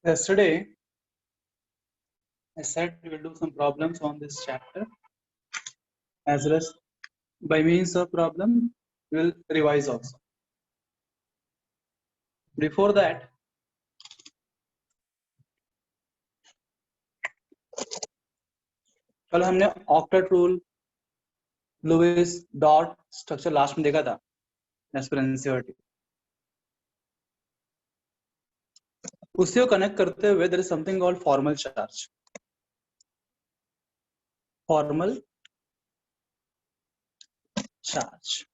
Yesterday, I said we will do some problems on this chapter, as well as by means of problem, we will revise also. Before that, कल हमने octet rule, Louis dot structure last में देखा था as per NCERT. उसी को connect करते हुए there is something called formal charge. Formal charge,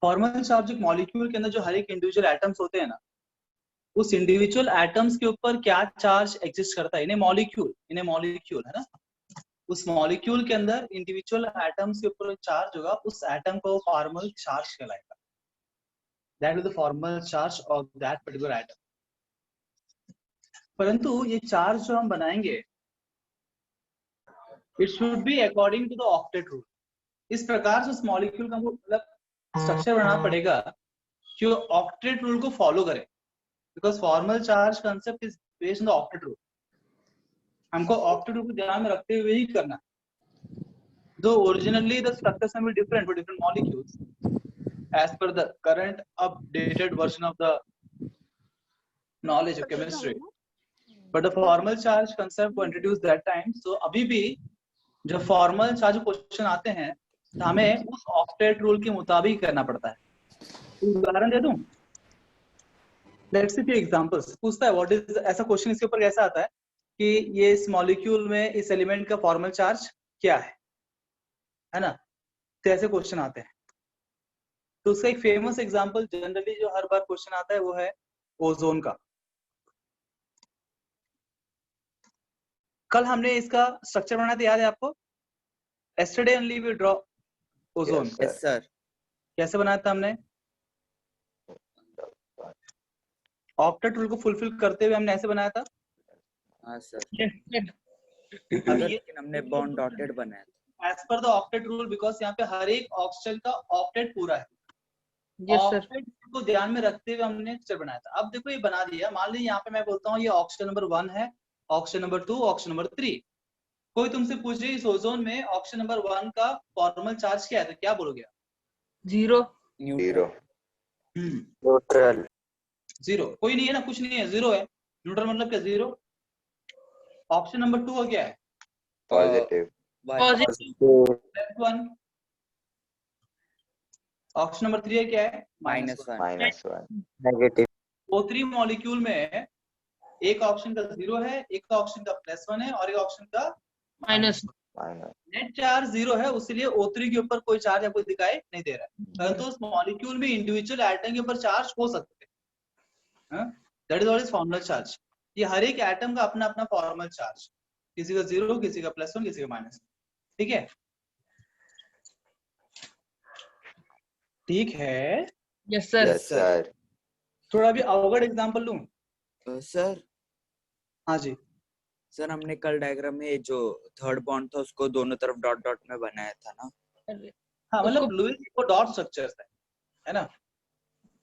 formal charge एक मॉलिक्यूल के अंदर जो हर एक इंडिविजुअल एटम्स होते हैं ना, उस इंडिविजुअल एटम्स के ऊपर क्या चार्ज एग्जिस्ट करता है इन ए मॉलिक्यूल है ना। उस मॉलिक्यूल के अंदर इंडिविजुअल एटम्स के ऊपर चार्ज होगा, उस एटम को फॉर्मल चार्ज कहलाएगा। That is the formal charge of that particular atom. परंतु ये चार्ज जो हम बनाएंगे, it should be according to the octet rule. इस प्रकार से उस मॉलिक्यूल का मतलब स्ट्रक्चर बनाना पड़ेगा कि वो ऑक्टेट रूल को फॉलो करे, because formal charge concept is based on the octet rule. हमको ऑक्टेट रूल को ध्यान में रखते हुए ही करना। Though originally the structures may be different for different molecules as per the current updated version of the knowledge of chemistry, but the formal charge concept was introduced that time. So अभी भी जब formal charge question आते हैं तो हमें उस octet rule के मुताबिक करना पड़ता है। उदाहरण दे दूं, लेट्स सी फ्यू एग्जांपल्स। पूछता है व्हाट इज, ऐसा क्वेश्चन इसके ऊपर कैसा आता है कि ये इस मॉलिक्यूल में इस एलिमेंट का फॉर्मल चार्ज क्या है ना। तो ऐसे क्वेश्चन आते हैं। तो उसका एक फेमस एग्जांपल जनरली जो हर बार क्वेश्चन आता है वो है ओजोन का। कल हमने इसका स्ट्रक्चर बनाया था, याद है आपको? yesterday only we draw ozone. Yes sir. कैसे बनाया था हमने? ऑक्टेट रूल को फुलफिल करते हुए हमने ऐसे बनाया था। हाँ सर। लेकिन हमने बॉन्ड डॉटेड बनाया था as per the octet rule, because यहाँ पे हर एक ऑक्सीजन का ऑक्टेट पूरा है। ऑक्टेट को ध्यान में रखते हुए हमने स्ट्रक्चर बनाया था। अब देखो ये बना दिया, मान लीजिए यहाँ पे मैं बोलता हूँ ये ऑक्सीजन नंबर 1 है, ऑक्सीजन नंबर 2, ऑक्सीजन नंबर 3। कोई तुमसे पूछे इस ओजोन में ऑक्सीजन नंबर 1 का फॉर्मल चार्ज क्या है, तो क्या बोलोगे? 0 न्यूट्रल। 0 कोई नहीं है ना, कुछ नहीं है, 0 है। न्यूट्रल मतलब क्या? 0। ऑप्शन नंबर 2 का क्या है? पॉजिटिव। +1। ऑप्शन नंबर 3 क्या है? -1 नेगेटिव। O3 मॉलिक्यूल में एक ऑप्शन का 0 है, एक ऑप्शन का +1 है और एक ऑप्शन का -1। नेट चार्ज 0 है, इसलिए O3 के ऊपर कोई चार्ज आपको दिखाई नहीं दे रहा है। परंतु उस मॉलिक्यूल में इंडिविजुअल एटम के ऊपर चार्ज हो सकते हैं। That is what is formal charge. ये हर एक एटम का अपना अपना फॉर्मल चार्ज, किसी का 0, किसी का +1, किसी का -1। ठीक है, ठीक है। Yes sir. थोड़ा भी अवगढ़ एग्जांपल लूं? सर हाँ जी सर, हमने कल डायग्राम में जो थर्ड बॉन्ड था उसको दोनों तरफ डॉट डॉट में बनाया था ना। हाँ, मतलब लुईस वो डॉट स्ट्रक्चर है ना,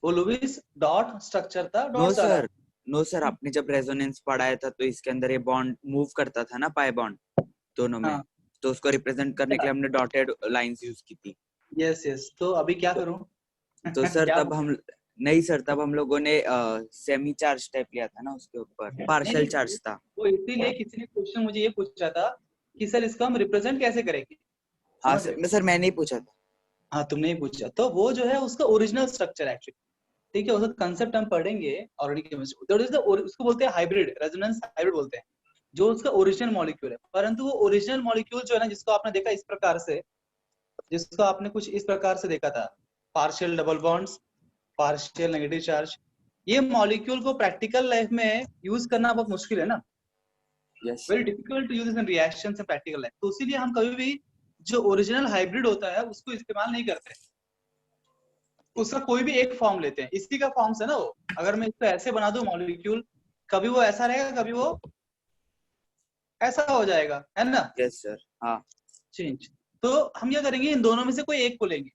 वो लुईस डॉट स्ट्रक्चर था। नो सर, आपने जब रेजोनेंस पढ़ाया था तो इसके अंदर ये बॉन्ड मूव करता था ना, पाई बॉन्ड दोनों में। हाँ। तो उसको रिप्रेजेंट करने के लिए हमने डॉटेड लाइंस यूज की थी। यस। तो अभी क्या करूं? तो सर तब हम नहीं सर, तब हम लोगों ने सेमी चार्ज टाइप लिया था ना, उसके ऊपर पार्शियल चार्ज था। वो इसीलिए किसी ने क्वेश्चन मुझे ये पूछा था कि सर इसका हम रिप्रेजेंट कैसे करेंगे। हाँ सर, मैं नहीं पूछा था। हाँ, तुमने ही पूछा। तो वो जो है उसका ओरिजिनल स्ट्रक्चर एक्चुअली, ठीक है, उसका कंसेप्ट हम पढ़ेंगे ऑर्गेनिक केमिस्ट्री। उसको बोलते हैं हाइब्रिड, रेजोनेंस हाइब्रिड बोलते हैं, जो उसका ओरिजिनल मॉलिक्यूल है। परंतु वो ओरिजिनल मॉलिक्यूल जो है ना, जिसको आपने देखा इस प्रकार से, जिसको आपने कुछ इस प्रकार से देखा था, partial double bonds, partial negative charge, ये मॉलिक्यूल को प्रैक्टिकल लाइफ में यूज करना बहुत मुश्किल है ना। Very difficult to use in reactions in practical life. तो इसीलिए हम कभी भी जो ओरिजिनल हाइब्रिड होता है उसको इस्तेमाल नहीं करते, उसका कोई भी एक फॉर्म लेते हैं। इसी का फॉर्म है ना वो। अगर मैं इसको ऐसे बना दूं मॉलिक्यूल, कभी वो ऐसा रहेगा, कभी वो ऐसा हो जाएगा, है ना। Yes sir. हाँ, चेंज। तो हम क्या करेंगे, इन दोनों में से कोई एक को लेंगे।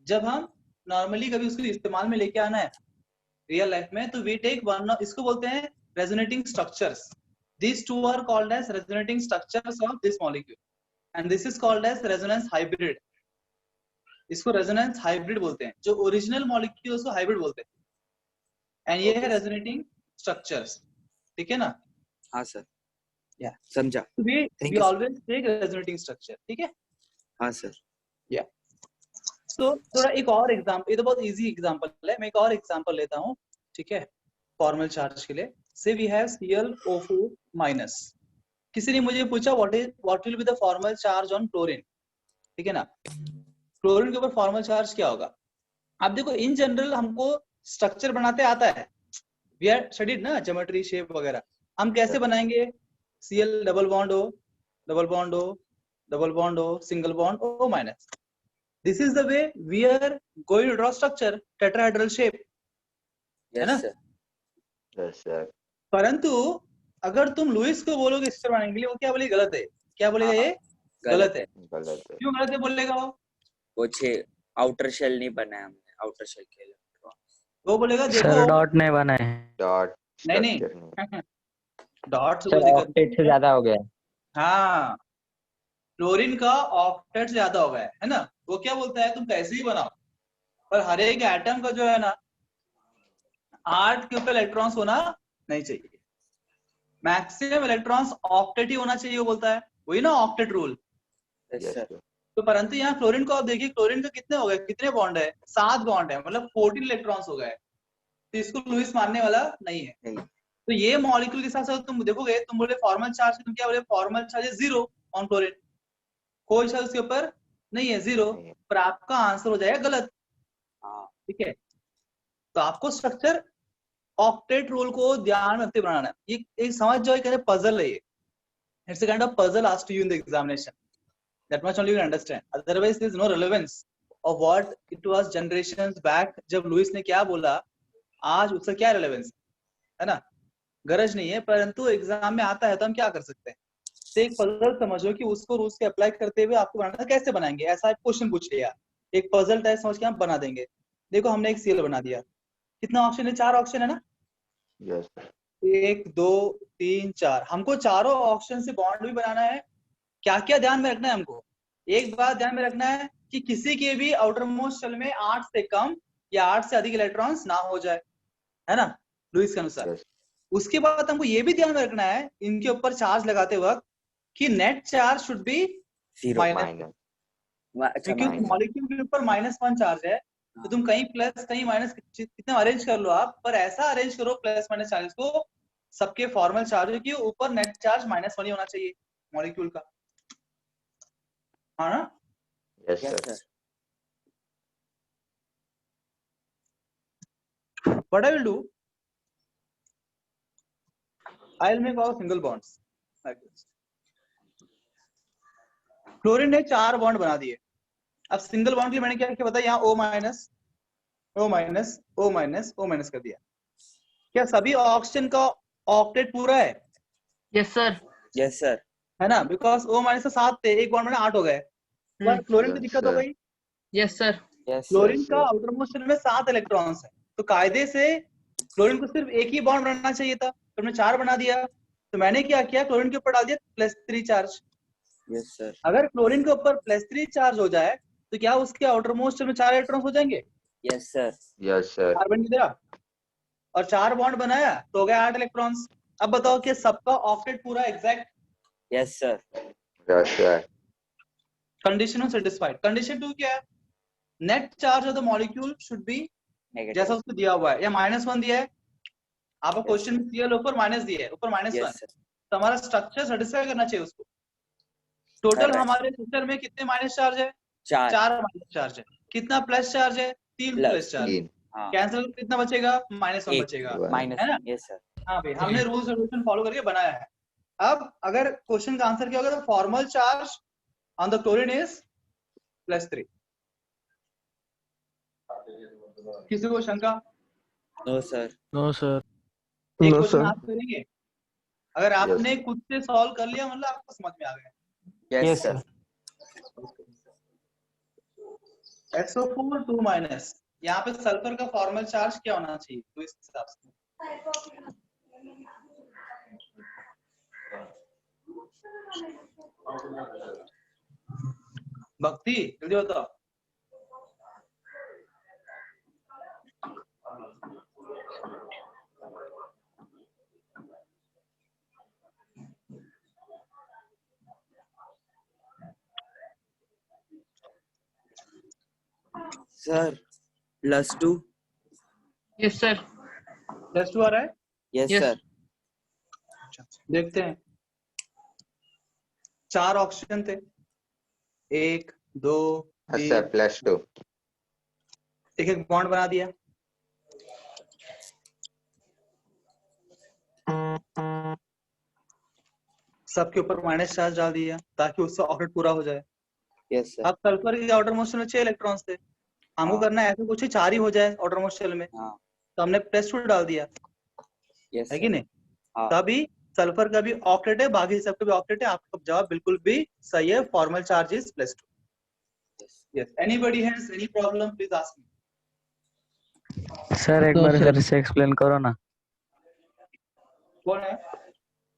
जब हम नॉर्मली कभी उसको इस्तेमाल में लेके आना है रियल लाइफ में, तो वी टेक वन, इसको बोलते हैं resonating structures. These two are called as resonating structures of this molecule, and this is called as resonance hybrid. इसको रेजोनेंस हाइब्रिड बोलते हैं, जो ओरिजिनल मॉलिक्यूल्स को हाइब्रिड बोलते हैं. एंड ये है रेजोनेटिंग स्ट्रक्चर्स. ठीक है ना? हाँ सर, या समझा. We always take resonating structure. ठीक है? हाँ सर. या तो थोड़ा एक और एग्जांपल, ये तो बहुत इजी एग्जांपल है, मैं एक और एग्जांपल लेता हूँ. ठीक है? फॉर्मल चार्ज के लिए, से वी हैव ClO4 माइनस. किसी ने मुझे पूछा what will be the formal charge on chlorine. ठीक है ना? क्लोरीन के ऊपर फॉर्मल चार्ज क्या होगा? आप देखो, इन जनरल हमको स्ट्रक्चर बनाते आता है, वी आर स्टडीड ना, ज्योमेट्री, शेप वगैरह. हम कैसे बनाएंगे? Cl double bond O, double bond O, double bond O, single bond O minus. This is the way we are going to draw structure, tetrahedral shape. है ना? Yes sir. परंतु अगर तुम लुइस को बोलोगे स्ट्रक्चर बनाने के लिए, वो क्या बोलेगा? गलत है. क्या बोलेगा? ये गलत है. क्यों गलत है बोलेगा वो 6 आउटर शेल नहीं बनाया हमने, आउटर शेल के इलेक्ट्रॉन. वो बोलेगा देखो सर डॉट नहीं बनाए. डॉट नहीं डॉट से कोई सर दिक्कत ऑक्टेट से ज्यादा हो गया. हाँ, क्लोरीन का ऑक्टेट से ज्यादा हो गया है ना? वो क्या बोलता है, तुम कैसे ही बनाओ, पर हर एक एटम का जो है ना 8 के ऊपर इलेक्ट्रॉन्स होना नहीं चाहिए. मैक्सिमम इलेक्ट्रॉन्स ऑक्टेट ही होना चाहिए, वो बोलता है. वही ना ऑक्टेट रूल. Yes sir. तो परंतु यहाँ क्लोरीन को आप देखिए, क्लोरीन का कितने हो गए, कितने बॉन्ड है? 7 बॉन्ड है, मतलब 14 इलेक्ट्रॉन्स हो गए. तो इसको लुइस मानने वाला नहीं है. नहीं. तो ये मॉलिक्यूल के साथ साथ तुम देखोगे, तुम बोले फॉर्मल चार्ज, तुम क्या बोले? फॉर्मल चार्ज है 0 ऑन क्लोरीन, कोई चार्ज उसके ऊपर नहीं है, 0. पर आपका आंसर हो जाएगा गलत. ठीक है? तो आपको स्ट्रक्चर ऑक्टेट रूल को ध्यान में रखते बनाना है. ये एक समझ जाओ, कहते पजल है ये. It's a kind of puzzle asked you in the examination. That much only you can understand. Otherwise, there is no relevance of what it was generations back. जब लुइस ने क्या बोला, आज उसका क्या रेलेवेंस है ना? गरज नहीं है. परंतु एग्जाम में आता है तो हम क्या कर सकते हैं? तो एक पजल समझो कि उसको रूल्स के अप्लाई करते हुए आपको बनाना, कैसे बनाएंगे? ऐसा क्वेश्चन पूछ लिया, एक पजल टाइप समझ के हम बना देंगे. देखो, हमने एक Cl बना दिया. कितना ऑप्शन है? 4 ऑप्शन है ना? यस. 1 2 3 4. हमको चारों ऑप्शन से बॉन्ड भी बनाना है. क्या क्या ध्यान में रखना है हमको? एक बात ध्यान में रखना है कि किसी के भी आउटर मोस्ट शेल में 8 से कम या 8 से अधिक इलेक्ट्रॉन्स ना हो जाए, है ना, लुइस के अनुसार. Yes. उसके बाद हमको ये भी ध्यान में रखना है इनके ऊपर चार्ज लगाते वक्त कि net charge should be 0 minus. अच्छा क्योंकि मॉलिक्यूल के ऊपर -1 चार्ज है, तो तुम कहीं प्लस कहीं माइनस कितने अरेंज कर लो आप, पर ऐसा अरेंज करो प्लस माइनस चार्जेस को, सबके फॉर्मल चार्ज के ऊपर नेट चार्ज -1 ही होना चाहिए मॉलिक्यूल का. हाँ ना? Yes yes sir. Sir. What I will do, I will make all single bonds like this. Chlorine ने 4 बॉन्ड बना दिए. अब सिंगल बॉन्ड के लिए मैंने क्या क्या बताया? यहाँ O minus O minus O minus O minus कर दिया. क्या सभी ऑक्सीजन का ऑक्टेट पूरा है? Yes sir. Yes sir. है ना? बिकॉज O माइनस से 7 थे, एक बॉन्ड में 8 हो गए. पर क्लोरीन की दिक्कत हो गई. Yes sir. Yes. Chlorine Yes, का sir. आउटर मोस्ट शेल में 7 इलेक्ट्रॉन्स है, तो कायदे से क्लोरीन को सिर्फ एक ही बॉन्ड बनाना चाहिए था, तो हमने 4 बना दिया. तो मैंने क्या किया? क्लोरीन के ऊपर डाल दिया +3 चार्ज. Yes sir. अगर क्लोरीन के ऊपर +3 चार्ज हो जाए तो क्या उसके आउटर मोस्ट शेल में 4 इलेक्ट्रॉन्स हो जाएंगे? Yes sir. Yes sir. Carbon की तरह. और 4 बॉन्ड बनाया तो हो गया 8 इलेक्ट्रॉन्स. अब बताओ कि सबका ऑक्टेट पूरा exact? Yes sir. Yes sir. Condition satisfied. Condition 2 क्या है? Net charge of the molecule should be negative. जैसा उसको दिया हुआ है, या -1 दिया है आपका क्वेश्चन में, Cl ऊपर माइनस दिया है, ऊपर -1, यस सर. तो हमारा स्ट्रक्चर सेटिस्फाई करना चाहिए उसको. Total Right. हमारे स्ट्रक्चर में कितने माइनस चार्ज है? 4. 4 माइनस चार्ज है. कितना प्लस चार्ज है? 3 Plus. Plus charge. 3. हाँ. कैंसिल कितना बचेगा? -1 एक. बचेगा. माइनस. है ना? Yes sir. हाँ भाई, हमने रूल्स रेगुलेशन फॉलो करके बनाया है. अब अगर क्वेश्चन का आंसर क्या होगा, तो formal charge on the chlorine is +3. किसी को शंका? No sir. No sir. एक No, क्वेश्चन sir. आप करेंगे, अगर आपने खुद से सॉल्व कर लिया मतलब आपको समझ में आ गया. Yes sir. SO4 2 माइनस यहाँ पे सल्फर का फॉर्मल चार्ज क्या होना चाहिए तो इस हिसाब से भक्ति जल्दी बताओ। सर +2। Yes sir. प्लस 2 आ रहा है। Yes Yes. सर। देखते हैं। 4 ऑप्शन थे, 1 2 yes sir 3, +2 एक एक बॉन्ड बना दिया। सबके ऊपर माइनस चार्ज डाल दिया ताकि उससे ऑर्बिट पूरा हो जाए। Yes sir. अब सल्फर के आउटर मोस्ट शेल में 6 इलेक्ट्रॉन्स थे, हमको हाँ। करना है ऐसे कुछ 4 ही हो जाए आउटर मोस्ट शेल में, हाँ। तो हमने +2 डाल दिया, यस है कि सर। नहीं? हाँ। तभी सल्फर का भी ऑक्टेट है, बाकी सबका भी ऑक्टेट है। आपका जवाब बिल्कुल भी सही है। Formal charge is +2। Yes, anybody has any problem please ask me. Sir एक तो बार सर- फिर से एक्सप्लेन करो ना। कौन है,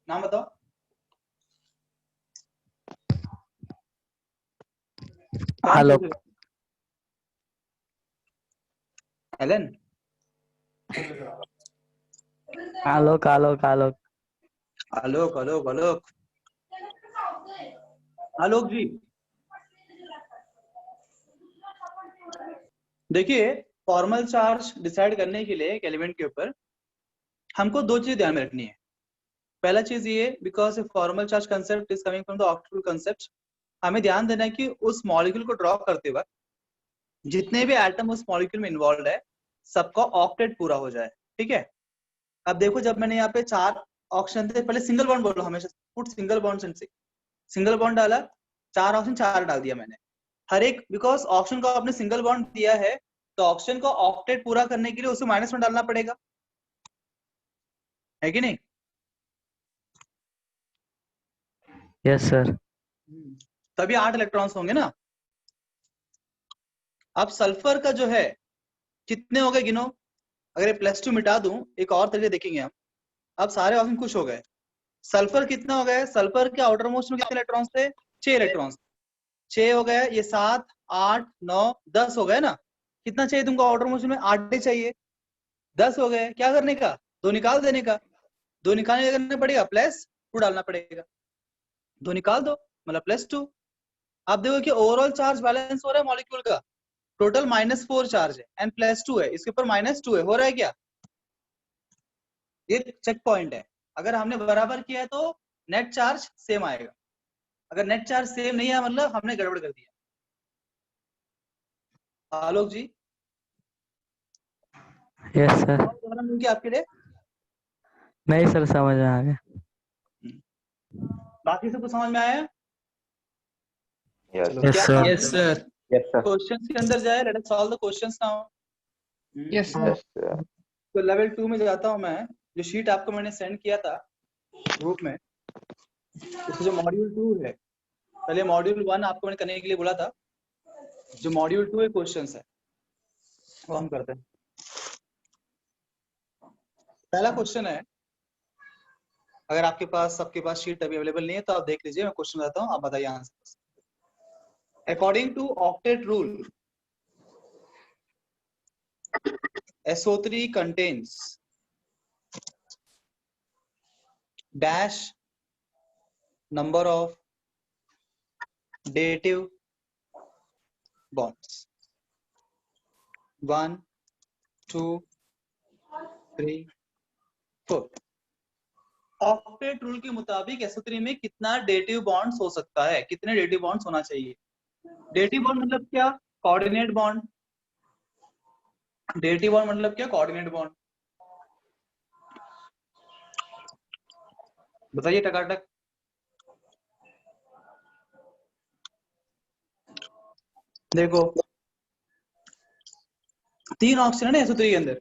नाम बताओ। कौन आलोक। पूछ रहा है? हेलन। आलोक आलोक आलोक। आलोक आलोक आलोक आलोक जी, देखिए फॉर्मल चार्ज डिसाइड करने के लिए एक एलिमेंट के ऊपर हमको 2 चीज ध्यान में रखनी है। पहला चीज ये, because formal charge concept is coming from the octet concept, हमें ध्यान देना है कि उस मॉलिक्यूल को ड्रॉ करते वक्त जितने भी एटम उस मॉलिक्यूल में इन्वॉल्व है सबका ऑक्टेट पूरा हो जाए, ठीक है? अब देखो, जब मैंने यहाँ पे 4 ऑप्शन थे, पहले सिंगल बॉन्ड बोलो, हमेशा पुट सिंगल बॉन्ड से सिंगल बॉन्ड डाला, 4 ऑप्शन 4 डाल दिया मैंने हर एक, बिकॉज ऑप्शन को आपने सिंगल बॉन्ड दिया है तो ऑप्शन को ऑक्टेट पूरा करने के लिए उसे माइनस में डालना पड़ेगा, है कि नहीं? Yes sir. तभी 8 इलेक्ट्रॉन्स होंगे ना। अब सल्फर का जो है कितने हो गए गिनो, अगर +2 मिटा दूं, एक और तरीके देखेंगे हम। अब सारे ऑप्शन खुश हो गए। सल्फर कितना हो गया? सल्फर के आउटर मोस्ट में कितने इलेक्ट्रॉन्स थे? 6 इलेक्ट्रॉन्स। 6 हो गए, ये 7 8 9 10 हो गए ना। कितना चाहिए तुमको आउटर मोस्ट में? 8 ही चाहिए। 10 हो गए, क्या करने का? 2 निकाल देने का। 2 निकालने का करना पड़ेगा, +2 डालना पड़ेगा। 2 निकाल दो मतलब +2। आप देखो कि ओवरऑल चार्ज बैलेंस हो रहा है मॉलिक्यूल का, टोटल -4 चार्ज है एंड +2 है, इसके ऊपर -2 है, हो रहा है क्या? ये चेक पॉइंट है। अगर हमने बराबर किया है तो नेट चार्ज सेम आएगा, अगर नेट चार्ज सेम नहीं है मतलब हमने गड़बड़ कर दिया। आलोक जी, यस सर। उदाहरण दूंगी आपके लिए। नहीं सर, समझ में आ गया। बाकी सबको समझ में आया? yes चलो, यस क्या sir. Yes sir. yes sir questions के अंदर जाए, let us solve the questions now. Yes yes sir तो लेवल 2 में जाता हूं मैं। जो शीट आपको मैंने सेंड किया था ग्रुप में, उसमें जो मॉड्यूल 2 है, पहले मॉड्यूल 1 आपको मैंने करने के लिए बोला था, जो मॉड्यूल 2 है क्वेश्चंस है वो हम करते हैं। पहला क्वेश्चन है, अगर आपके पास सबके पास शीट अभी अवेलेबल नहीं है तो आप देख लीजिए, मैं क्वेश्चन बताता हूँ, आप बताइए answer. According to octet rule, SO3 contains dash number of dative bonds, 1 2 3 4। Octet rule के मुताबिक SO3 में कितना डेटिव बॉन्ड्स हो सकता है, कितने डेटिव बॉन्ड्स होना चाहिए? डेटिव बॉन्ड मतलब क्या? Coordinate bond. डेटिव बॉन्ड मतलब क्या? Coordinate bond. बताइए टकाटक। देखो 3 ऑप्शन है ना SO3 के अंदर।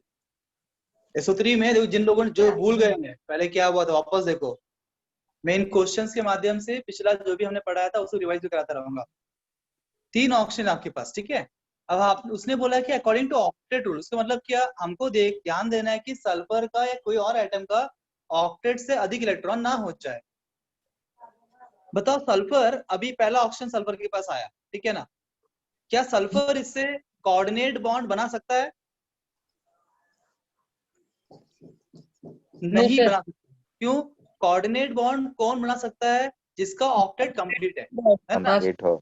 SO3 में देखो, जिन लोगों ने जो भूल गए हैं पहले क्या हुआ था वापस देखो, मैं इन क्वेश्चंस के माध्यम से पिछला जो भी हमने पढ़ाया था उसको रिवाइज भी कराता रहूंगा। 3 ऑप्शन आपके पास, ठीक है? अब आप उसने बोला कि अकॉर्डिंग टू ऑक्टेट रूल, उसका मतलब क्या, हमको ध्यान देना है कि सल्फर का या कोई और एटम का ऑक्टेट से अधिक इलेक्ट्रॉन ना हो जाए। बताओ सल्फर, अभी पहला ऑप्शन सल्फर के पास आया, ठीक है ना, क्या सल्फर इससे कोऑर्डिनेट बॉन्ड बना सकता है? नहीं बना सकता। क्यों? कोऑर्डिनेट बॉन्ड कौन बना सकता है? जिसका ऑक्टेट कंप्लीट है ना? कंप्लीट हो।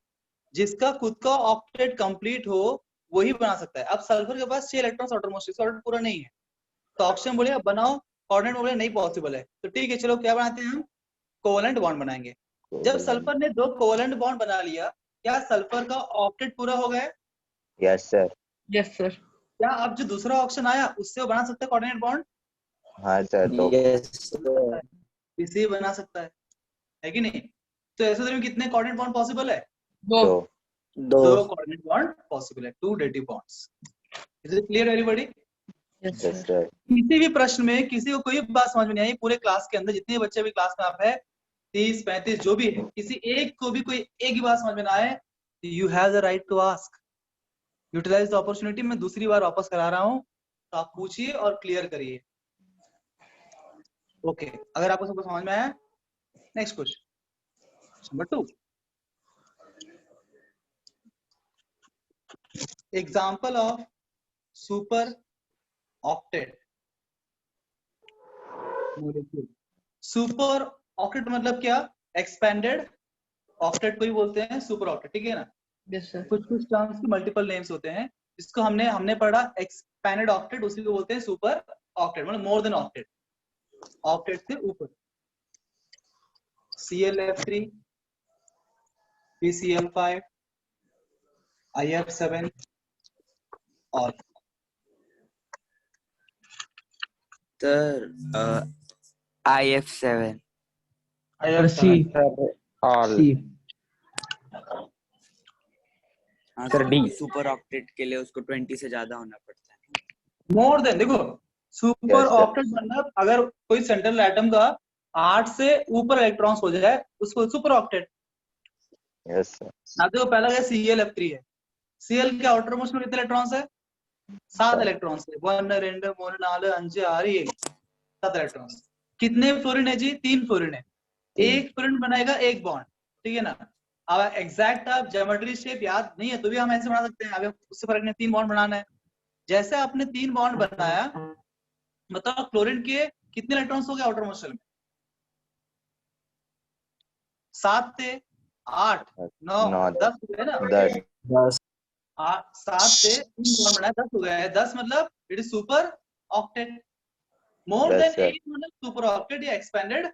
जिसका खुद का ऑक्टेट कंप्लीट हो वही बना सकता है। अब सल्फर के पास 6 इलेक्ट्रॉन्स आउटरमोस्ट, इसका ऑर्डर पूरा नहीं है, तो ऑप्शन बोले बनाओ, कोऑर्डिनेट बोले नहीं पॉसिबल है, तो ठीक है चलो क्या बनाते हैं हम, कोवलेंट बॉन्ड बनाएंगे। जब सल्फर ने 2 कोवलेंट बॉन्ड बना लिया, क्या सल्फर का ऑक्टेट पूरा हो गया? Yes sir. Yes sir. क्या अब जो दूसरा ऑप्शन आया उससे वो बना सकता है कोऑर्डिनेट बॉन्ड? हाँ सर। तो इसे बना सकता है कि नहीं? तो ऐसे में कितने कोऑर्डिनेट बॉन्ड पॉसिबल है? दो। 2 कोऑर्डिनेट बॉन्ड पॉसिबल है, 2 dative bonds. Is it clear everybody? Yes sir. किसी भी प्रश्न में किसी को कोई बात समझ में नहीं आई, पूरे क्लास के अंदर जितने बच्चे भी क्लास में आप है 30-35 जो भी है, किसी एक को भी कोई एक ही बात समझ में ना आए, you have the right to ask, utilize the opportunity. मैं दूसरी बार वापस करा रहा हूँ, तो आप पूछिए और क्लियर करिए। ओके, अगर आपको सबको समझ में आया, next question number 2। Example of super octet molecule. Super octet मतलब क्या? एक्सपेंडेड ऑक्टेट को ही बोलते हैं सुपर ऑक्टेट, ठीक है ना? Yes sir. कुछ कुछ टर्म्स के मल्टीपल नेम्स होते हैं, जिसको हमने पढ़ा एक्सपेंडेड ऑक्टेट, उसी को बोलते हैं सुपर ऑक्टेट, मतलब मोर देन ऑक्टेट, ऑक्टेट से ऊपर। ClF3, PCl5, IF7 और सर IF7। IF7 all. हाँ सर, D। सुपर ऑक्टेट के लिए उसको 20 से ज्यादा होना पड़ता है। मोर देन, देखो सुपर Yes, sir. ऑक्टेट मतलब अगर कोई सेंट्रल एटम का 8 से ऊपर इलेक्ट्रॉन्स हो जाए उसको सुपर ऑक्टेट। Yes sir. अब देखो पहला है ClF3 है, Cl के आउटर मोस्ट में कितने इलेक्ट्रॉन्स है? 7 इलेक्ट्रॉन्स है, 1 2 3 4 5 6 7 7 इलेक्ट्रॉन्स। कितने फ्लोरीन है जी? 3 फ्लोरीन है, एक फ्लोरीन बनाएगा एक बॉन्ड, ठीक है ना? अब एग्जैक्ट आप ज्योमेट्री शेप याद नहीं है तो भी हम ऐसे बना सकते हैं, अगर उससे फर्क नहीं, 3 बॉन्ड बनाना है। जैसे आपने 3 बॉन्ड बनाया, मतलब क्लोरीन के कितने इलेक्ट्रॉन्स हो गए आउटर मोस्ट में? 7 थे, 8 9 10 हो गए ना? 10। 7 से 3 बॉन्ड बनाया 10 हो गए। 10 मतलब it is super octet. More Yes, then sir. 8 मतलब सुपर ऑक्टेट या एक्सपेंडेड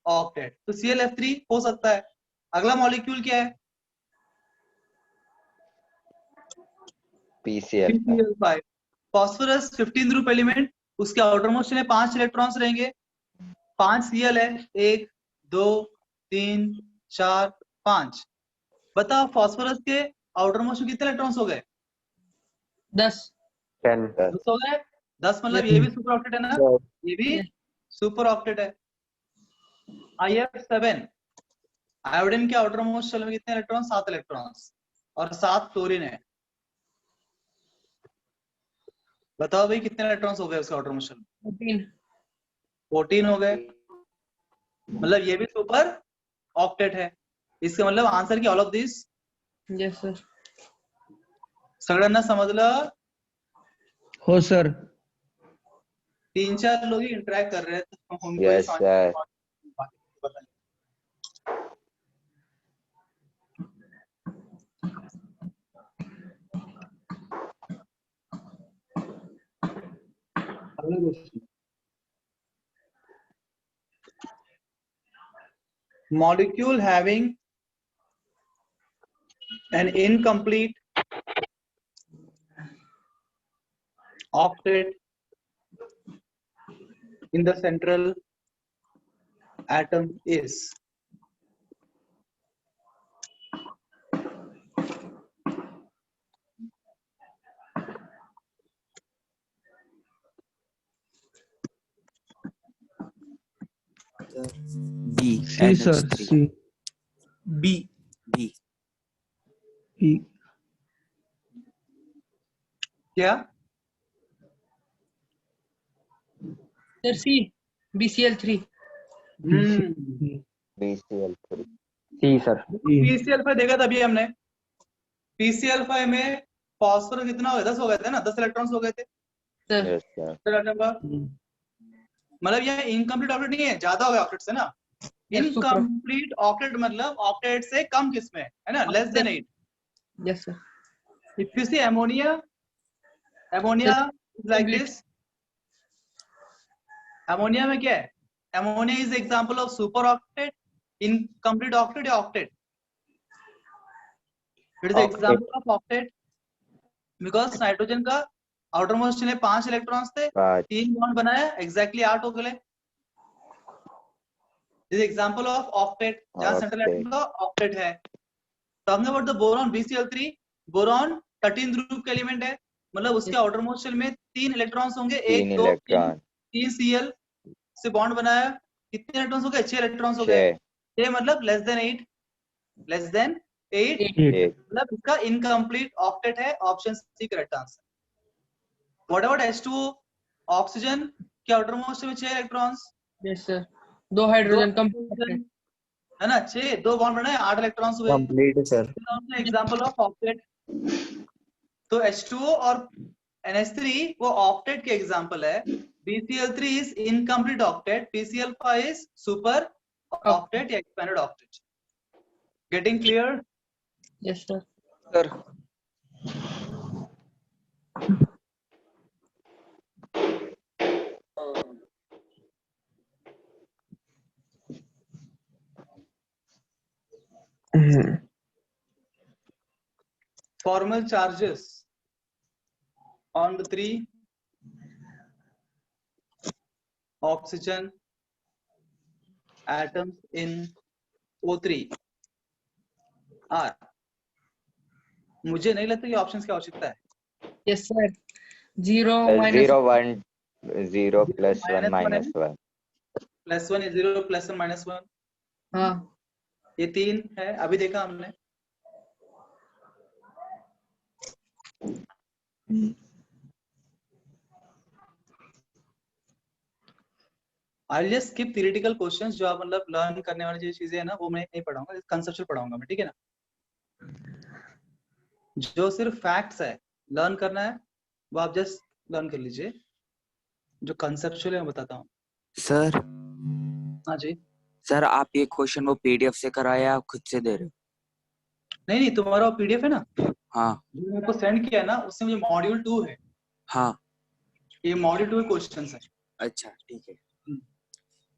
ऑक्टेट। तो ClF3 हो सकता है। अगला मॉलिक्यूल क्या है? PCl5। PCl5। Phosphorus 15th group element, उसके आउटर मोस्ट में 5 इलेक्ट्रॉन्स रहेंगे, 5 Cl है, 1 2 3 4 5। बताओ फास्फोरस के आउटर मोस्ट में कितने इलेक्ट्रॉन्स हो गए? 10। 10। 10 हो गए। 10 मतलब ये भी सुपर ऑक्टेट है ना? ये भी सुपर ऑक्टेट है। IF7 आयोडीन के आउटर मोस्ट शेल में कितने इलेक्ट्रॉन? 7 इलेक्ट्रॉन्स और 7 फ्लोरीन है। बताओ भाई कितने इलेक्ट्रॉन्स हो गए उसके आउटर मोस्ट शेल में? 14 हो गए, मतलब ये भी सुपर ऑक्टेट है। इसका मतलब आंसर की all of this. Yes sir. सगळ्यांना समजलं? हो सर। 3-4 लोग ही इंटरेक्ट कर रहे हैं तो उनको ही Yes, समझ sir. पता नहीं। अगला question, molecule having an incomplete octet in the central atom is? B C sir. NH3 C. B B E. क्या सर सी BCl3 BCl3 सी सर PCl5 देखा था अभी हमने। PCl5 में फॉस्फोरस कितना हो गया, 10 हो गए थे ना, 10 इलेक्ट्रॉन्स हो गए थे सर यस सर मतलब यह इनकम्प्लीट ऑक्टेट नहीं है, ज्यादा हो गया ऑक्टेट से ना। Yes, super. इनकम्प्लीट ऑक्टेट मतलब ऑक्टेट से कम किस्में है ना, less than 8। Yes sir if you see ammonia is like Complete. This. Ammonia में क्या है, ammonia is example of super octet, incomplete octet या octet. It is Octet. Example of octet because nitrogen का आउटर मोस्ट में 5 electrons थे, 3 bond बनाया, exactly 8 हो गए। दिस एग्जांपल ऑफ ऑक्टेट, जहां सेंट्रल एटम का ऑक्टेट है। Talking about the boron BCl3, boron 13 group का एलिमेंट है, मतलब उसके आउटर मोस्ट शेल में 3 इलेक्ट्रॉन्स होंगे, 1 2 3 Cl से बॉन्ड बनाया, कितने इलेक्ट्रॉन्स हो गए, 6 इलेक्ट्रॉन्स हो गए। 6 मतलब लेस देन 8, लेस देन 8 मतलब इसका इनकम्प्लीट ऑक्टेट है। Option C correct answer. What about H2O, oxygen के आउटर मोस्ट में 6 electrons, yes sir 2 hydrogen complete है ना, 6 2 बॉन्ड बनाए, 8 इलेक्ट्रॉन्स हुए, complete sir example of octet. तो H2O और NH3 वो ऑक्टेट के एग्जांपल है। BCl3 is incomplete octet, PCl5 is super octet या expanded octet. Getting clear? Yes sir sir Formal charges on the 3 oxygen atoms in O3 are, मुझे नहीं लगता कि ऑप्शंस की आवश्यकता है। Yes sir 0 0 -1 1 0 plus 1 minus 1 +1 is 0 +1 -1, हाँ ये 3 है, अभी देखा हमने। I'll just skip theoretical questions, जो आप मतलब लर्न करने वाली जो चीजें है ना वो मैं नहीं पढ़ाऊंगा, कंसेप्चुअल पढ़ाऊंगा मैं, ठीक है ना। जो सिर्फ फैक्ट्स है लर्न करना है वो आप जस्ट लर्न कर लीजिए, जो कंसेप्चुअल है मैं बताता हूँ। सर हाँ जी। सर आप ये क्वेश्चन वो PDF से कराया आप खुद से दे रहे हो? नहीं तुम्हारा PDF है ना, हाँ जो मैंने आपको सेंड किया है ना, उसमें मुझे मॉड्यूल 2 है, हाँ ये मॉड्यूल 2 क्वेश्चंस है। अच्छा ठीक है।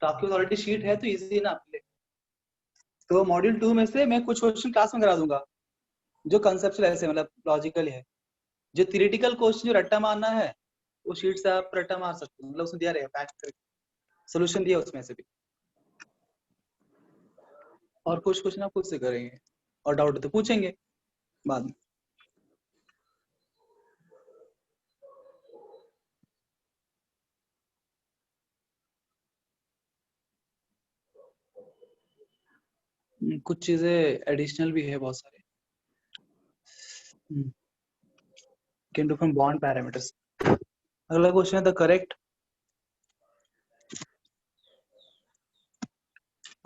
तो आपकी ऑलरेडी शीट है तो इजी है ना आपके लिए। तो मॉड्यूल 2 में से मैं कुछ क्वेश्चन क्लास में करा दूंगा जो कंसेप्चुअल ऐसे मतलब लॉजिकल है। जो थ्योरेटिकल क्वेश्चन जो रट्टा मारना है वो शीट से आप रट्टा मार सकते हो, मतलब उसमें दिया रहेगा पैक करके, सॉल्यूशन दिया उसमें से भी। और कुछ क्वेश्चन आप खुद से करेंगे और डाउट तो पूछेंगे बाद में। कुछ चीजें एडिशनल भी है बहुत सारे। Can do from bond parameters. अगला क्वेश्चन है the correct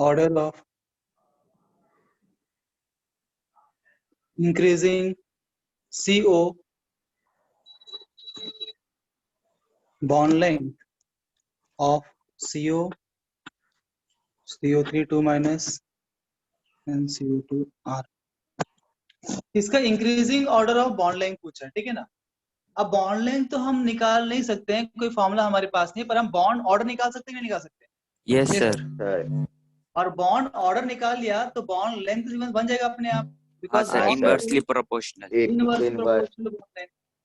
order of increasing CO bond length of CO, CO3 2 minus and CO2 R। इसका increasing order of bond length पूछा है, ठीक है ना। अब बॉन्ड लेंथ तो हम निकाल नहीं सकते हैं, कोई फॉर्मूला हमारे पास नहीं, पर हम बॉन्ड ऑर्डर निकाल सकते हैं, नहीं निकाल सकते? Yes sir. और बॉन्ड ऑर्डर निकाल लिया तो बॉन्ड लेंथ बन जाएगा अपने आप, हाँ सर इनवर्सली प्रोपोर्शनल।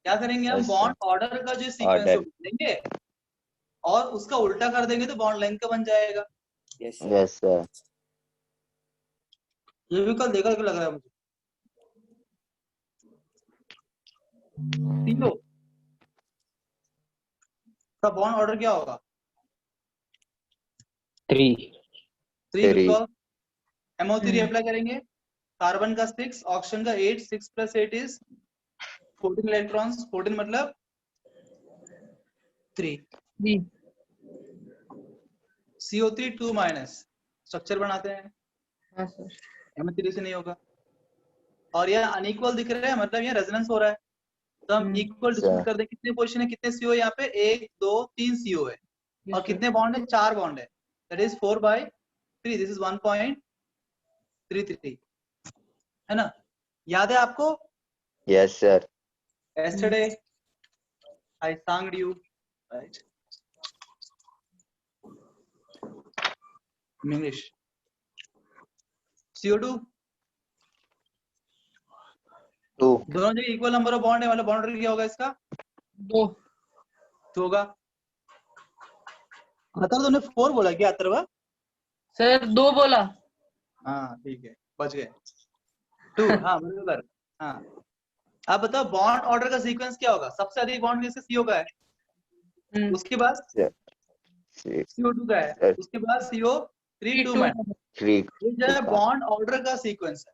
क्या करेंगे हम, बॉन्ड ऑर्डर का जो सीक्वेंस है लेंगे और उसका उल्टा कर देंगे तो बॉन्ड लेंथ का बन जाएगा। Yes sir. ये भी कल देखा लग रहा है मुझे। तीनों का बॉन्ड ऑर्डर क्या होगा? 3 बिकॉज़ MO3 अप्लाई करेंगे, कार्बन का 6, ऑक्सीजन का 8, 6 + 8 इज 14 इलेक्ट्रॉन्स, 14 मतलब 3 3 CO3 2 माइनस स्ट्रक्चर बनाते हैं, हाँ सर M3 से नहीं होगा। और यह अनइक्वल दिख रहा है, मतलब ये रेजोनेंस हो रहा है, तो हम इक्वल डिस्ट्रीब्यूट कर दें। कितने पोजीशन है, कितने CO यहाँ पे, 1 2 3 CO है, और कितने बॉन्ड है, 4 बॉन्ड है, दैट इज 4/3, दिस इज 1.33, है ना? याद है आपको? Yes, sir. Yesterday I sang you, right? In English. CO2 2. दोनों जगह इक्वल नंबर ऑफ बॉन्ड है, मतलब बाउंड्री क्या होगा इसका, 2 2 होगा। अतर्व तुमने 4 बोला क्या अतर्व? सर 2 बोला। हाँ ठीक है, बच गए। 2, हाँ बराबर। हाँ, आप बताओ बॉन्ड ऑर्डर का सीक्वेंस क्या होगा? सबसे अधिक बॉन्ड किसका CO का है, उसके बाद Sir. CO2 का है, Sir. उसके बाद CO3 2 में। 3. ये जो है बॉन्ड ऑर्डर का सीक्वेंस है,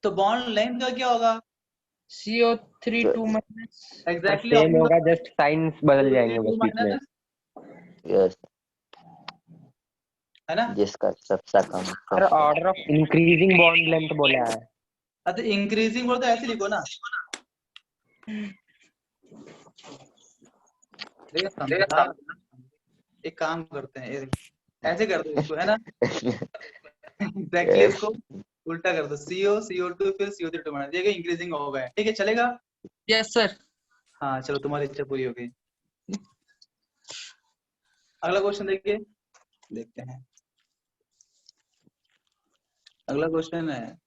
तो बॉन्ड लेंथ का क्या होगा? CO3 2 माइनस एग्जैक्टली सेम होगा, जस्ट साइंस बदल जाएंगे बस बीच में। Yes. है ना? जिसका सबसे कम sir order of increasing bond length बोला है। अच्छा इंक्रीजिंग बोल तो ऐसे लिखो ना, एक काम करते हैं, ऐसे कर दो इसको, है ना? एग्जैक्टली इसको उल्टा कर दो, CO2 फिर CO3 2 माइनस, ये इंक्रीजिंग होगा, ठीक है चलेगा? Yes sir. हाँ चलो, तुम्हारी इच्छा पूरी हो गई। अगला क्वेश्चन देखिए, देखते हैं। अगला क्वेश्चन है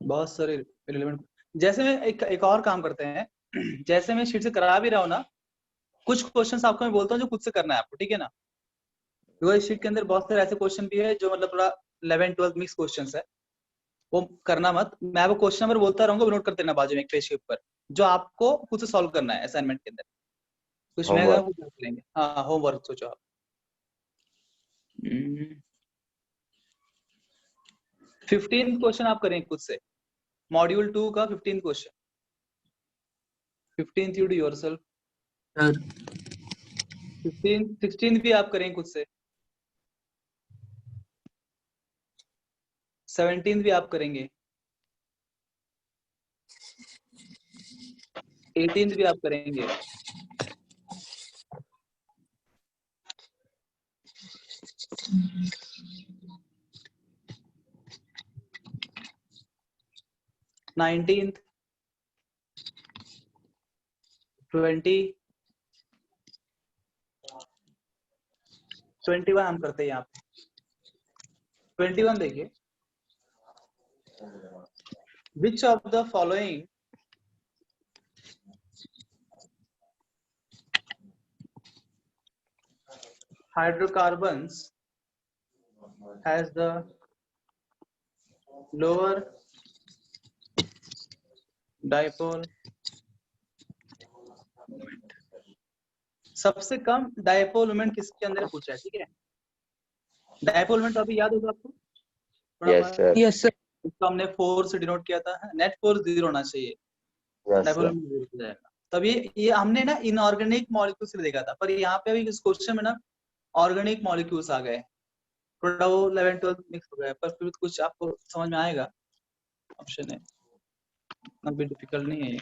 बहुत सारे रिलेवेंट। जैसे मैं एक और काम करते हैं, जैसे मैं शीट से करा भी रहा हूँ ना, कुछ क्वेश्चंस आपको मैं बोलता हूँ जो खुद से करना है आपको, ठीक है ना? क्योंकि इस शीट के अंदर बहुत सारे ऐसे क्वेश्चन भी है जो मतलब थोड़ा 11 12 मिक्स क्वेश्चंस है, वो करना मत। मैं आपको क्वेश्चन नंबर बोलता रहूंगा, नोट करते रहना बाजू में एक पेज के ऊपर, जो आपको खुद से सॉल्व करना है असाइनमेंट के अंदर। कुछ मैं Homework. कुछ आप करेंगे, हाँ होमवर्क सोचो आप। 15 क्वेश्चन आप करेंगे खुद से, मॉड्यूल 2 का 15 question, 15th you do yourself, 16th भी आप करेंगे खुद से, 17th भी आप करेंगे, 18th भी आप करेंगे, 19th 20 21 हम करते हैं यहाँ पे। 21 देखिए, which of the following hydrocarbons has the lower dipole moment? सबसे कम डायपोल मोमेंट किसके अंदर पूछा है, ठीक है? डायपोल मोमेंट अभी याद होगा आपको? Yes, sir. Yes sir. इसको हमने 4 से डिनोट किया था, नेट फोर्स 0 होना चाहिए, Yes, डायपोल sir. मोमेंट 0 हो जाएगा। तब ये हमने ना इनऑर्गेनिक मॉलिक्यूल्स से देखा था, पर यहाँ पे अभी इस क्वेश्चन में ना ऑर्गेनिक मॉलिक्यूल्स आ गए, थोड़ा वो 11 12 मिक्स हो गया, पर फिर कुछ आपको समझ में आएगा। ऑप्शन है, इतना भी डिफिकल्ट नहीं है ये।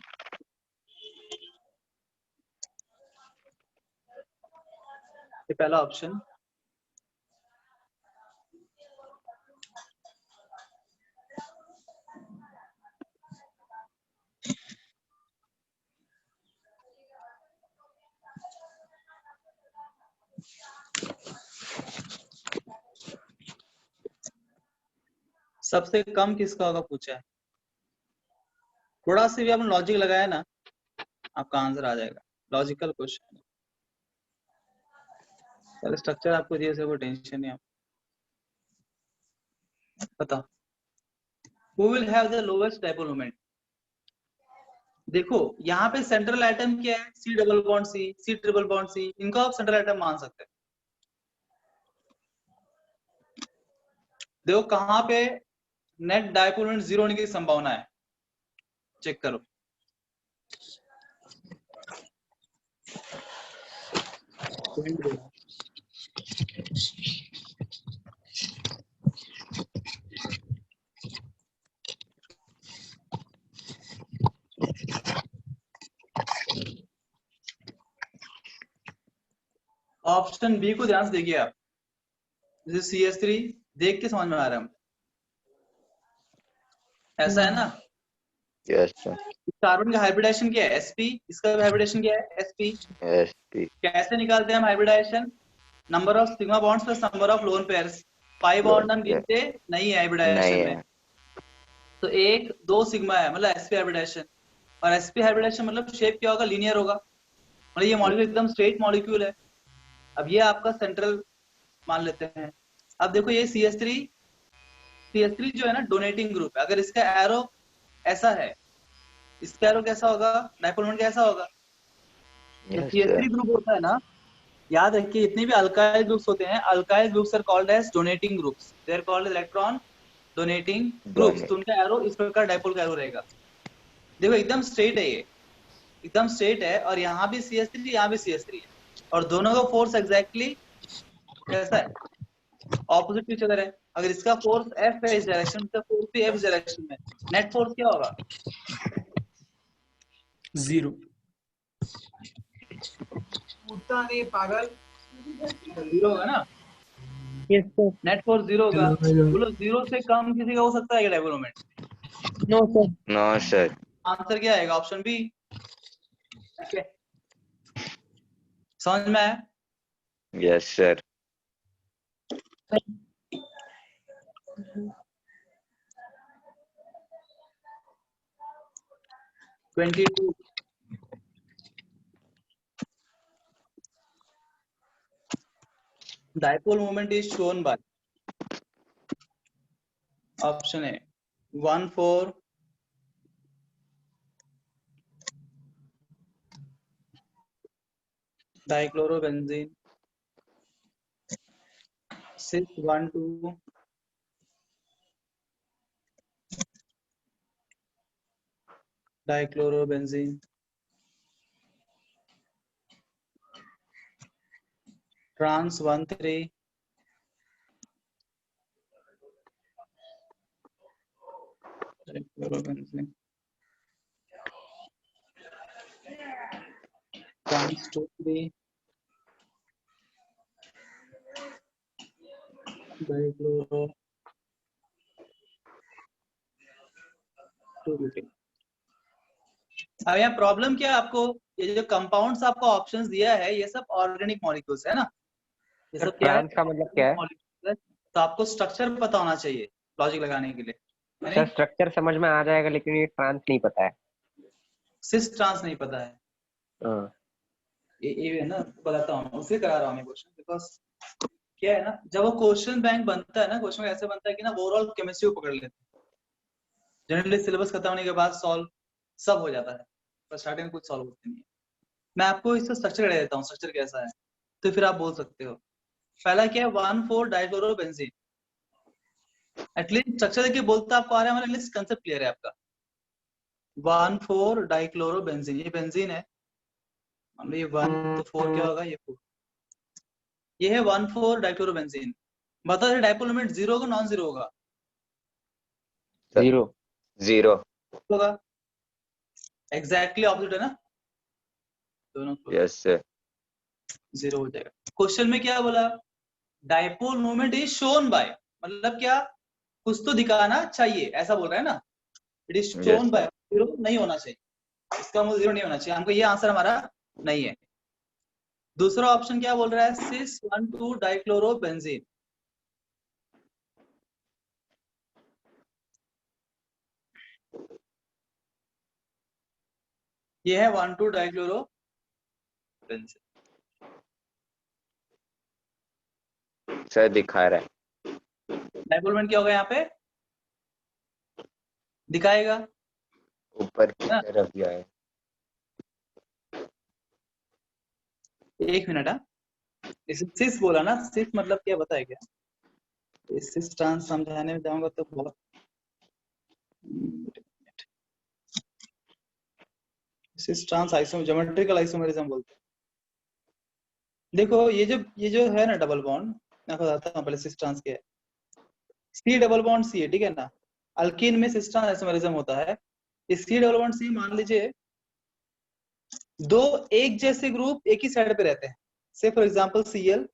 पहला ऑप्शन सबसे कम किसका होगा पूछा है। थोड़ा सा भी आपने लॉजिक लगाया ना, आपका आंसर आ जाएगा, लॉजिकल क्वेश्चन। चलो स्ट्रक्चर आपको दिए से कोई टेंशन नहीं, आप बताओ। Who will have the lowest dipole moment? देखो यहाँ पे सेंट्रल एटम क्या है, C double bond C, C triple bond C, इनको आप सेंट्रल एटम मान सकते हैं। देखो कहाँ पे नेट डायपोल मोमेंट 0 होने की संभावना है, चेक करो। ऑप्शन बी को ध्यान से देखिए आप, जैसे CH3 देख के समझ में आ रहा है, ऐसा है ना। Yes sir. कार्बन का हाइब्रिडाइजेशन क्या है, sp, इसका हाइब्रिडाइजेशन क्या है, sp। sp। कैसे निकालते हैं हम hybridization, number of sigma bonds plus number of lone pairs. 5 bond हम गिनते नहीं है हाइब्रिडाइजेशन नहीं में, है। तो 1 2 सिग्मा है, मतलब sp हाइब्रिडाइजेशन। और sp हाइब्रिडाइजेशन मतलब शेप क्या होगा, लीनियर होगा, मतलब ये मॉलिक्यूल एकदम स्ट्रेट मॉलिक्यूल है। अब ये आपका सेंट्रल मान लेते हैं। अब देखो ये CH3 जो है ना डोनेटिंग ग्रुप है, अगर इसका एरो ऐसा है, इसका एरो कैसा होगा, डायपोल मोमेंट कैसा होगा। जब यस CH3 सर। ग्रुप होता है ना, याद रखिए जितने भी अल्काइल ग्रुप्स होते हैं, alkyl groups are called as donating groups, they are called electron donating groups. तो उनका एरो इस प्रकार डायपोल का एरो रहेगा। देखो एकदम स्ट्रेट है, ये एकदम स्ट्रेट है, और यहाँ भी CH3 यहाँ भी CH3 है, और दोनों का फोर्स एग्जैक्टली कैसा है, ऑपोजिट टू ईच अदर है। अगर इसका फोर्स F है इस डायरेक्शन, इसका फोर्स भी F डायरेक्शन में, नेट फोर्स क्या होगा, 0। उतना नहीं पागल, 0 होगा ना, Yes, sir. नेट फोर्स 0 होगा। बोलो 0 से कम किसी का हो सकता है क्या dipole moment, No, sir. No sir. Answer क्या आएगा, ऑप्शन बी। समझ में आया। Yes sir. Twenty two, dipole moment is shown by, option A 1 4 dichlorobenzene, 6 1 2 dichlorobenzene, trans 1 3 dichlorobenzene, trans 2 3 dichloro 2 3। अब यहाँ प्रॉब्लम क्या है आपको, ये जो कंपाउंड्स आपको ऑप्शंस दिया है ये सब ऑर्गेनिक मॉलिक्यूल्स है ना, ये सब क्या है, ट्रांस का मतलब क्या है? मॉलिक्यूल्स है। तो आपको स्ट्रक्चर पता होना चाहिए लॉजिक लगाने के लिए, है सर नहीं? स्ट्रक्चर समझ में आ जाएगा लेकिन ये ट्रांस नहीं पता है। सिस ट्रांस नहीं पता है, हाँ। ये है ना, बताता हूँ, उससे करा रहा हूँ मैं क्वेश्चन, बिकॉज क्या है ना, जब वो क्वेश्चन बैंक बनता है ना, क्वेश्चन ऐसे बनता है कि ना ओवरऑल केमिस्ट्री को पकड़ लेते हैं, जनरली सिलेबस खत्म होने के बाद सॉल्व सब हो जाता है, पर स्टार्टिंग में कुछ सॉल्व होते नहीं है। मैं आपको इसका स्ट्रक्चर दे देता हूँ, स्ट्रक्चर कैसा है, तो फिर आप बोल सकते हो। पहला क्या है, 1 4 डाइक्लोरोबेंजीन, एटलीस्ट स्ट्रक्चर देखिए बोलता आपको आ रहा है, हमारा एटलीस्ट कंसेप्ट क्लियर है आपका। 1 4 डाइक्लोरोबेंजीन, ये बेंजीन है, ये 1 तो 4 क्या होगा, ये 4, ये है 1 4 डाइक्लोरोबेंजीन। बता डाइपोल मोमेंट 0 होगा नॉन 0 होगा, 0 0 होगा, एग्जैक्टली ऑपोजिट है ना, दोनों यस सर। 0 हो जाएगा। क्वेश्चन में क्या बोला, dipole moment is shown bye, मतलब क्या, कुछ तो दिखाना चाहिए, ऐसा बोल रहा है ना, इट इज शोन बाय, 0 नहीं होना चाहिए, इसका मतलब 0 नहीं होना चाहिए, हमको ये आंसर हमारा नहीं है। दूसरा ऑप्शन क्या बोल रहा है, सिस 1 2 डाइक्लोरोबेंजीन, ये है 1 2 डाइक्लोरोबेंजीन, सर दिखा रहा है। डाइपोल मोमेंट क्या होगा यहाँ पे, दिखाएगा ऊपर की ना? तरफ जाए। एक मिनट। इसे सिस बोला ना, सिस मतलब क्या बताया क्या? सिस ट्रांस समझाने में जाऊंगा तो बहुत cis trans isomer geometrical isomerism बोलते हैं। देखो ये जो है ना डबल बॉन्ड, मैं आपको बताता हूँ पहले सिस ट्रांस क्या है। सी डबल बॉन्ड सी है, ठीक है ना। अल्कीन में सिस ट्रांस आइसोमेरिज्म होता है। इस सी डबल बॉन्ड सी मान लीजिए दो एक जैसे ग्रुप एक ही साइड पे रहते हैं। से फॉर एग्जांपल Cl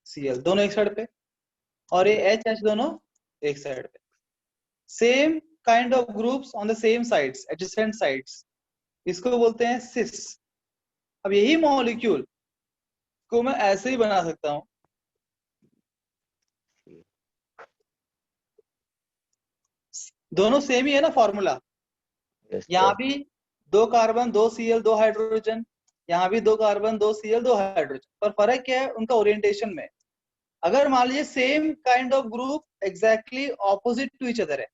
Cl दोनों एक साइड पे, और ये H दोनों एक साइड पे। Same kind of groups on the same sides, adjacent sides, इसको बोलते हैं सिस। अब यही मॉलिक्यूल को मैं ऐसे ही बना सकता हूं। दोनों सेम ही है ना फॉर्मूला। Yes, यहाँ sir. भी 2 कार्बन 2 Cl 2 हाइड्रोजन, यहाँ भी 2 कार्बन 2 Cl 2 हाइड्रोजन, पर फर्क क्या है उनका ओरिएंटेशन में। अगर मान लीजिए same kind of group exactly opposite to each other है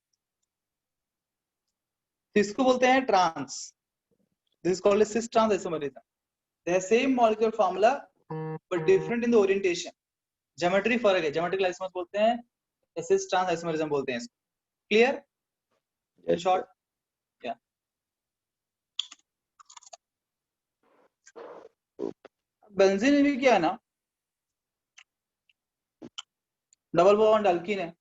तो इसको बोलते हैं trans. This is called cis trans isomerism. They have same molecular formula but different in the orientation. Geometry फर्क है, ज्योमेट्रिकल आइसोमर्स बोलते हैं, सिस ट्रांस आइसोमेरिज्म बोलते हैं इसको। Clear in Yes, short? sir. या बेंजीन में भी क्या है ना, डबल बॉन्ड अल्कीन है,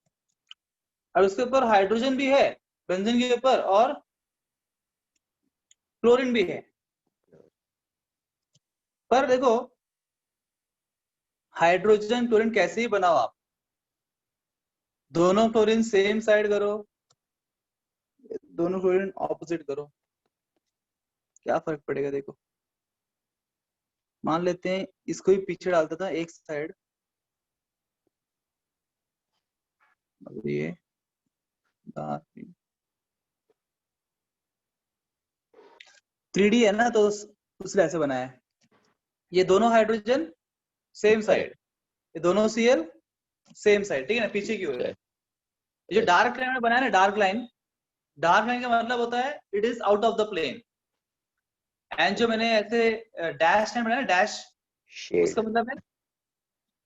और उसके ऊपर हाइड्रोजन भी है बेंजीन के ऊपर, और क्लोरीन भी है। पर देखो हाइड्रोजन क्लोरीन कैसे ही बनाओ आप, दोनों क्लोरीन सेम साइड करो, दोनों क्लोरीन ऑपोजिट करो, क्या फर्क पड़ेगा? देखो मान लेते हैं इसको ही पीछे डालता था एक साइड, ये 3D है ना, तो उसने ऐसे बनाया है। ये दोनों हाइड्रोजन सेम साइड, ये दोनों Cl सेम साइड, ठीक है ना, पीछे की ओर। Okay. ये जो डार्क लाइन में बनाया ना, डार्क लाइन का मतलब होता है it is out of the plane. And जो मैंने ऐसे डैश लाइन बनाया ना, डैश, Shade. उसका मतलब है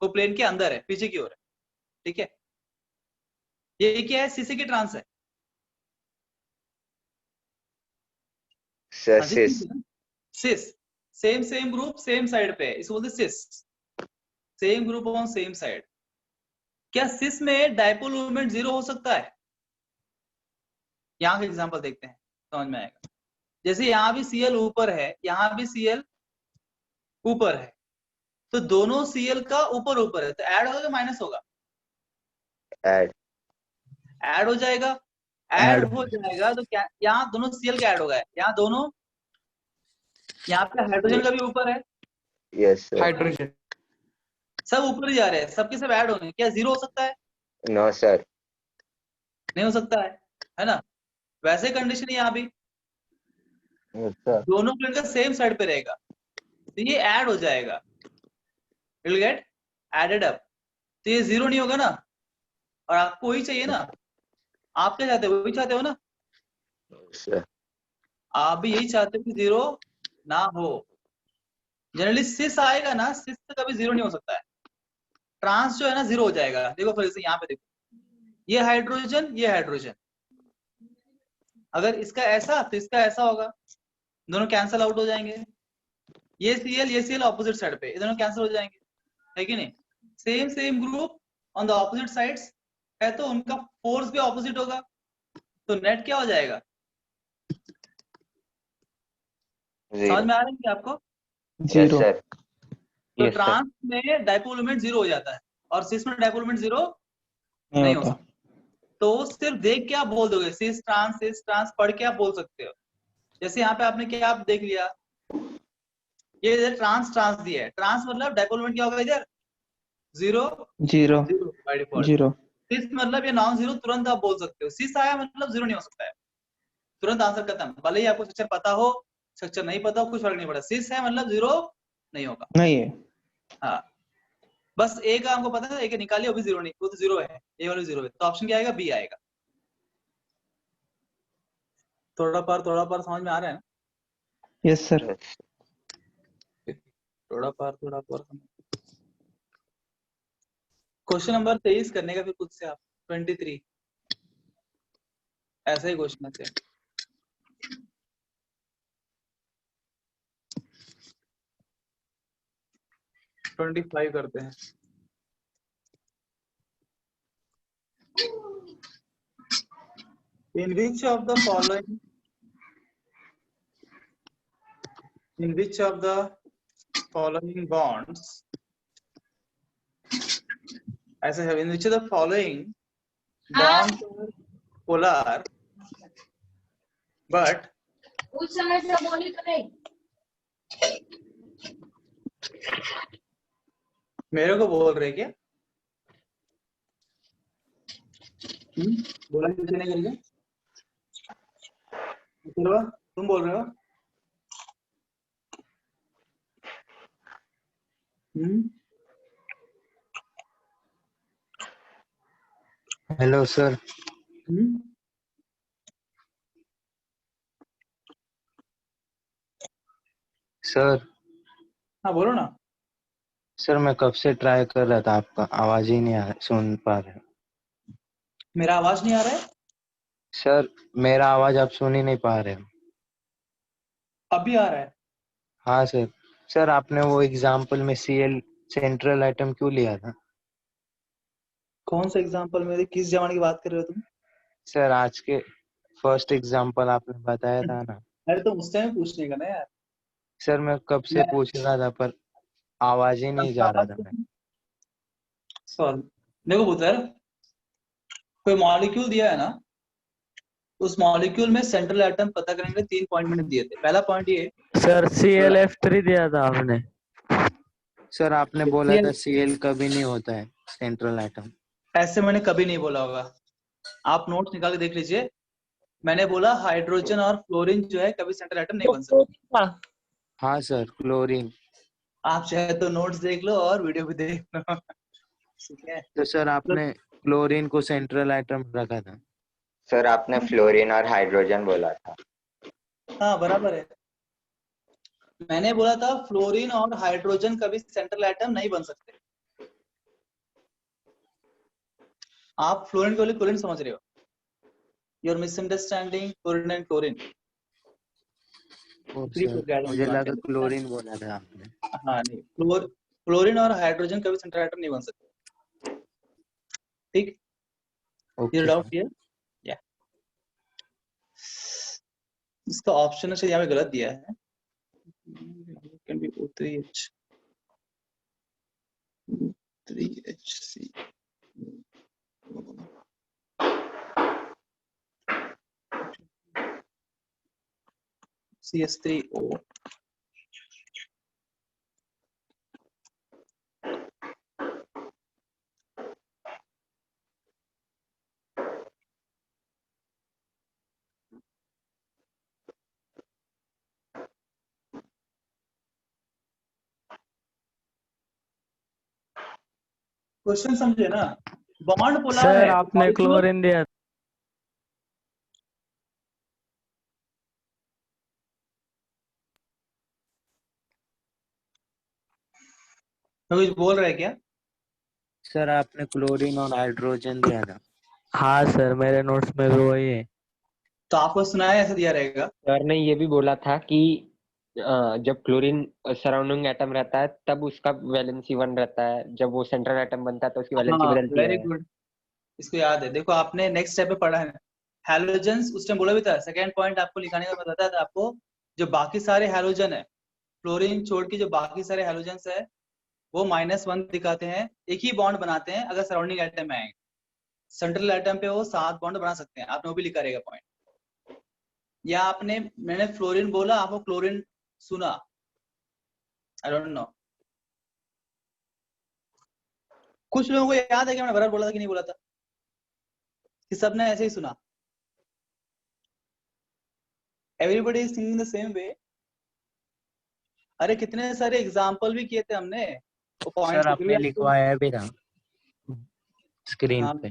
वो प्लेन के अंदर है, पीछे की ओर है, ठीक है। ये क्या है? सीसी की ट्रांस है। Sir, हाँ जी, cis. Cis, same group same side पे है, इसको बोलते हैं cis, same group on same side. क्या सिस में डायपोल मूवमेंट 0 हो सकता है? यहाँ का एग्जांपल देखते हैं, समझ में आएगा। जैसे यहाँ भी Cl ऊपर है, यहाँ भी Cl ऊपर है, तो दोनों Cl का ऊपर ऊपर है, तो ऐड होगा कि माइनस होगा? Add. ऐड हो जाएगा। ऐड हो जाएगा तो क्या यहाँ दोनों Cl का ऐड होगा, यहाँ दोनों, यहाँ पे हाइड्रोजन का भी ऊपर है, Yes, sir. हाइड्रोजन सब ऊपर ही जा रहे हैं, सबके सब ऐड होंगे, क्या 0 हो सकता है? No, sir. नहीं हो सकता है ना। वैसे कंडीशन यहाँ भी Yes, sir. दोनों प्लेन का सेम साइड पे रहेगा, तो ये ऐड हो जाएगा, it will get added up, तो ये 0 नहीं होगा ना। और आपको वही चाहिए ना, आप क्या चाहते हो? वही चाहते हो ना, Yes, sir. आप भी यही चाहते हो कि 0 ना हो। जनरली सिस आएगा ना, सिस से कभी 0 नहीं हो सकता है। ट्रांस जो है ना 0 हो जाएगा। देखो फिर से यहाँ पे देखो, ये हाइड्रोजन ये हाइड्रोजन, अगर इसका ऐसा तो इसका ऐसा होगा, दोनों कैंसल आउट हो जाएंगे। ये Cl ऑपोजिट साइड पे, ये दोनों कैंसिल हो जाएंगे, है कि नहीं। Same group on the opposite sides है, तो उनका फोर्स भी ऑपोजिट होगा, तो नेट क्या हो जाएगा? समझ Zero. में आ रहा है क्या आपको? Yes, zero sir. तो Yes, sir. ट्रांस में डायपोल मोमेंट 0 हो जाता है, और सिस में डायपोल मोमेंट 0 नहीं नहीं हो होता। सकता। तो सिर्फ देख के आप बोल दोगे सिस ट्रांस पढ़ के आप बोल सकते हो। जैसे यहाँ पे आपने क्या आप देख लिया, ये इधर ट्रांस दिया है, ट्रांस मतलब डायपोल मोमेंट क्या होगा इधर? 0 जीरो 0 बाय डिफॉल्ट। जीरो सिस मतलब ये नॉन 0, तुरंत आप बोल सकते हो। सिस आया मतलब 0 नहीं हो सकता है, तुरंत आंसर खत्म। भले ही आपको स्ट्रक्चर पता हो, स्ट्रक्चर नहीं पता हो, कुछ फर्क नहीं पड़ता। सिस है मतलब 0 नहीं होगा। नहीं है। हाँ, बस ए का हमको पता है, ए के निकालिए, वो भी 0 नहीं, वो तो 0 है, ए वाला 0 है, तो ऑप्शन क्या आएगा? बी आएगा। थोड़ा पर समझ में आ रहा है ना? Yes sir. Yes. थोड़ा पार क्वेश्चन नंबर 23 करने का फिर खुद से आप 23 ऐसा ही क्वेश्चन है 25 करते हैं। In which of the following bonds ऐसे है, in which of the following bonds are polar but उस समय से बोली तो नहीं। मेरे को बोल रहे क्या? बोला किसी ने करके? तुम बोल रहे हो? Hello sir. सर हाँ बोलो ना। सर मैं कब से ट्राई कर रहा था, आपका आवाज ही नहीं सुन पा रहे। मेरा आवाज नहीं आ रहा है? सर मेरा आवाज आप सुन ही नहीं पा रहे। अभी आ रहा है? हाँ सर। सर आपने वो एग्जाम्पल में सीएल सेंट्रल आइटम क्यों लिया था? कौन सा एग्जाम्पल में? किस जमाने की बात कर रहे हो तुम? सर आज के फर्स्ट एग्जाम्पल आपने बताया था ना। अरे तो उस टाइम पूछने का ना यार। सर मैं कब से पूछ रहा था पर आवाज ही नहीं जा रहा था। मैं सॉरी देखो पुत्र, कोई मॉलिक्यूल दिया है ना, उस मॉलिक्यूल में सेंट्रल एटम पता करने के लिए 3 पॉइंट मैंने दिए थे। पहला पॉइंट ये सर ClF3 दिया था आपने। सर आपने बोला था सीएल कभी नहीं होता है सेंट्रल आइटम। ऐसे मैंने कभी नहीं बोला होगा, आप नोट्स निकाल के देख लीजिए। मैंने बोला हाइड्रोजन और फ्लोरीन जो है कभी सेंट्रल एटम नहीं बन सकते। हाँ सर क्लोरीन। आप चाहे तो नोट्स देख लो और वीडियो भी देख लो। ठीक है। तो सर आपने क्लोरीन को सेंट्रल आइटम रखा था। सर आपने फ्लोरीन और हाइड्रोजन बोला था। हाँ बराबर है, मैंने बोला था फ्लोरीन और हाइड्रोजन कभी सेंट्रल एटम नहीं बन सकते। आप फ्लोरीन को क्लोरीन समझ रहे हो। You are misunderstanding fluorine and chlorine. मुझे लगा क्लोरीन बोला था आपने। हाँ नहीं, फ्लोरीन और हाइड्रोजन कभी सेंट्रल एटम नहीं बन सकते। ठीक, ये डाउट क्लियर? या इसका ऑप्शन शायद यहाँ पे गलत दिया है। Can be O3H 3HC CS3O। Question समझे ना? बॉन्ड पोलर है। सर आपने क्लोरीन दिया। कुछ बोल रहे हैं क्या? सर आपने क्लोरीन और हाइड्रोजन दिया था। हाँ सर मेरे नोट्स में भी वही है। तो आपको सुना है ऐसा दिया रहेगा। सर ने ये भी बोला था कि जब क्लोरीन सराउंडिंग एटम रहता है तब उसका वैलेंसी 1 रहता है, जब वो सेंट्रल एटम बनता है तो उसकी वैलेंसी बदलती है। वेरी गुड, इसको याद है। देखो आपने नेक्स्ट स्टेप पे पढ़ा है हैलोजेंस, उस टाइम बोला भी था। सेकंड पॉइंट आपको लिखाने का बताया था आपको, जो बाकी सारे हैलोजन है फ्लोरीन छोड़ के, जो बाकी सारे हैलोजेंस है वो -1 दिखाते हैं, एक ही बॉन्ड बनाते हैं अगर सराउंडिंग एटम में आएंगे। सेंट्रल एटम पे वो 7 बॉन्ड बना सकते हैं। आपने वो भी लिखा रहेगा पॉइंट। या आपने, मैंने फ्लोरीन बोला, आपको क्लोरीन सुना, आई डोंट नो। कुछ लोगों को याद है कि मैंने बराबर बोला था कि नहीं बोला था, कि सबने ऐसे ही सुना? Everybody is thinking the same way. अरे कितने सारे एग्जांपल भी किए थे हमने वो पॉइंट्स सर को, फिर भी आपने लिखवाया भी था स्क्रीन पे।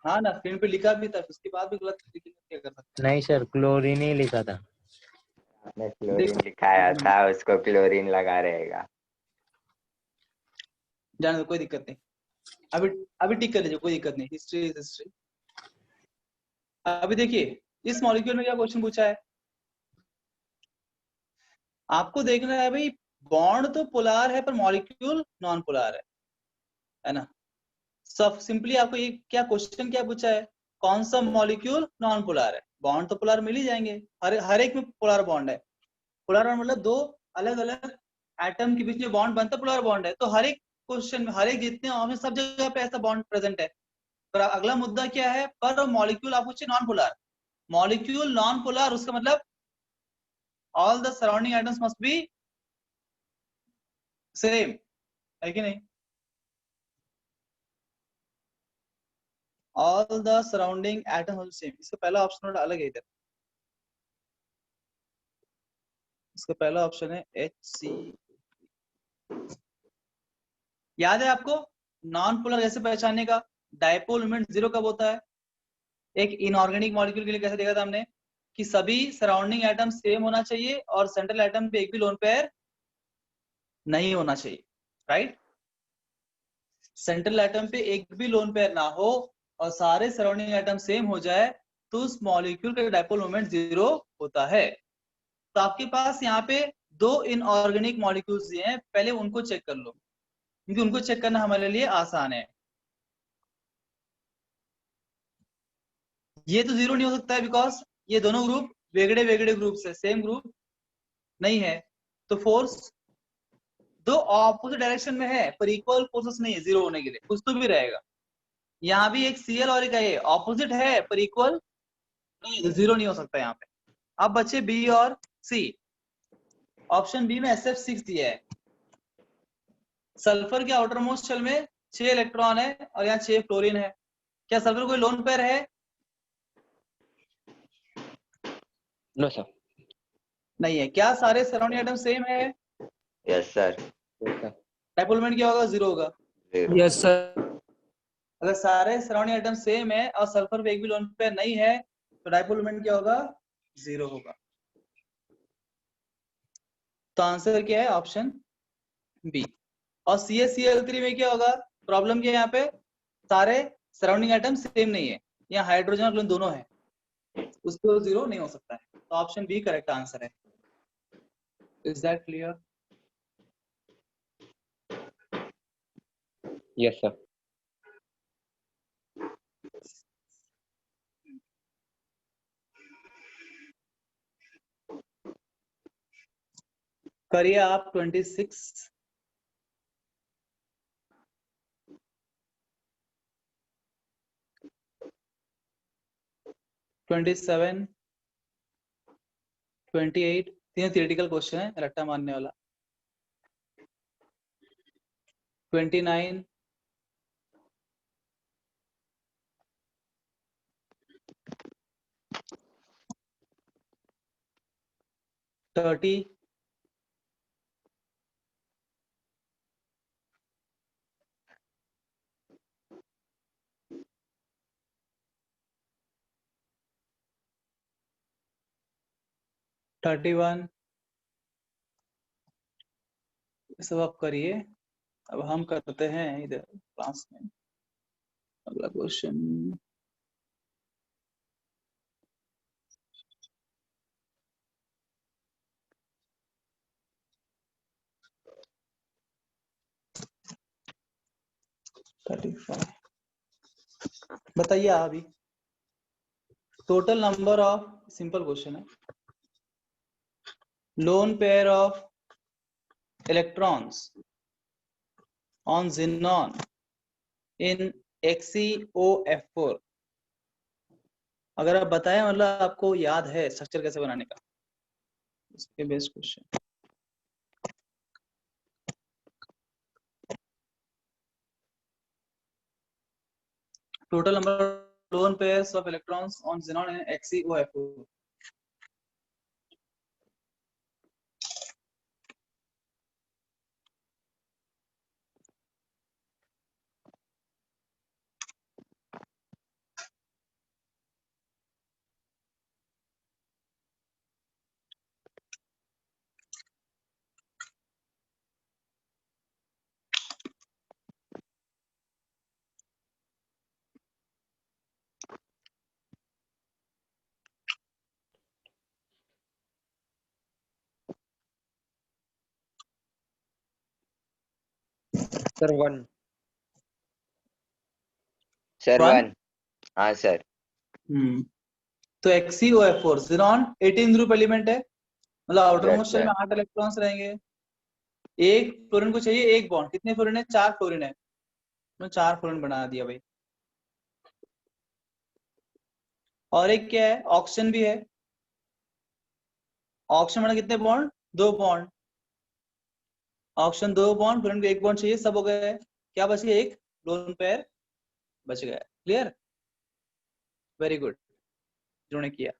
हाँ ना, स्क्रीन पे लिखा भी था, उसके बाद भी गलत क्या कर सकते नहीं सर क्लोरीन ही लिखा था। आपने फ्लोरीन लिखाया था, उसको क्लोरीन लगा रहेगा। जाने दो, कोई दिक्कत नहीं। अभी अभी टिक कर लीजिए, कोई दिक्कत नहीं, हिस्ट्री इज हिस्ट्री। अभी देखिए इस मॉलिक्यूल में क्या क्वेश्चन पूछा है, आपको देखना है भाई बॉन्ड तो पोलार है पर मॉलिक्यूल नॉन पोलार है ना। सब सिंपली आपको ये क्या क्वेश्चन क्या पूछा है, कौन सा मॉलिक्यूल नॉन पोलार है। बॉन्ड तो पोलार मिल ही जाएंगे, हर एक में पोलार बॉन्ड है। पोलार बॉन्ड मतलब दो अलग अलग एटम के बीच में बॉन्ड बनता है, पोलार बॉन्ड है। तो हर एक क्वेश्चन में हर एक जितने ऑप्शन सब जगह पे ऐसा बॉन्ड प्रेजेंट है। पर अगला मुद्दा क्या है, पर मॉलिक्यूल आपको चाहिए non polar. Molecule non polar उसका मतलब all the surrounding atoms must be same, है कि नहीं। All the surrounding atoms same, इसका पहला ऑप्शन थोड़ा अलग है इधर। इसका पहला ऑप्शन है HC। याद है आपको नॉन पोलर कैसे पहचानने का, डायपोल मोमेंट जीरो कब होता है। एक इनऑर्गेनिक मॉलिक्यूल के लिए कैसे देखा था हमने कि सभी सराउंडिंग एटम सेम होना चाहिए और सेंट्रल एटम पे एक भी लोन पेयर नहीं होना चाहिए, राइट। सेंट्रल एटम पे एक भी लोन पेयर ना हो और सारे सराउंडिंग एटम सेम हो जाए तो उस मॉलिक्यूल का डायपोल मोमेंट जीरो होता है। तो आपके पास यहाँ पे दो इनऑर्गेनिक मॉलिक्यूल्स दिए हैं, पहले उनको चेक कर लो क्योंकि उनको चेक करना हमारे लिए आसान है। ये तो जीरो नहीं हो सकता है बिकॉज ये दोनों ग्रुप वेगड़े वेगड़े ग्रुप है, सेम ग्रुप नहीं है। तो फोर्स दो ऑपोजिट डायरेक्शन में है पर इक्वल फोर्सेस नहीं है जीरो होने के लिए, कुछ तो भी रहेगा। यहाँ भी एक Cl और एक A ऑपोजिट है पर इक्वल नहीं, तो जीरो नहीं हो सकता यहाँ पे। अब बचे बी और सी। ऑप्शन बी में SF6 दिया है। सल्फर के आउटर मोस्ट शेल में 6 इलेक्ट्रॉन है और यहाँ 6 फ्लोरीन है। क्या सल्फर कोई लोन पेयर है? No sir. नहीं है। क्या सारे सराउंडिंग एटम सेम है? Yes sir. डायपोल मोमेंट क्या होगा? जीरो होगा। जीरो। Yes sir. अगर सारे सराउंडिंग एटम सेम है और सल्फर पे एक भी लोन पेयर नहीं है तो डायपोल मोमेंट क्या होगा? जीरो होगा। तो आंसर क्या है? Option B. और CaCl3 में क्या होगा? प्रॉब्लम क्या है यहाँ पे? सारे सराउंडिंग एटम सेम नहीं है, यहाँ हाइड्रोजन और क्लोरीन दोनों है, उसको जीरो नहीं हो सकता है। तो ऑप्शन बी करेक्ट आंसर है। Is that clear? Yes sir. करिए आप 26। ट्वेंटी 28 तीन थियोरेटिकल क्वेश्चन है, रट्टा मारने वाला। 29 30 31 सब आप करिए। अब हम करते हैं इधर क्लास में अगला क्वेश्चन। बताइए आप अभी total number of, simple question है, lone pair of electrons on xenon in XeOF4। अगर आप बताएं मतलब आपको याद है स्ट्रक्चर कैसे बनाने का, उसके best question. Total number lone pairs of electrons on xenon in XeOF4। Sir 1. Sir One? 1. हाँ सर. तो XeOF4 Xenon 18 ग्रुप एलिमेंट है, मतलब outer Yes, most shell sir. में 8 इलेक्ट्रॉन्स रहेंगे। एक फ्लोरीन को चाहिए एक बॉन्ड, कितने फ्लोरीन है? 4 फ्लोरीन है, तो 4 फ्लोरीन बना दिया भाई। और एक क्या है, ऑक्सीजन भी है। ऑक्सीजन बना कितने bond? 2 bond. Oxygen 2 bond, fluorine को 1 बॉन्ड चाहिए, सब हो गए। क्या बच गया? एक लोन पेयर बच गया। क्लियर? वेरी गुड, जिन्होंने किया।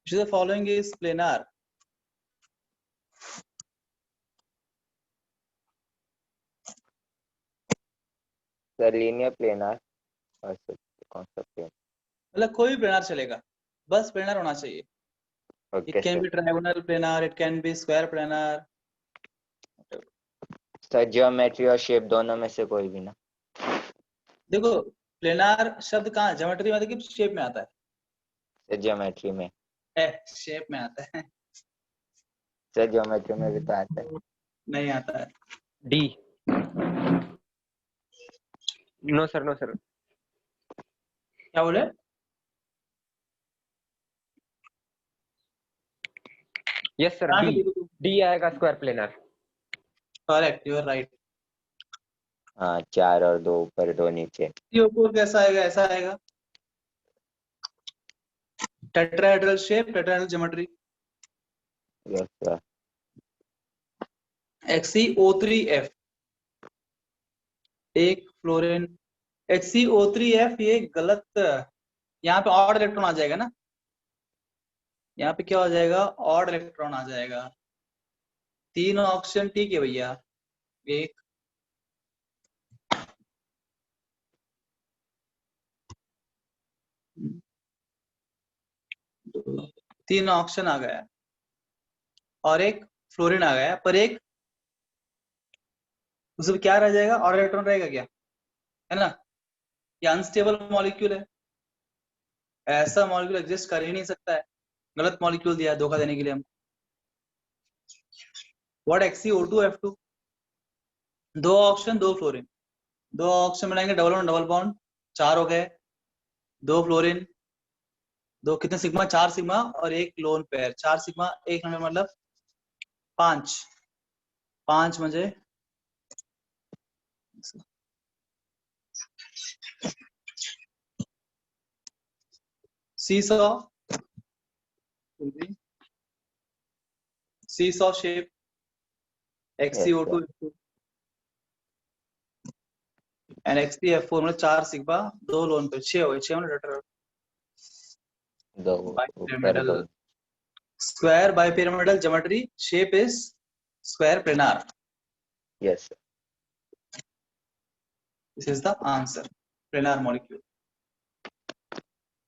Which of the following is planar? Sir linear planar और सर कौन सा प्लेन? मतलब कोई भी प्लेनार चलेगा, बस प्लेनार होना चाहिए। Okay It can sir. be trigonal planar, it can be square planar. Sir geometry और शेप दोनों में से कोई भी ना. देखो प्लेनार शब्द कहाँ ज्योमेट्री में आता है कि शेप में आता सर ज्योमेट्री में. है? शेप में आता है, सर ज्योमेट्री में भी तो आता है. नहीं आता है। D. No sir, no sir. क्या बोले? Yes sir, D. D आएगा square planar. Correct, you are right. हाँ 4 और 2 ऊपर 2 नीचे. कैसा आएगा? ऐसा आएगा, tetrahedral shape, tetrahedral geometry. Yes sir. XeO3F एक फ्लोरीन। XeO3F ये गलत, यहाँ पे ऑड इलेक्ट्रॉन आ जाएगा ना, यहाँ पे क्या हो जाएगा? ऑड इलेक्ट्रॉन आ जाएगा। 3 ऑक्सीजन, ठीक है भैया। एक 3 ऑक्सीजन आ गया और एक फ्लोरीन आ गया, पर एक उसमें क्या रह जाएगा? ऑड इलेक्ट्रॉन रहेगा क्या, है ना? ये अनस्टेबल मॉलिक्यूल है, ऐसा मॉलिक्यूल एग्जिस्ट कर ही नहीं सकता है। गलत मॉलिक्यूल दिया है धोखा देने के लिए हमको। What XeO2F2, 2 oxygen 2 fluorine, 2 oxygen बनाएंगे डबल बॉन्ड डबल बॉन्ड, 4 हो गए। 2 फ्लोरीन, 2 कितने सिग्मा? 4 सिग्मा और एक लोन पेयर। 4 सिग्मा 1 नंबर मतलब 5, 5 म्हणजे seesaw, seesaw shape, XeO2F2 and XeF4 मतलब 4 सिग्मा 2 लोन पेयर, 6 हो गए। 6 मतलब 2 ऊपर pyramidal 2. square bipyramidal geometry, shape is square planar. Yes sir. This is the answer, planar molecule.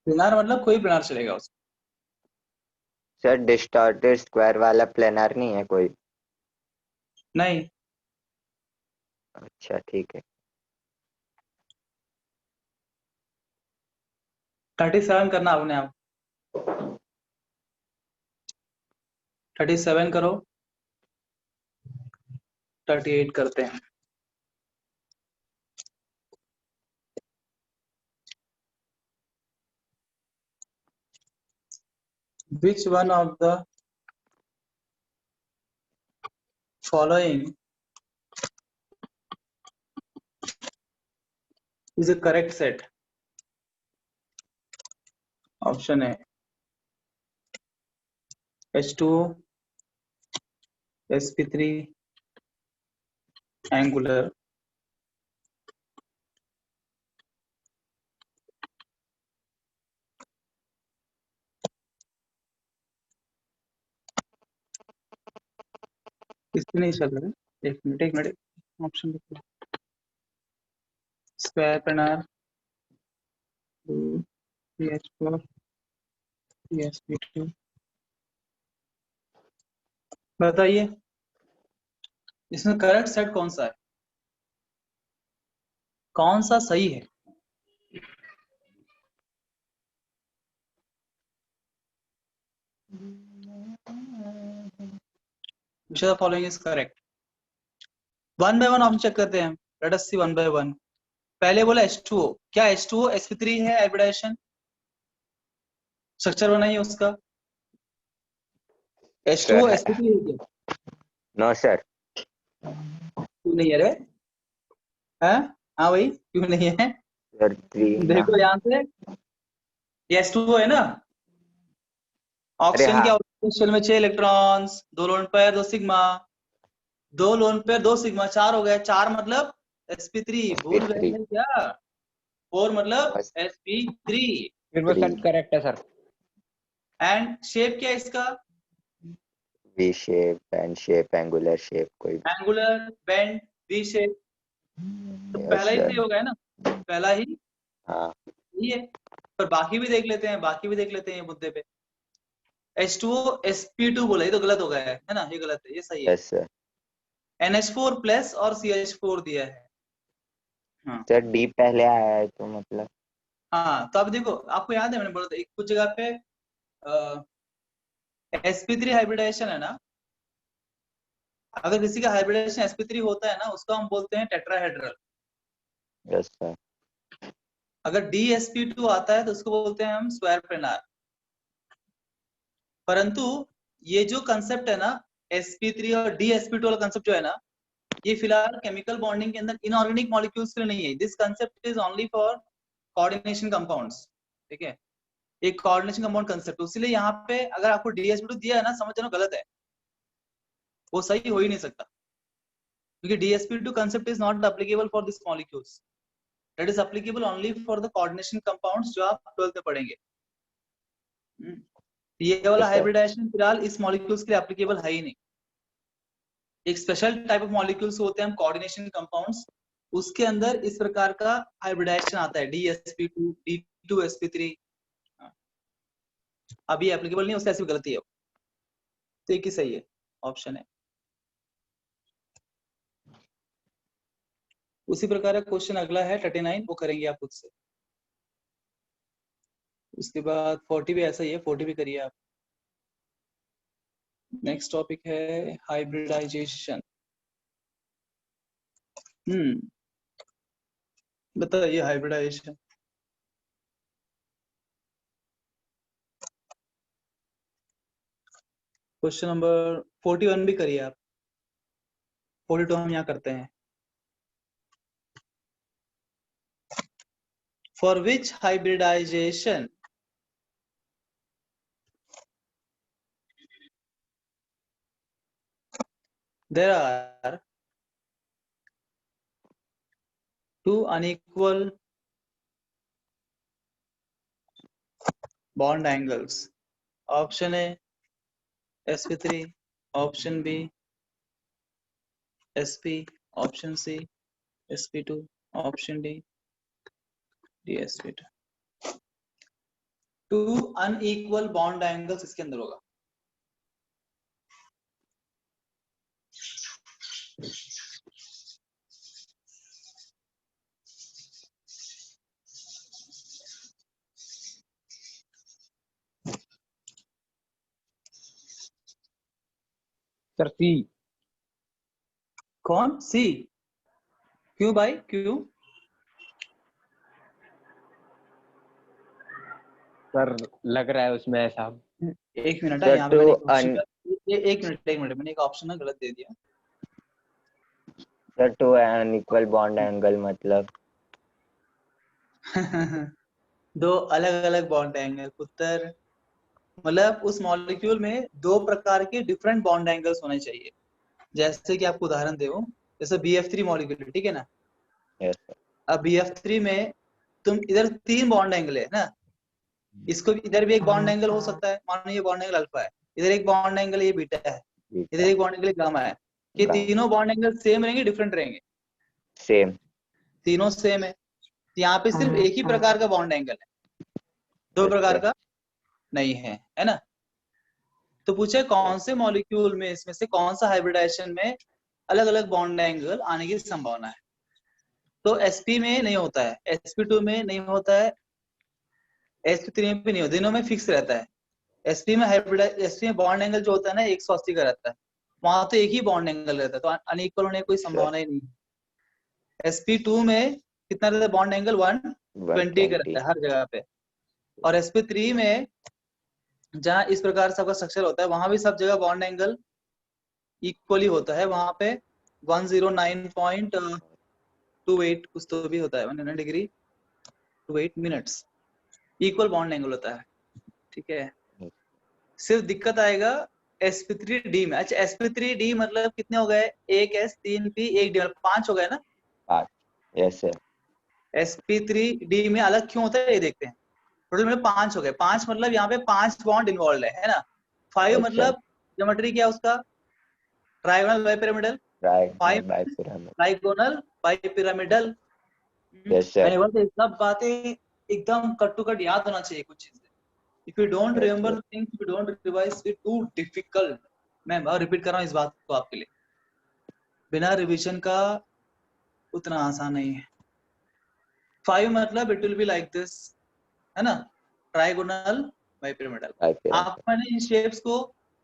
planar मतलब कोई planar चलेगा उसमें। सर डिस्टॉर्टेड स्क्वायर वाला प्लेनर नहीं है कोई? नहीं, अच्छा ठीक है. 37 करना अपने आप। 37 करो, 38 करते हैं। Which one of the following is a correct set? Option A H2O, sp3, angular, इसमें नहीं चल रहा है। एक मिनट ऑप्शन देखो। Square planar, CH4, sp2। बताइए इसमें करेक्ट सेट कौन सा है? कौन सा सही है? Which of the following is correct? One by one option check करते हैं. Let us see one by one. पहले बोला H2O. क्या H2O sp3 है हाइब्रिडाइजेशन? स्ट्रक्चर बनाइए उसका. H2O sp3 है क्या? No sir. क्यों नहीं है रे? हाँ भाई, क्यों नहीं है? सर 3 देखो यहाँ से, ये H2O है ना. ऑक्सीजन के आउटर शेल में 6 electrons, 2 lone pair 2 sigma, 2 lone pair 2 sigma, 4 हो गए. 4 मतलब sp3. भूल गए हैं क्या? 4 मतलब sp3. फिर वो सर करेक्ट है सर. एंड शेप क्या है इसका? V shape, band shape, angular shape, कोई एंगुलर, बेंड, वी शेप. तो पहला ही सही हो गया ना. पहला ही हाँ. ये है. पर बाकी भी देख लेते हैं ये मुद्दे पे. H2O sp2 बोला, ये तो गलत हो गया है ना. ये गलत है, ये सही है. Yes sir. NH4 प्लस और CH4 दिया है. हाँ सर डी पहले आया है तो मतलब. हाँ. तो अब देखो, आपको याद है मैंने बोला था एक कुछ जगह पे sp3 हाइब्रिडाइजेशन है ना. अगर किसी का हाइब्रिडाइजेशन sp3 होता है ना, उसको हम बोलते हैं टेट्राहेड्रल. Yes sir. अगर dsp2 आता है तो उसको बोलते हैं हम स्क्वायर प्लेनार. परंतु ये जो कंसेप्ट है ना, sp3 और dsp2 वाला कंसेप्ट जो है ना, ये फिलहाल केमिकल बॉन्डिंग के अंदर इनऑर्गेनिक मॉलिक्यूल्स के लिए नहीं है. This concept is only for coordination compounds. ठीक है, एक कोऑर्डिनेशन कंपाउंड कंसेप्ट. इसलिए यहाँ पे अगर आपको dsp2 दिया है ना, समझ जाना गलत है. वो सही हो ही नहीं सकता, क्योंकि dsp2 concept is not applicable for this molecules. That is applicable only for the coordination compounds जो आप 12th में पढ़ेंगे. ये वाला हाइब्रिडाइजेशन फिलहाल इस मॉलिक्यूल्स के लिए एप्लीकेबल है ही नहीं. एक स्पेशल टाइप ऑफ मॉलिक्यूल्स होते हैं कोऑर्डिनेशन कंपाउंड्स, उसके अंदर इस प्रकार का हाइब्रिडाइजेशन आता है. dsp2, d2sp3. अभी एप्लीकेबल नहीं, उससे ऐसी गलती है. तो एक ही सही है, ऑप्शन है. उसी प्रकार का क्वेश्चन अगला है 39, वो करेंगे आप खुद से. उसके बाद 40 भी ऐसा ही है, 40 भी करिए आप. नेक्स्ट टॉपिक है हाइब्रिडाइजेशन. बताइए हाइब्रिडाइजेशन. क्वेश्चन नंबर 41 भी करिए आप. 42 हम यहाँ करते हैं. For which hybridization there are two unequal bond angles. Option A sp3, option B sp, option C sp2, option D dsp2. Two unequal bond angles इसके अंदर होगा. सर सी. कौन? सी? क्यों भाई, क्यों? सर लग रहा है उसमें ऐसा. एक मिनट है, यहाँ पे मैंने एक मिनट मैंने एक ऑप्शन ना गलत दे दिया. Sir two unequal bond angle मतलब दो अलग अलग बॉन्ड एंगल पुत्र. मतलब उस मॉलिक्यूल में दो प्रकार के डिफरेंट बॉन्ड एंगल्स होने चाहिए. जैसे कि आपको उदाहरण दे, जैसे BF3 मॉलिक्यूल, ठीक है ना. यस. अब BF3 में तुम इधर 3 बॉन्ड एंगल है ना. इसको इधर भी एक बॉन्ड एंगल हो सकता है. मानो ये बॉन्ड एंगल अल्फा है, इधर एक बॉन्ड एंगल ये बीटा है, इधर एक बॉन्ड एंगल गामा है. कि तीनों बॉन्ड एंगल सेम रहेंगे, डिफरेंट रहेंगे? सेम. तीनों सेम है. यहाँ पे सिर्फ एक ही प्रकार का बॉन्ड एंगल है, दो प्रकार का नहीं है, है ना. तो पूछे कौन से मॉलिक्यूल में इसमें से कौन सा हाइब्रिडाइजेशन में अलग अलग बॉन्ड एंगल आने की संभावना है. तो sp में नहीं होता है, sp2 में नहीं होता है, sp3 में भी नहीं होता, दोनों में फिक्स रहता है। sp में हाइब्रिड, sp में बॉन्ड एंगल जो होता है ना 180 का रहता है, वहां तो एक ही बॉन्ड एंगल रहता है, तो अनइक्वल होने की कोई संभावना ही नहीं है। sp2 में कितना रहता है बॉन्ड एंगल? 120 का रहता है हर जगह पे। और sp3 में जहां इस प्रकार सबका स्ट्रक्चर होता है वहां भी सब जगह बॉन्ड एंगल इक्वली होता है, वहां पे 109.28 कुछ तो भी होता है, 100 degree 28 minutes equal bond angle होता है, ठीक है। सिर्फ दिक्कत आएगा sp3d में। अच्छा sp3d मतलब कितने हो गए? 1s 3p 1d, 5 हो गए ना। Yes sir. sp3d में अलग क्यों होता है ये देखते हैं। टोटल में 5 हो गए, 5 मतलब यहाँ पे 5 बॉन्ड इन्वॉल्व है ना। 5 मतलब ज्योमेट्री क्या उसका? Trigonal bipyramidal, 5 trigonal bipyramidal. Yes sir. मैंने बोला सब बातें एकदम कट टू कट याद होना चाहिए कुछ चीजें। If you don't remember things, if you don't revise, it's too difficult. मैं रिपीट कर रहा हूँ इस बात को आपके लिए, बिना रिवीजन का उतना आसान नहीं है। 5 मतलब it will be like this, है ना, ट्राइगोनल बाइपिरामिडल। आपको मैंने इन शेप्स को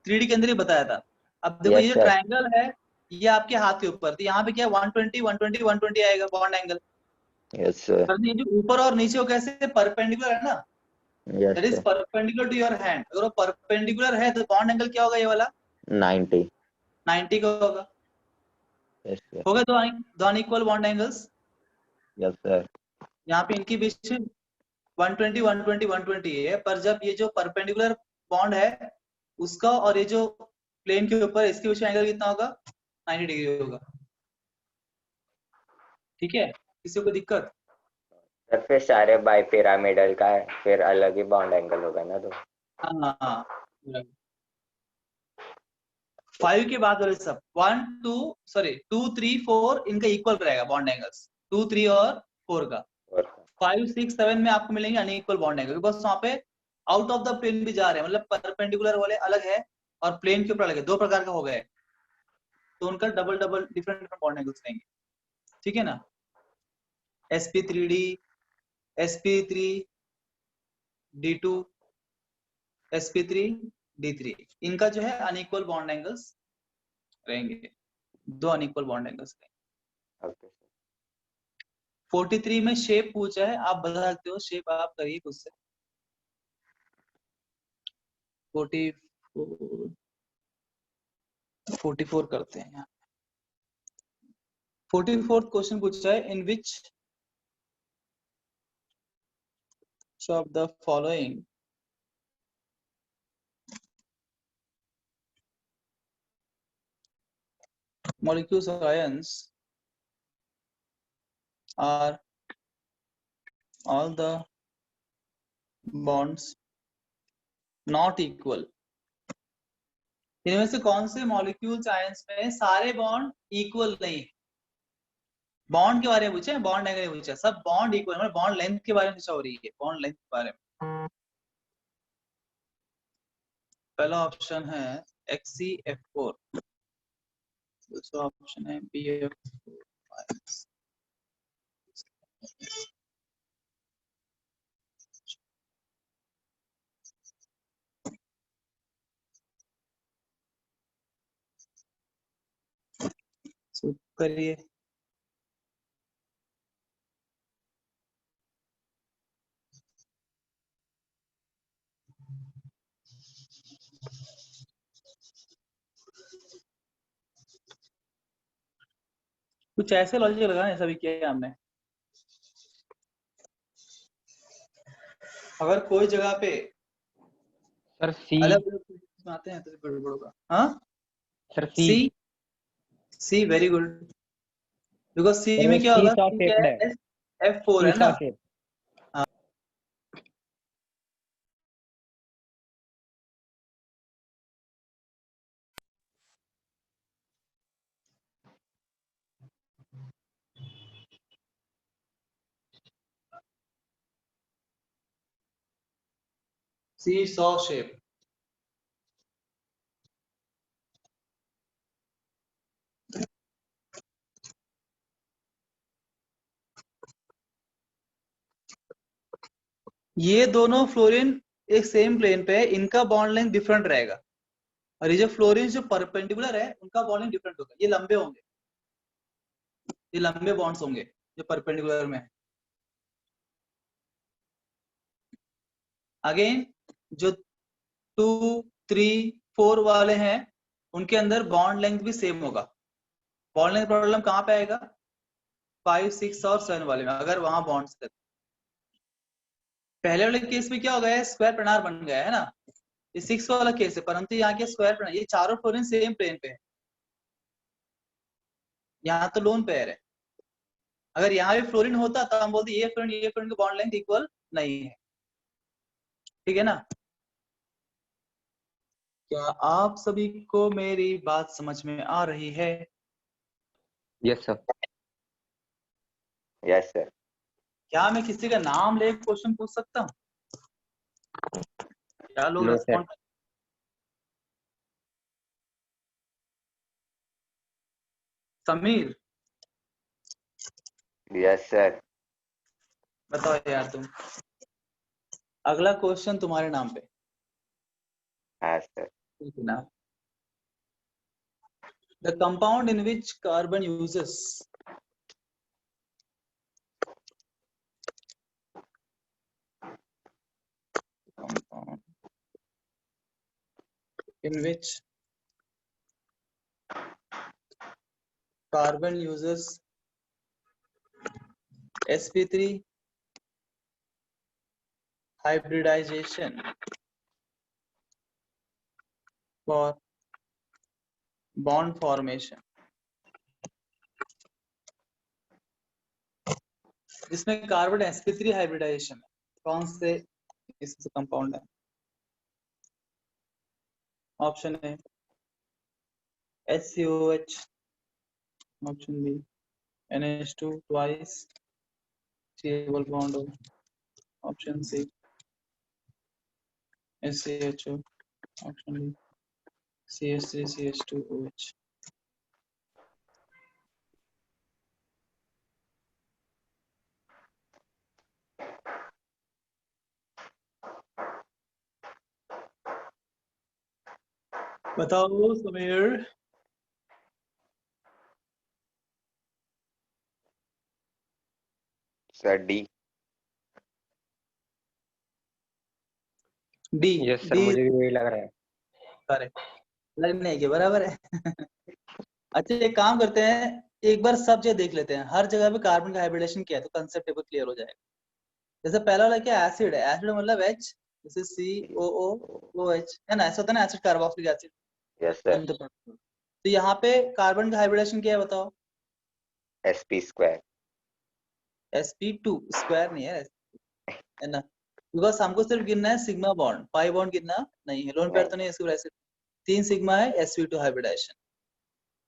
3D के अंदर ही बताया था। अब देखो ये ट्रायंगल है, ये आपके हाथ के ऊपर, तो यहाँ पे क्या 120 120 120 आएगा बॉन्ड एंगल। Yes sir. ये जो ऊपर और नीचे वो कैसे परपेंडिकुलर है ना, that is perpendicular to your hand. अगर वो परपेंडिकुलर है तो बॉन्ड एंगल क्या होगा? ये वाला 90 का होगा। Yes sir. हो गए दो unequal bond angles. Yes sir. यहाँ पे इनकी बीच 120 120 120 है, पर जब ये जो परपेंडिकुलर बॉन्ड है उसका और ये जो प्लेन के ऊपर इसके बीच में एंगल कितना होगा? 90 डिग्री होगा, ठीक है। किसी को दिक्कत? सर फिर सारे बाई पिरामिडल का है, फिर अलग ही बॉन्ड एंगल होगा ना तो। हाँ 5 के बाद वाले सब 1 2 सॉरी 2 3 4 इनका इक्वल रहेगा बॉन्ड एंगल्स, 2 3 और 4 का। 5 6 7 में आपको मिलेंगे अनइक्वल बॉन्ड एंगल, बस वहां पे आउट ऑफ द प्लेन भी जा रहे हैं, मतलब परपेंडिकुलर वाले अलग है और प्लेन के ऊपर अलग है, दो प्रकार का हो गए, तो उनका double double different bond angles रहेंगे, ठीक है ना। sp3d sp3d2 sp3d3 इनका जो है अनइक्वल बॉन्ड एंगल्स रहेंगे, दो अनइक्वल बॉन्ड एंगल्स रहेंगे। 43 में शेप पूछा है, आप बता सकते हो शेप, आप करिए खुद से। 44 करते हैं यहाँ। 44th क्वेश्चन पूछा है, in which of the following molecules or ions are all the bonds not equal। इनमें से कौन से मॉलिक्यूल्स आयंस में सारे बॉन्ड इक्वल नहीं है? बॉन्ड के बारे में पूछे, बॉन्ड एंगल में पूछा, सब बॉन्ड इक्वल, मतलब बॉन्ड लेंथ के बारे में पूछा हो रही है, बॉन्ड लेंथ के बारे में। पहला ऑप्शन है XCF4, दूसरा ऑप्शन है BF4। करिए। कुछ ऐसे लॉजिक लगाना, ऐसा भी किया है हमने। अगर कोई जगह पे सर सी। अलग अलग आते हैं तो गड़बड़ होगा। हाँ sir C. C very good, because C sir वो में क्या सी होगा? सॉ सी क्या शेप्ड है, है? F4 है सी ना। Saw shape. Seesaw shape. ये दोनों फ्लोरीन एक सेम प्लेन पे है, इनका बॉन्ड लेंथ डिफरेंट रहेगा, और ये जो फ्लोरीन जो परपेंडिकुलर है उनका बॉन्ड लेंथ डिफरेंट होगा। ये लंबे होंगे, ये लंबे बॉन्ड्स होंगे जो परपेंडिकुलर में है। अगेन जो 2, 3, 4 वाले हैं उनके अंदर बॉन्ड लेंथ भी सेम होगा। बॉन्ड लेंथ प्रॉब्लम कहाँ पे आएगा? 5, 6 और 7 वाले में, अगर वहां बॉन्ड्स थे। पहले वाले केस में क्या हो गया है, स्क्वायर प्लेनार बन गया है ना, ये 6 वाला केस है, परंतु यहाँ के स्क्वायर प्लेनार, ये चारों फ्लोरीन सेम प्लेन पे है, यहाँ तो लोन पेयर है। अगर यहाँ भी फ्लोरीन होता तो हम बोलते ये फ्लोरीन का बॉन्ड लेंथ इक्वल नहीं है, ठीक है ना। क्या आप सभी को मेरी बात समझ में आ रही है? Yes sir. Yes sir. क्या मैं किसी का नाम ले क्वेश्चन पूछ सकता हूँ? क्या लोग no sir. Respond? Sameer yes sir. बताओ यार तुम, अगला क्वेश्चन तुम्हारे नाम पे। हाँ सर। ठीक है ना। The compound in which carbon uses compound in which carbon uses sp3 hybridization for bond formation, जिसमें कार्बन sp3 हाइब्रिडाइजेशन है, कौन से इससे कंपाउंड है? Option A HCOH, option B NH2 twice double bond O, option C SCHO, option D CH3 CH2OH। बताओ Sameer. Sir D. D? Yes sir, D मुझे भी वही लग रहा है। करेक्ट, लगने के बराबर है। अच्छा एक काम करते हैं, एक बार सब जगह देख लेते हैं, हर जगह पे कार्बन का हाइब्रिडेशन क्या है, तो कंसेप्ट टेबल क्लियर हो जाएगा। जैसे पहला वाला क्या, एसिड है, एसिड मतलब H, जैसे COOOH है ना, ऐसा होता है ना, acid carboxylic acid. Yes sir. तो यहाँ पे कार्बन का हाइब्रिडेशन क्या है बताओ? sp square. sp2 स्क्वायर नहीं है ना, बिकॉज हमको सिर्फ गिनना है सिग्मा बॉन्ड, पाई बॉन्ड गिनना नहीं है, लोन पेयर तो नहीं है इसकी वजह से। 3 सिग्मा है, sp2 हाइब्रिडाइजेशन।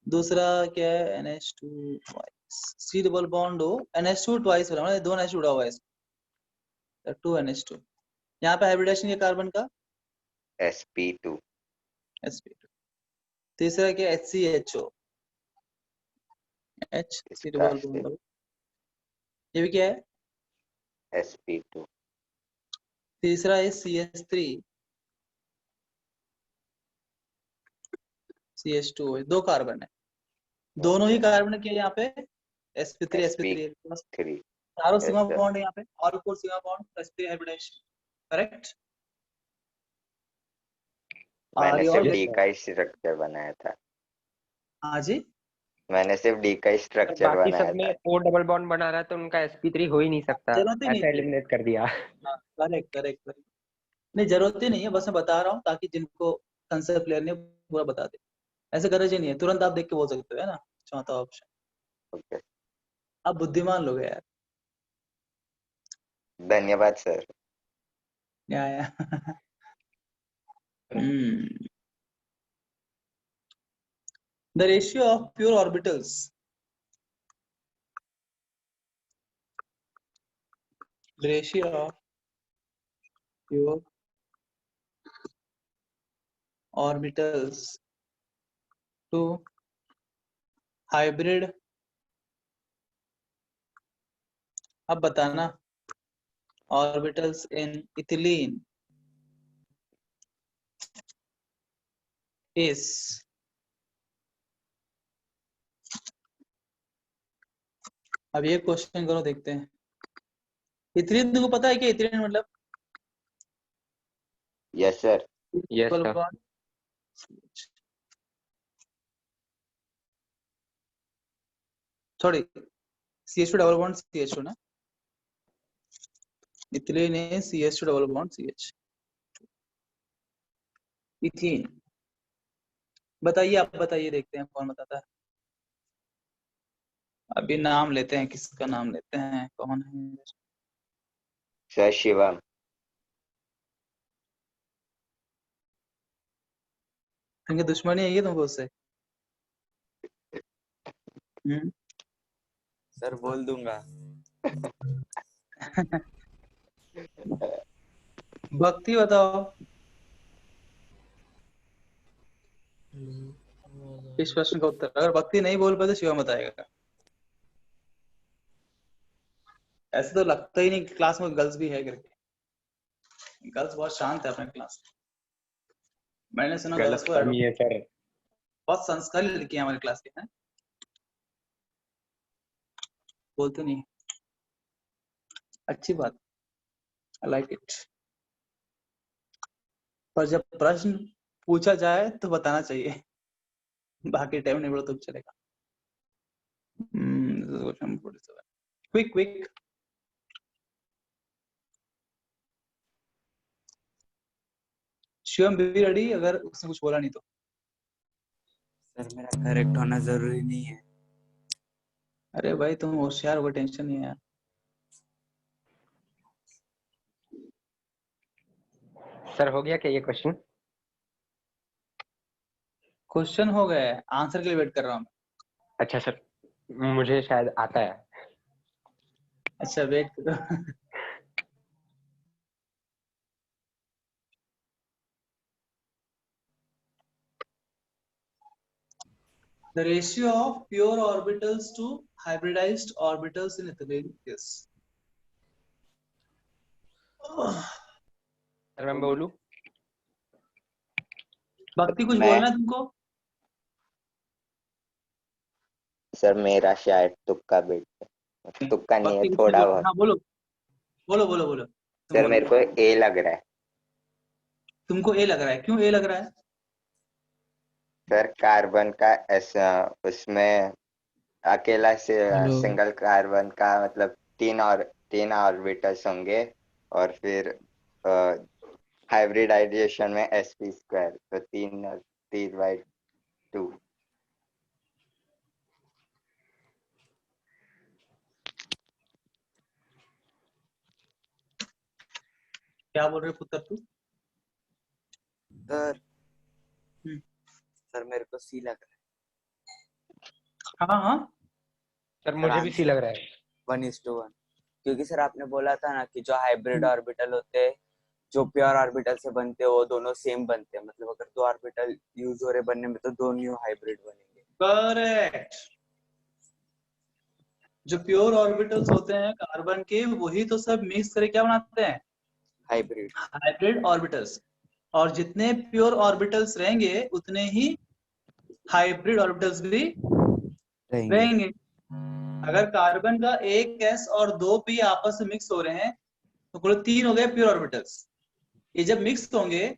दूसरा क्या है, NH2 twice C double bond हो, NH2 ट्वाइस हो रहा है, दो NH जुड़ा हुआ है इसमें, 2 NH2। यहाँ पे हाइब्रिडेशन है कार्बन का sp2। sp2। तीसरा क्या है, HCHO, H C इसका डबल बॉन्ड हो, ये भी क्या है? sp2। तीसरा है CH3 CH2, दो कार्बन है, दोनों ही कार्बन के यहाँ पे sp3 sp3 sp3। चारों यस सिग्मा सर। बॉन्ड है यहाँ पे, all four sigma bond sp3 hybridization. Correct? मैंने आर यू सिर्फ ऑल? डी का ही स्ट्रक्चर बनाया था। हाँ जी, मैंने सिर्फ डी का ही सर स्ट्रक्चर बाकी बनाया सब में था। O डबल बॉन्ड बना रहा है तो उनका sp3 हो ही नहीं सकता, जरूरत ही नहीं ऐसा थी। एलिमिनेट कर दिया। करेक्ट करेक्ट करेक्ट, नहीं जरूरत ही नहीं है, बस मैं बता रहा हूँ ताकि जिनको कंसेप्ट क्लियर नहीं है, पूरा बता दे। ऐसे गरज ही नहीं है, तुरंत आप देख के बोल सकते हो, है ना, चौथा ऑप्शन। ओके। आप बुद्धिमान लोग हैं यार। धन्यवाद सर। या the ratio of pure orbitals, the ratio of pure orbitals to hybrid, अब बताना orbitals in ethylene is अब ये क्वेश्चन करो, देखते हैं। इथीलिन तुमको पता है क्या इथीलिन मतलब? Yes sir. Yes, Equal sir. bond. Sorry, CH2 double bond CH2 ना? Ethylene is CH2 double bond CH. Ethene, बताइए, आप बताइए, देखते हैं कौन बताता है। अभी नाम लेते हैं, किसका नाम लेते हैं, कौन है? सर शिवम। इनकी दुश्मनी है ये तुमको उससे? सर बोल दूंगा। भक्ति बताओ। इस प्रश्न का उत्तर अगर भक्ति नहीं बोल पाए तो शिवम बताएगा। ऐसे तो लगता ही नहीं क्लास में गर्ल्स भी है करके। गर्ल्स बहुत शांत है अपने क्लास में। मैंने सुना गर्ल्स गलत को फहमी है सर। बहुत संस्कारी लड़की है हमारे क्लास के हैं, बोलते नहीं। अच्छी बात, आई लाइक इट। पर जब प्रश्न पूछा जाए तो बताना चाहिए, बाकी टाइम नहीं बोलो तो चलेगा। Quick quick. Shivam be ready अगर उसने कुछ बोला नहीं तो। सर मेरा करेक्ट होना जरूरी नहीं है। अरे भाई तुम होशियार हो, टेंशन नहीं है यार। सर हो गया क्या ये क्वेश्चन? क्वेश्चन हो गए, आंसर के लिए वेट कर रहा हूँ। अच्छा सर, मुझे शायद आता है। अच्छा वेट करो। The ratio of pure orbitals to hybridized orbitals in ethylene is. Sir मैं बोलूं? भक्ति कुछ मैं- बोलना है तुमको? सर मेरा शायद तुक्का बेट है। तुक्का नहीं है, भक्ति कुछ थोड़ा बोलो। बहुत। हाँ बोलो बोलो बोलो बोलो। तुम सर बोलो। मेरे को ए लग रहा है। तुमको ए लग रहा है, क्यों ए लग रहा है? सर कार्बन का ऐसा उसमें अकेला से हेलो। सिंगल कार्बन का मतलब तीन ऑर्बिटल्स होंगे और फिर हाइब्रिडाइजेशन में sp² तो 3/2। क्या बोल रहे हो पुत्र तू? सर हम्म। सर मेरे को सी लग रहा हाँ हाँ सर मुझे भी सी लग रहा है। है 1:1, क्योंकि सर आपने बोला था ना कि जो हाइब्रिड ऑर्बिटल होते हैं जो प्योर ऑर्बिटल से बनते हैं वो दोनों सेम बनते हैं, मतलब अगर 2 ऑर्बिटल यूज हो रहे बनने में तो 2 न्यू हाइब्रिड बनेंगे। करेक्ट। जो प्योर ऑर्बिटल्स होते हैं कार्बन के, वही तो सब मिक्स करके क्या बनाते हैं? Hybrid hybrid orbitals. और जितने प्योर ऑर्बिटल्स रहेंगे उतने ही हाइब्रिड ऑर्बिटल्स भी रहेंगे। रहेंगे। अगर कार्बन का एक s और 2 p आपस में मिक्स हो रहे हैं तो कुल 3 हो गए प्योर ऑर्बिटल्स। ये जब मिक्स होंगे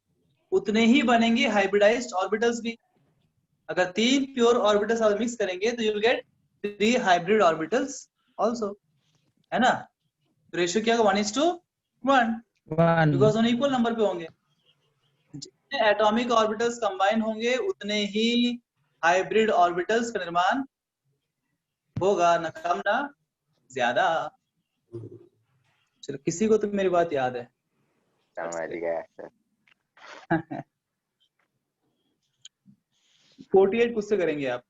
उतने ही बनेंगे हाइब्रिडाइज्ड ऑर्बिटल्स भी। अगर 3 प्योर ऑर्बिटल्स आप मिक्स करेंगे तो you will get 3 hybrid orbitals also, है ना? रेशियो क्या होगा? 1:1 बिकॉज दोनों इक्वल नंबर पे होंगे। जितने एटॉमिक ऑर्बिटल्स कंबाइन होंगे उतने ही हाइब्रिड ऑर्बिटल्स का निर्माण होगा, न कम ना ज्यादा। चलो किसी को तो मेरी बात याद है। समझ गया सर। 48 किससे करेंगे आप?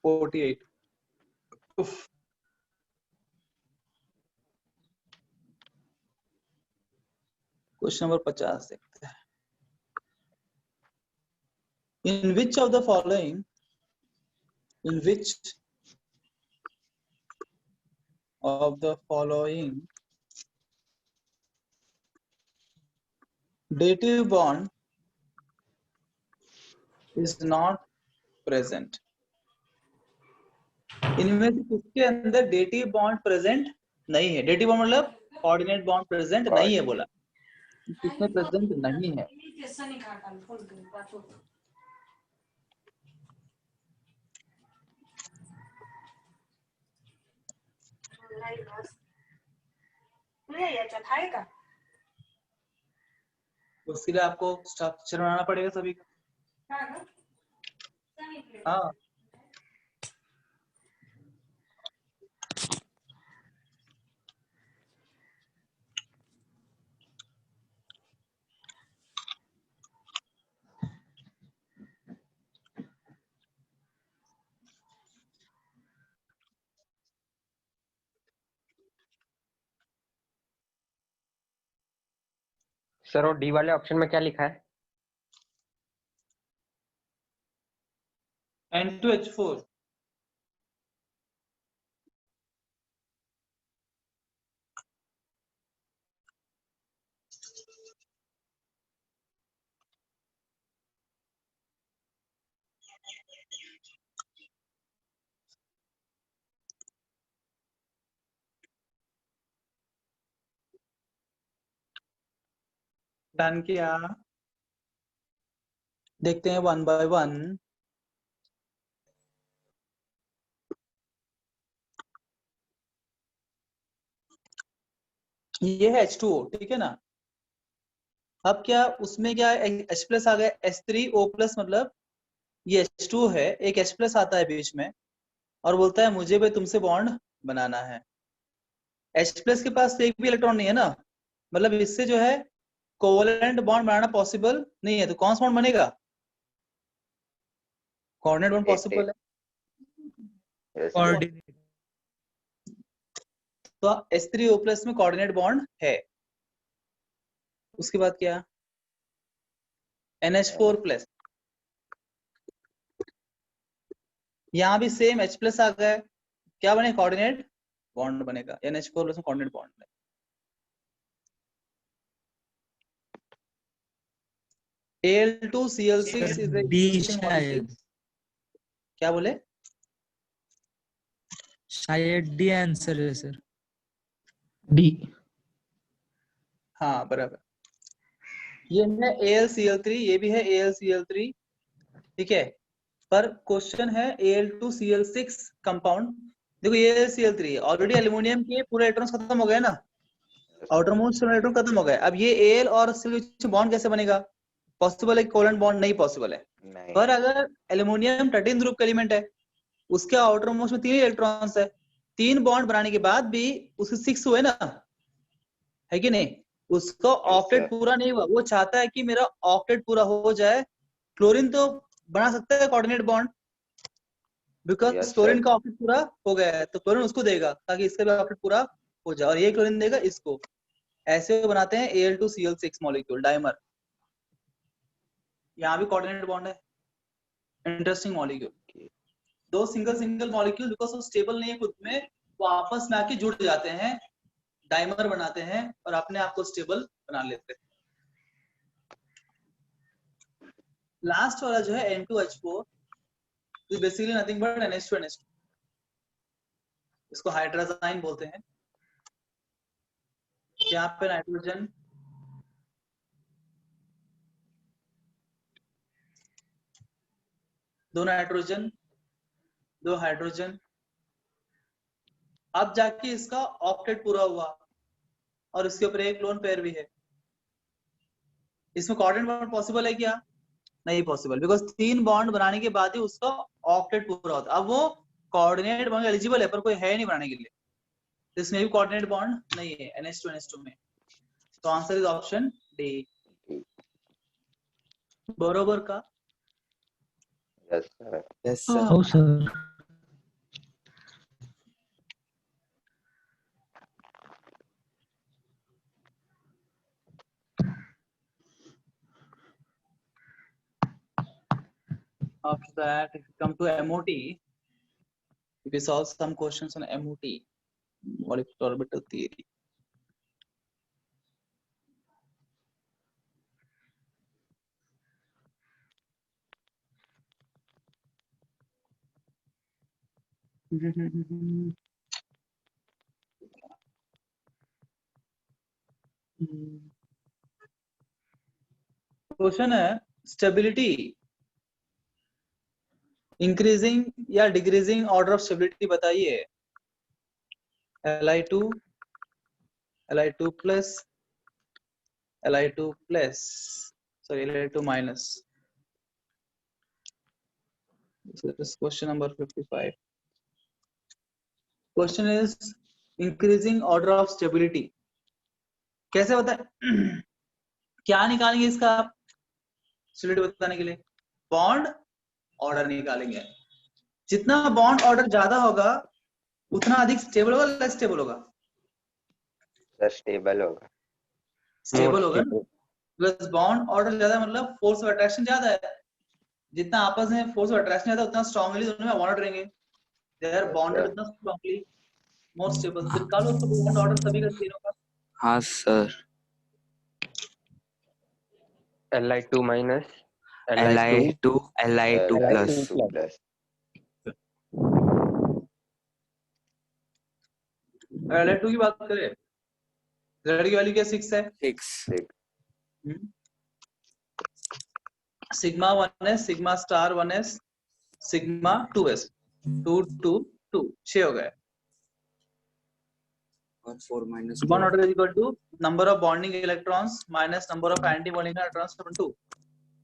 48 उफ। क्वेश्चन नंबर 50 देखते हैं। In which of the following dative bond is not present. इनमें से किसके अंदर डेटिव बॉन्ड प्रेजेंट नहीं है? डेटिव बॉन्ड मतलब कोऑर्डिनेट बॉन्ड प्रेजेंट नहीं है बोला, किसमें प्रेजेंट नहीं है? उसके लिए आपको स्ट्रक्चर बनाना पड़ेगा सभी का। हाँ, सर और डी वाले ऑप्शन में क्या लिखा है? N2H4 डन किया। देखते हैं 1 by 1। ये है H2O, ठीक है ना? अब क्या उसमें क्या H प्लस आ गया, H3O प्लस, मतलब ये H2O है, एक H प्लस आता है बीच में और बोलता है मुझे भी तुमसे बॉन्ड बनाना है। H प्लस के पास एक भी इलेक्ट्रॉन नहीं है ना, मतलब इससे जो है कोवलेंट बॉन्ड बनाना पॉसिबल नहीं है। तो कौन सा बॉन्ड बनेगा? कोऑर्डिनेट बॉन्ड पॉसिबल है। Yes, coordinate. तो H3O प्लस में कोऑर्डिनेट बॉन्ड है। उसके बाद क्या? NH4 प्लस, यहाँ भी सेम H प्लस आ गया, क्या बने? कोऑर्डिनेट बॉन्ड बनेगा। NH4 प्लस में कोऑर्डिनेट बॉन्ड है। Al2Cl6 is a D interesting molecule। शायद, क्या बोले? शायद डी आंसर है सर। डी। हाँ बराबर। ये है AlCl3, ये भी है AlCl3, ठीक है। पर क्वेश्चन है Al2Cl6 कंपाउंड। देखो ये AlCl3 है, ऑलरेडी एल्युमिनियम के पूरे इलेक्ट्रॉन्स खत्म हो गए ना, आउटर मोस्ट इलेक्ट्रॉन खत्म हो गए। अब ये Al और Cl के बॉन्ड कैसे बनेगा? पॉसिबल है कोवेलेंट बॉन्ड? नहीं पॉसिबल है। नहीं। पर अगर एल्युमिनियम 13 ग्रुप का एलिमेंट है, उसके आउटर मोस्ट में 3 इलेक्ट्रॉन्स है, 3 बॉन्ड बनाने के बाद भी उसके 6 हुए ना, है कि नहीं? उसका ऑक्टेट sir. पूरा नहीं हुआ, वो चाहता है कि मेरा ऑक्टेट पूरा हो जाए। क्लोरीन तो बना सकता है coordinate bond, because Yes, chlorine sir. का ऑक्टेट पूरा हो गया है, तो क्लोरीन उसको देगा ताकि इसका भी ऑक्टेट पूरा हो जाए, और ये क्लोरीन देगा इसको। ऐसे बनाते हैं Al2Cl6 मॉलिक्यूल डाइमर। यहाँ भी कोऑर्डिनेट बॉन्ड है। Interesting molecule. दो सिंगल मॉलिक्यूल बिकॉज वो स्टेबल नहीं है खुद में, वो आपस में आके जुड़ जाते हैं, डाइमर बनाते हैं और अपने आप को स्टेबल बना लेते हैं। लास्ट वाला जो है N2H4 is basically nothing but NH2NH2। इसको हाइड्राजाइन बोलते हैं। यहाँ पे नाइट्रोजन, दो नाइट्रोजन, दो हाइड्रोजन। अब जाके इसका ऑक्टेट पूरा हुआ और इसके ऊपर एक लोन पेयर भी है। इसमें कोऑर्डिनेट बॉन्ड पॉसिबल है क्या? नहीं पॉसिबल, बिकॉज 3 बॉन्ड बनाने के बाद ही उसका ऑक्टेट पूरा होता है। अब वो कोऑर्डिनेट बॉन्ड एलिजिबल है पर कोई है नहीं बनाने के लिए, इसमें भी कोऑर्डिनेट बॉन्ड नहीं है NH2NH2 में। तो आंसर इज ऑप्शन डी। बरोबर का? Yes, sir. Yes sir. हाँ sir. After that, if you come to MOT, if we solve some questions on MOT, molecular orbital theory. Question है स्टेबिलिटी इंक्रीजिंग या decreasing order of stability बताइए। Li2 Li2 plus Li2 plus sorry Li2 minus. This is question number 55. Question is increasing order of stability. कैसे होता है? क्या निकालेंगे इसका stability बताने के लिए? बॉन्ड ऑर्डर निकालेंगे। जितना बॉन्ड ऑर्डर ज्यादा होगा उतना अधिक स्टेबल होगा, लेस स्टेबल होगा? सर स्टेबल होगा। स्टेबल होगा ना, प्लस बॉन्ड ऑर्डर ज्यादा मतलब फोर्स ऑफ अट्रैक्शन ज्यादा है। जितना आपस में फोर्स ऑफ अट्रैक्शन ज्यादा उतना स्ट्रांगली दोनों में बॉन्ड रहेंगे। दे आर बॉन्डेड उतना स्ट्रांगली मोर स्टेबल। तो निकालो उसका बॉन्ड ऑर्डर सभी का तीनों का। हाँ sir. Li2 minus Li2 Li2 plus plus Li2 की बात करें, Z की वैल्यू क्या 6 है। 6 sigma 1s sigma star 1s sigma 2s 2 2 2 6 हो गए। और 4 minus bond order is equal to number of bonding electrons minus number of anti bonding electrons upon 2।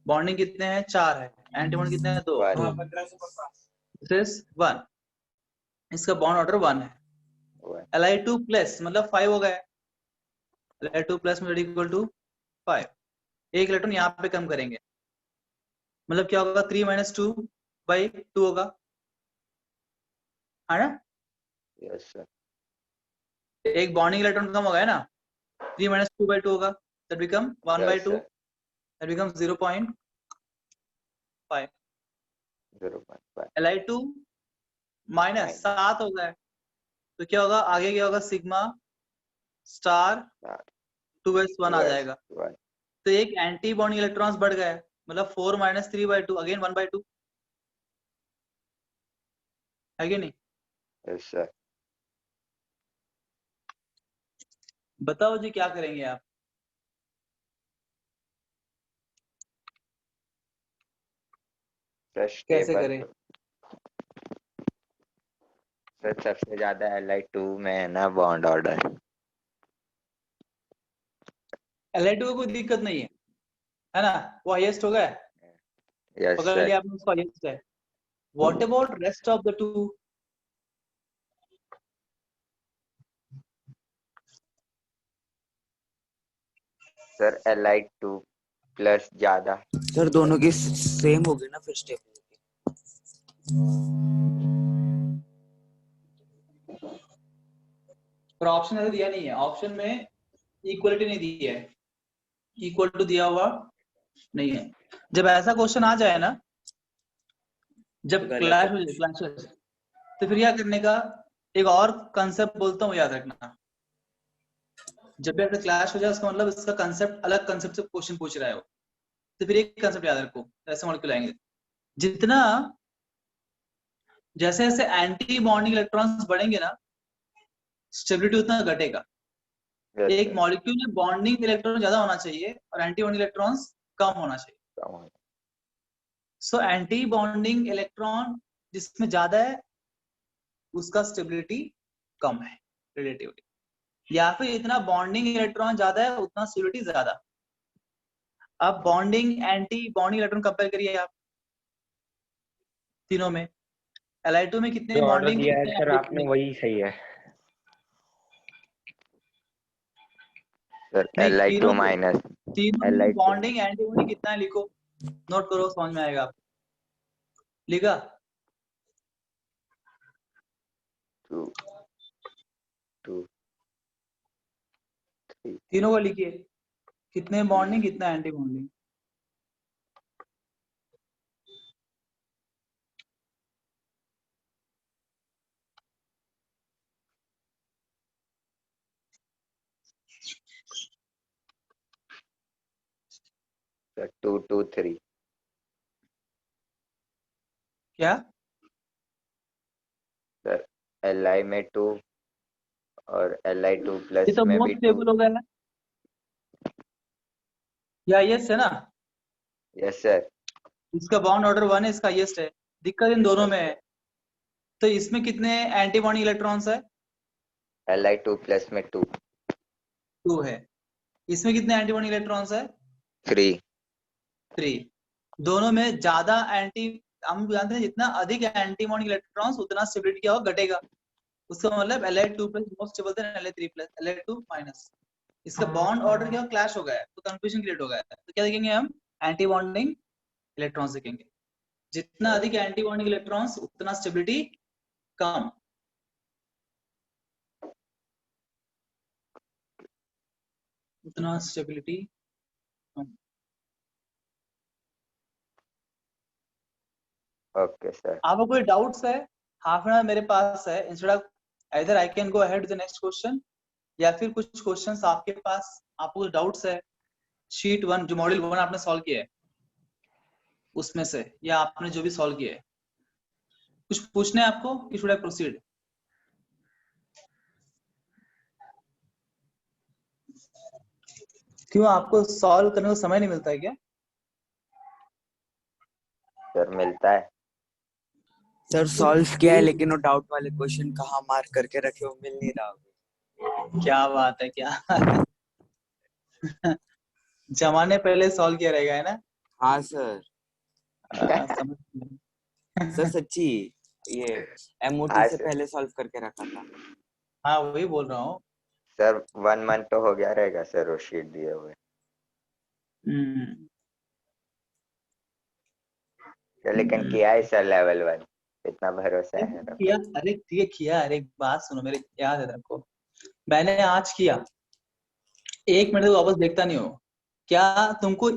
Bonding कितने हैं 4 है, एंटी बॉन्डिंग कितने हैं 2। दिस इज 1, इसका बॉन्ड ऑर्डर 1 है। Li2 प्लस मतलब 5 हो गए। Li2 प्लस में इक्वल टू 5, एक इलेक्ट्रॉन यहाँ पे कम करेंगे मतलब क्या होगा 3 minus 2 by 2 होगा, है ना। Yes sir. एक बॉन्डिंग इलेक्ट्रॉन कम हो गया ना, 3 minus 2 by 2 होगा, that become 1 by 2, that becomes 0.5। Li2 minus 7 हो गया तो क्या होगा आगे क्या होगा सिग्मा स्टार 2s1 आ जाएगा। तो एक एंटी बॉन्डिंग इलेक्ट्रॉन्स बढ़ गया मतलब 4 minus 3 by 2 अगेन 1 by 2 है कि नहीं। Yes sir. बताओ जी क्या करेंगे आप। कैसे करें? सर सबसे ज्यादा Li2 में है ना बॉन्ड ऑर्डर। Li2 को कोई दिक्कत नहीं है ना, वो हाईएस्ट हो गया। यस पकड़ सर। लिया आपने उसको हाईएस्ट है। What about rest of the two? Sir Li2 plus ज्यादा। सर दोनों की सेम हो गई ना फिर स्टेबिलिटी। पर ऑप्शन ऐसे दिया नहीं है, ऑप्शन में इक्वलिटी नहीं दी है, इक्वल टू दिया हुआ नहीं है। जब ऐसा क्वेश्चन आ जाए ना, जब क्लैश हो जाए तो फिर क्या करने का एक और कंसेप्ट बोलता हूँ, याद रखना। जब भी ऐसा क्लैश हो जाए उसका मतलब इसका कंसेप्ट अलग कंसेप्ट से क्वेश्चन पूछ रहा है वो, तो फिर एक कंसेप्ट याद रखो, ऐसे मॉलिक्यूल आएंगे जितना जैसे जैसे एंटी बॉन्डिंग इलेक्ट्रॉन्स बढ़ेंगे ना स्टेबिलिटी उतना घटेगा। एक मॉलिक्यूल में बॉन्डिंग इलेक्ट्रॉन ज्यादा होना चाहिए और एंटी बॉन्डिंग इलेक्ट्रॉन्स कम होना चाहिए। सो एंटी बॉन्डिंग इलेक्ट्रॉन जिसमें ज्यादा है उसका स्टेबिलिटी कम है रिलेटिवली, या फिर इतना बॉन्डिंग इलेक्ट्रॉन ज्यादा है उतना स्टेबिलिटी ज्यादा। अब bonding anti bonding electron compare करिए आप तीनों में। Li2 में कितने जो ऑर्डर बॉन्डिंग दिया है कितने सर anti आपने bonding? वही सही है सर नहीं, Li2 तीनों माइनस तीनों बॉन्डिंग एंटी बॉन्डिंग कितना है लिखो, नोट करो, समझ में आएगा आपको। लिखा 2 2 3 तीनों को लिखिए, कितने बॉन्डिंग कितना एंटी बॉन्डिंग। सर 2 2 3 क्या सर Li में 2 और Li2 ये प्लस तो में भी मोस्ट 2। स्टेबल हो गया ना, या यस है ना? Yes sir. इसका बॉन्ड ऑर्डर 1 है, इसका हाईएस्ट है। दिक्कत इन दोनों में है। तो इसमें कितने एंटी बॉन्डिंग इलेक्ट्रॉन्स है? Li2 प्लस में 2। 2 है। इसमें कितने एंटी बॉन्डिंग इलेक्ट्रॉन्स है? 3। 3। दोनों में ज्यादा एंटी, हम जानते हैं जितना अधिक एंटी बॉन्डिंग इलेक्ट्रॉन्स उतना स्टेबिलिटी क्या होगा, घटेगा। उसका मतलब Li2 plus most stable then Li3 plus Li2 minus. इसका बॉन्ड ऑर्डर क्या क्लैश हो गया है, तो कंफ्यूजन क्रिएट हो गया है। तो क्या देखेंगे हम? एंटी बॉन्डिंग इलेक्ट्रॉन्स देखेंगे। जितना अधिक एंटी बॉन्डिंग इलेक्ट्रॉन्स उतना स्टेबिलिटी कम। उतना स्टेबिलिटी कम। Okay sir. आपको कोई डाउट्स है? हाफ एन आवर मेरे पास है। Instead of either I can go ahead with the next question, या फिर कुछ क्वेश्चंस आपके पास, आपको डाउट्स है शीट 1 जो मॉड्यूल 1 आपने सॉल्व किया है उसमें से, या आपने जो भी सॉल्व किया है, कुछ पूछने हैं आपको कि शुड आई प्रोसीड? क्यों, आपको सॉल्व करने को समय नहीं मिलता है क्या? सर मिलता है। सर सॉल्व किया है, लेकिन वो डाउट वाले क्वेश्चन कहाँ मार्क करके रखे वो मिल नहीं रहा। क्या बात है, क्या जमाने पहले सॉल्व किया रहेगा, है ना? हाँ सर। समझ सर सच्ची ये MOT हाँ से सर। पहले सॉल्व करके रखा था। हाँ वही बोल रहा हूँ। सर 1 मंथ तो हो गया रहेगा सर वो शीट दिए हुए। सर लेकिन किया है सर लेवल 1, इतना भरोसा है मेरा। किया, अरे किया। अरे एक बात सुनो, मेरे याद है तेरे, मैंने आज किया, 1 मिनट वापस देखता नहीं हो। क्या तुमको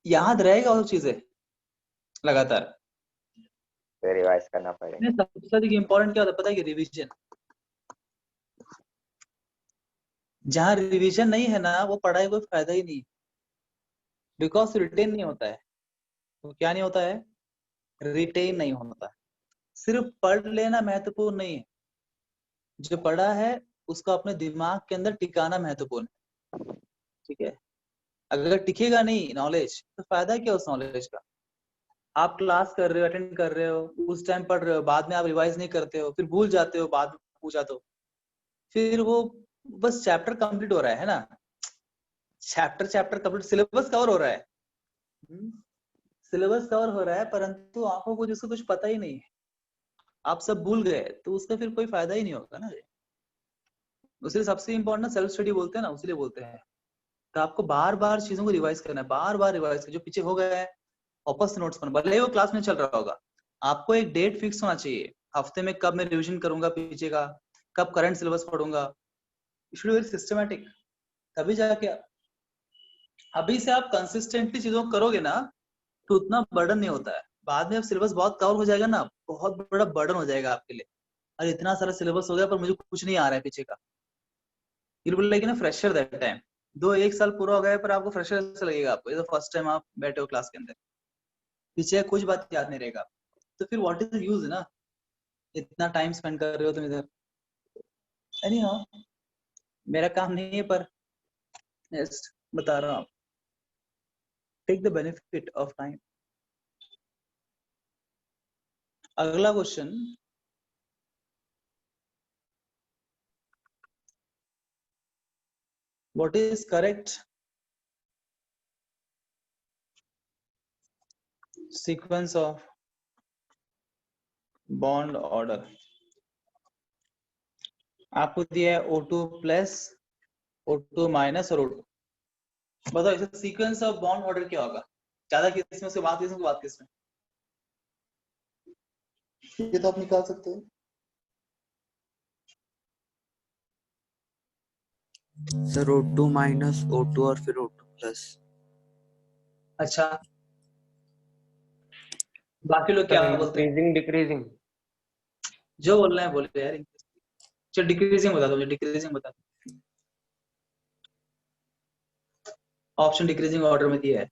याद रहेगा वो चीजें लगातार? तो रिवाइज करना पड़ेगा। सबसे अधिक इम्पोर्टेंट क्या होता है पता है? कि रिवीजन। जहाँ रिवीजन नहीं है ना, वो पढ़ाई कोई फायदा ही नहीं, बिकॉज रिटेन नहीं होता है। तो क्या नहीं होता है? रिटेन नहीं होता। सिर्फ पढ़ लेना महत्वपूर्ण नहीं है, जो पढ़ा है उसको अपने दिमाग के अंदर टिकाना महत्वपूर्ण है। ठीक है? अगर टिकेगा नहीं नॉलेज, तो फायदा क्या उस नॉलेज का? आप क्लास कर रहे हो, अटेंड कर रहे हो, उस टाइम पढ़ रहे हो, बाद में आप रिवाइज नहीं करते हो, फिर भूल जाते हो, बाद में पूछा तो फिर वो बस चैप्टर कंप्लीट हो रहा है ना, चैप्टर कंप्लीट, सिलेबस कवर हो रहा है। सिलेबस कवर हो रहा है, परंतु आपको कुछ उसका कुछ पता ही नहीं है, आप सब भूल गए, तो उसका फिर कोई फायदा ही नहीं होगा ना। उसलिए सबसे इम्पोर्टेंट सेल्फ स्टडी बोलते हैं ना, उसलिए बोलते हैं। तो आपको बार बार चीजों को रिवाइज करना है, बार बार रिवाइज, जो पीछे हो गया है वापस नोट्स करना, भले ही वो क्लास में चल रहा होगा। आपको एक डेट फिक्स होना चाहिए, हफ्ते में कब मैं रिवीजन करूंगा पीछे का, कब करंट सिलेबस पढ़ूंगा। शुड बी वेरी सिस्टमैटिक, तभी जाके। अभी से आप कंसिस्टेंटली चीजों को करोगे ना, तो उतना बर्डन नहीं होता है। बाद में अब सिलेबस बहुत कवर हो जाएगा ना, बहुत बड़ा बर्डन हो जाएगा आपके लिए। अरे इतना सारा सिलेबस हो गया पर मुझे कुछ नहीं आ रहा है पीछे का। बिल्कुल, लेकिन फ्रेशर दैट टाइम 1 साल पूरा हो गया पर आपको फ्रेशर ऐसा लगेगा। आपको ये तो फर्स्ट टाइम आप बैठे हो क्लास के अंदर, पीछे कुछ बात याद नहीं रहेगा, तो फिर व्हाट इज यूज ना, इतना टाइम स्पेंड कर रहे हो तुम इधर। एनी हाउ, मेरा काम नहीं है, पर जस्ट बता रहा हूँ, take the benefit of time. अगला question, what is correct sequence of bond order? आपको दिया है O2 प्लस, O2 माइनस और O2। बताओ इसे सीक्वेंस ऑफ बॉन्ड ऑर्डर क्या होगा? ज्यादा किसमें से बात, किसमें बात, किसमें? ये तो आप निकाल सकते हो। सर O2 माइनस O2 और फिर O2 प्लस। अच्छा, बाकी लोग क्या बोलते हैं? Increasing decreasing. जो बोल रहे हैं बोले यार। चल डिक्रीजिंग बता दो, मुझे डिक्रीजिंग बता दो। ऑप्शन डिक्रीजिंग ऑर्डर में दिया है,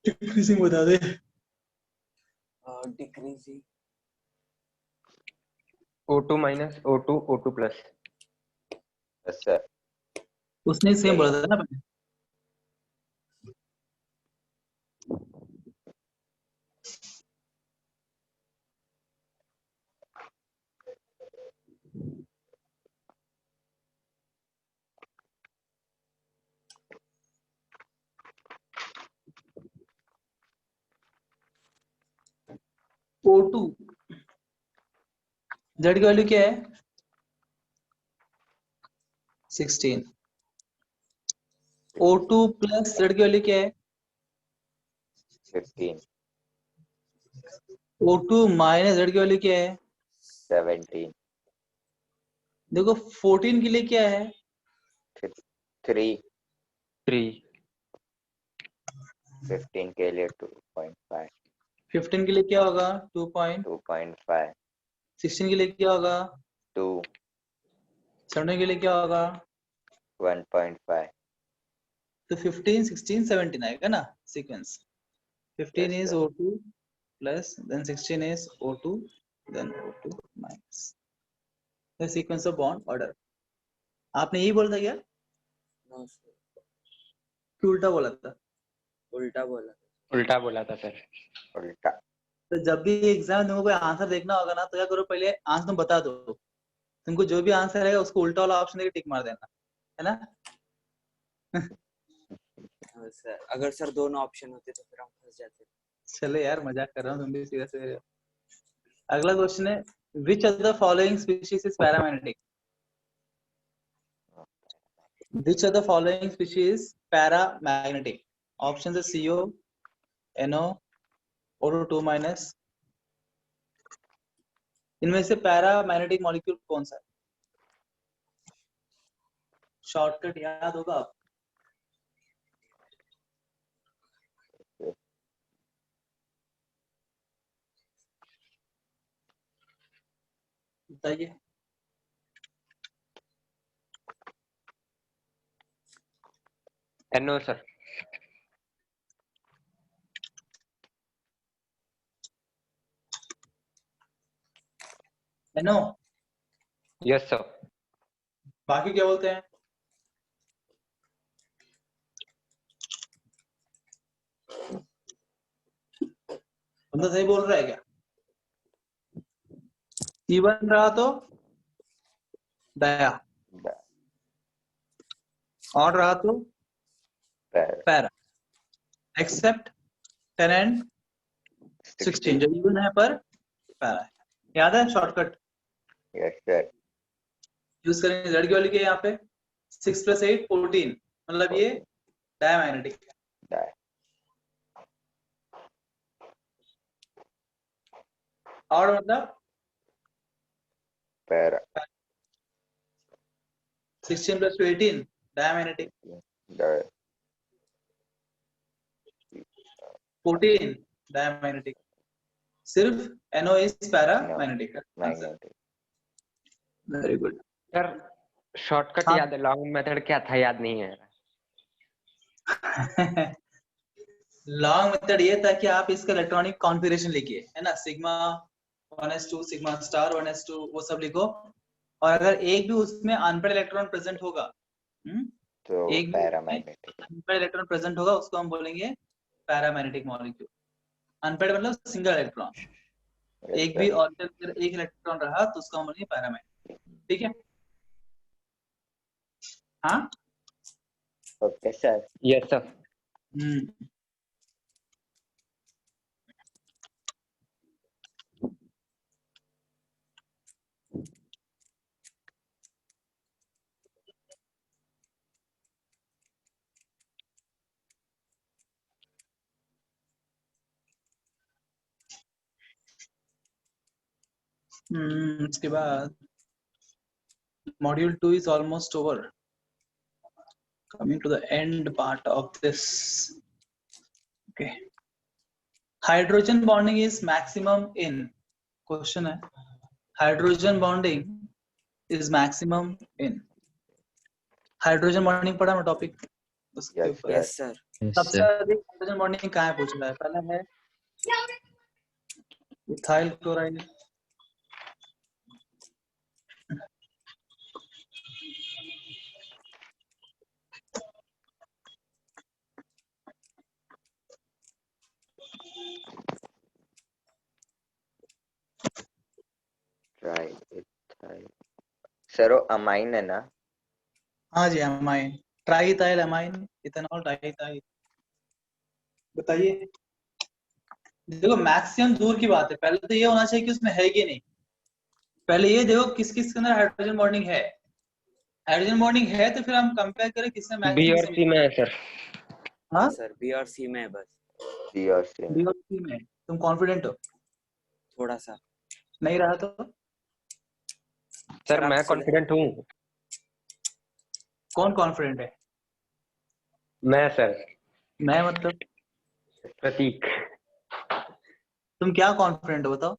डिक्रीजिंग बता दे। Decreasing O2 minus O2 O2 plus. Yes, sir. उसने सेम बोला था ना पहले। O2 जेड की वैल्यू क्या है 16। O2 प्लस जेड की वैल्यू क्या है 15, O2 माइनस जेड की वैल्यू क्या है 17, देखो 14 के लिए क्या है 3, 3. 15 के लिए 2.5, 15 के लिए क्या होगा 2.5, 2.5, 16 के लिए क्या होगा 2, 17 के लिए क्या होगा 1.5. तो 15 16 17 आएगा ना sequence 15 Yes, is sir. O2 plus then 16 is O2 then O2 minus the sequence of bond order। आपने यही बोला था क्या No, sir. कि उल्टा बोला था? उल्टा बोला। उल्टा बोला था सर. उल्टा. तो जब भी एग्जाम तुमको कोई आंसर देखना होगा ना तो क्या करो पहले आंसर तुम बता दो, तुमको जो भी आंसर रहेगा उसको उल्टा वाला ऑप्शन देके टिक मार देना है ना। हाँ सर, अगर सर दोनों ऑप्शन होते तो फिर हम फंस जाते। चलो यार मजाक कर रहा हूँ, तुम भी सीरियस ले रहे हो। अगला क्वेश्चन है विच of the following species is paramagnetic. Which of the following species is paramagnetic? Options are CO, NO, O2 minus। इनमें से पैरामैग्नेटिक मॉलिक्यूल कौन सा है? शॉर्टकट याद होगा आप? बताइए। NO sir. NO। Yes sir. बाकी क्या बोलते हैं? तुम तो सही बोल रहा है क्या? C1 रहा तो डाया, और रहा तो पैरा, एक्सेप्ट 10 and 16 जो इवन है पर पैरा है। याद है शॉर्टकट Yes, sir. यूज करेंगे। जेड की वैल्यू क्या है यहाँ पे 6 + 8 14, मतलब ये डायमैग्नेटिक है। Die. और मतलब Para. 16 + 2 18 diamagnetic, Die. 14 डायमैग्नेटिक, सिर्फ NO is paramagnetic. Magnetic. Very good. Sir shortcut हाँ। याद है, लॉन्ग मेथड क्या था याद नहीं है. लॉन्ग मेथड ये था कि आप इसका इलेक्ट्रॉनिक कॉन्फ़िगरेशन लिखिए, है ना, sigma 1s2 sigma star 1s2 वो सब लिखो, और अगर एक भी उसमें अनपेड इलेक्ट्रॉन प्रेजेंट होगा, तो एक भी पैरामैग्नेटिक. अनपेड इलेक्ट्रॉन प्रेजेंट होगा उसको हम बोलेंगे पैरामैग्नेटिक मॉलिक्यूल। अनपेड मतलब सिंगल इलेक्ट्रॉन, Yes, एक भी sir. ऑर्बिटल एक इलेक्ट्रॉन रहा तो उसको हम बोलेंगे पैरामैग्नेटिक। ठीक है। हाँ। Okay, sir. Yes sir. उसके बाद module 2 is almost over, coming to the end part of this। okay, hydrogen bonding is maximum in, question है hydrogen bonding is maximum in, hydrogen bonding पढ़ा ना टॉपिक उसके Yes, ऊपर। sir. Yes sir. सबसे अधिक hydrogen bonding कहाँ है पूछ रहा है? पहला है इथाइल क्लोराइड, सर वो अमाइन है ना? हाँ जी, अमाइन, ट्राइइथाइल अमाइन, इथेनॉल ट्राइइथाइल। बताइए। देखो मैक्सिमम दूर की बात है, पहले तो ये होना चाहिए कि उसमें है कि नहीं। पहले ये देखो किस किस के अंदर हाइड्रोजन बॉन्डिंग है। हाइड्रोजन बॉन्डिंग है तो फिर हम कंपेयर करें किसमें बी मैक्सिमम और सी में है सर। हाँ हाँ सर, बी और सी में है बस, बी और सी बी में। और सी में। तुम कॉन्फिडेंट हो? थोड़ा सा। नहीं रहा तो सर आप मैं सुधर- कॉन्फिडेंट हूँ। कौन कॉन्फिडेंट है? मैं सर। मैं मतलब प्रतीक। तुम क्या कॉन्फिडेंट हो बताओ?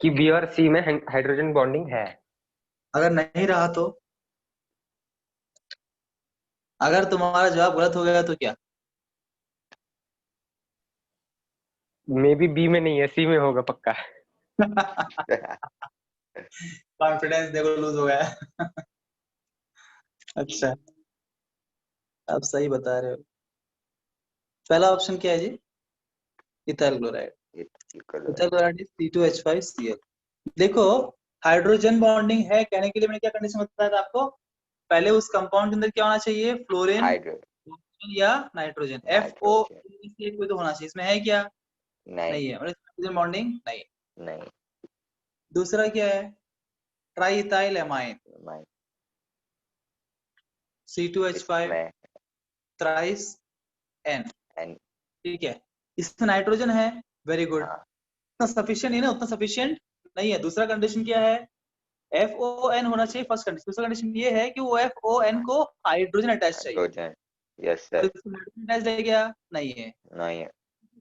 कि बी और सी में हाइड्रोजन बॉन्डिंग है। अगर नहीं रहा तो? अगर तुम्हारा जवाब गलत हो गया तो क्या? मे बी बी में नहीं है, सी में होगा पक्का। कॉन्फिडेंस देखो लूज हो गया। अच्छा, आप सही बता रहे हो। पहला ऑप्शन क्या है जी? Ethyl chloride. Ethyl chloride C2H5Cl। देखो हाइड्रोजन बॉन्डिंग है कहने के लिए मैंने क्या कंडीशन बताया था आपको? पहले उस कंपाउंड के अंदर क्या होना चाहिए? फ्लोरीन, हाइड्रोजन ऑक्सीजन या नाइट्रोजन। FO इसलिए कोई तो होना चाहिए। इसमें है क्या? नहीं नहीं है, मतलब हाइड्रोजन बॉन्डिंग नहीं। नहीं। दूसरा क्या है? ट्राइइथाइल एमाइन मैं C2H5 इसमें थ्राइस N। N। ठीक है, इसमें नाइट्रोजन है, वेरी गुड। हाँ उतना सफिशिएंट है ना, उतना सफिशिएंट नहीं है। दूसरा कंडीशन क्या है? FON होना चाहिए फर्स्ट कंडीशन। दूसरा कंडीशन ये है कि वो FON को हाइड्रोजन अटैच चाहिए। हाइड्रोजन। यस और सर। इसमें हाइड्रोजन अटैच है क्या? नहीं है। नहीं है।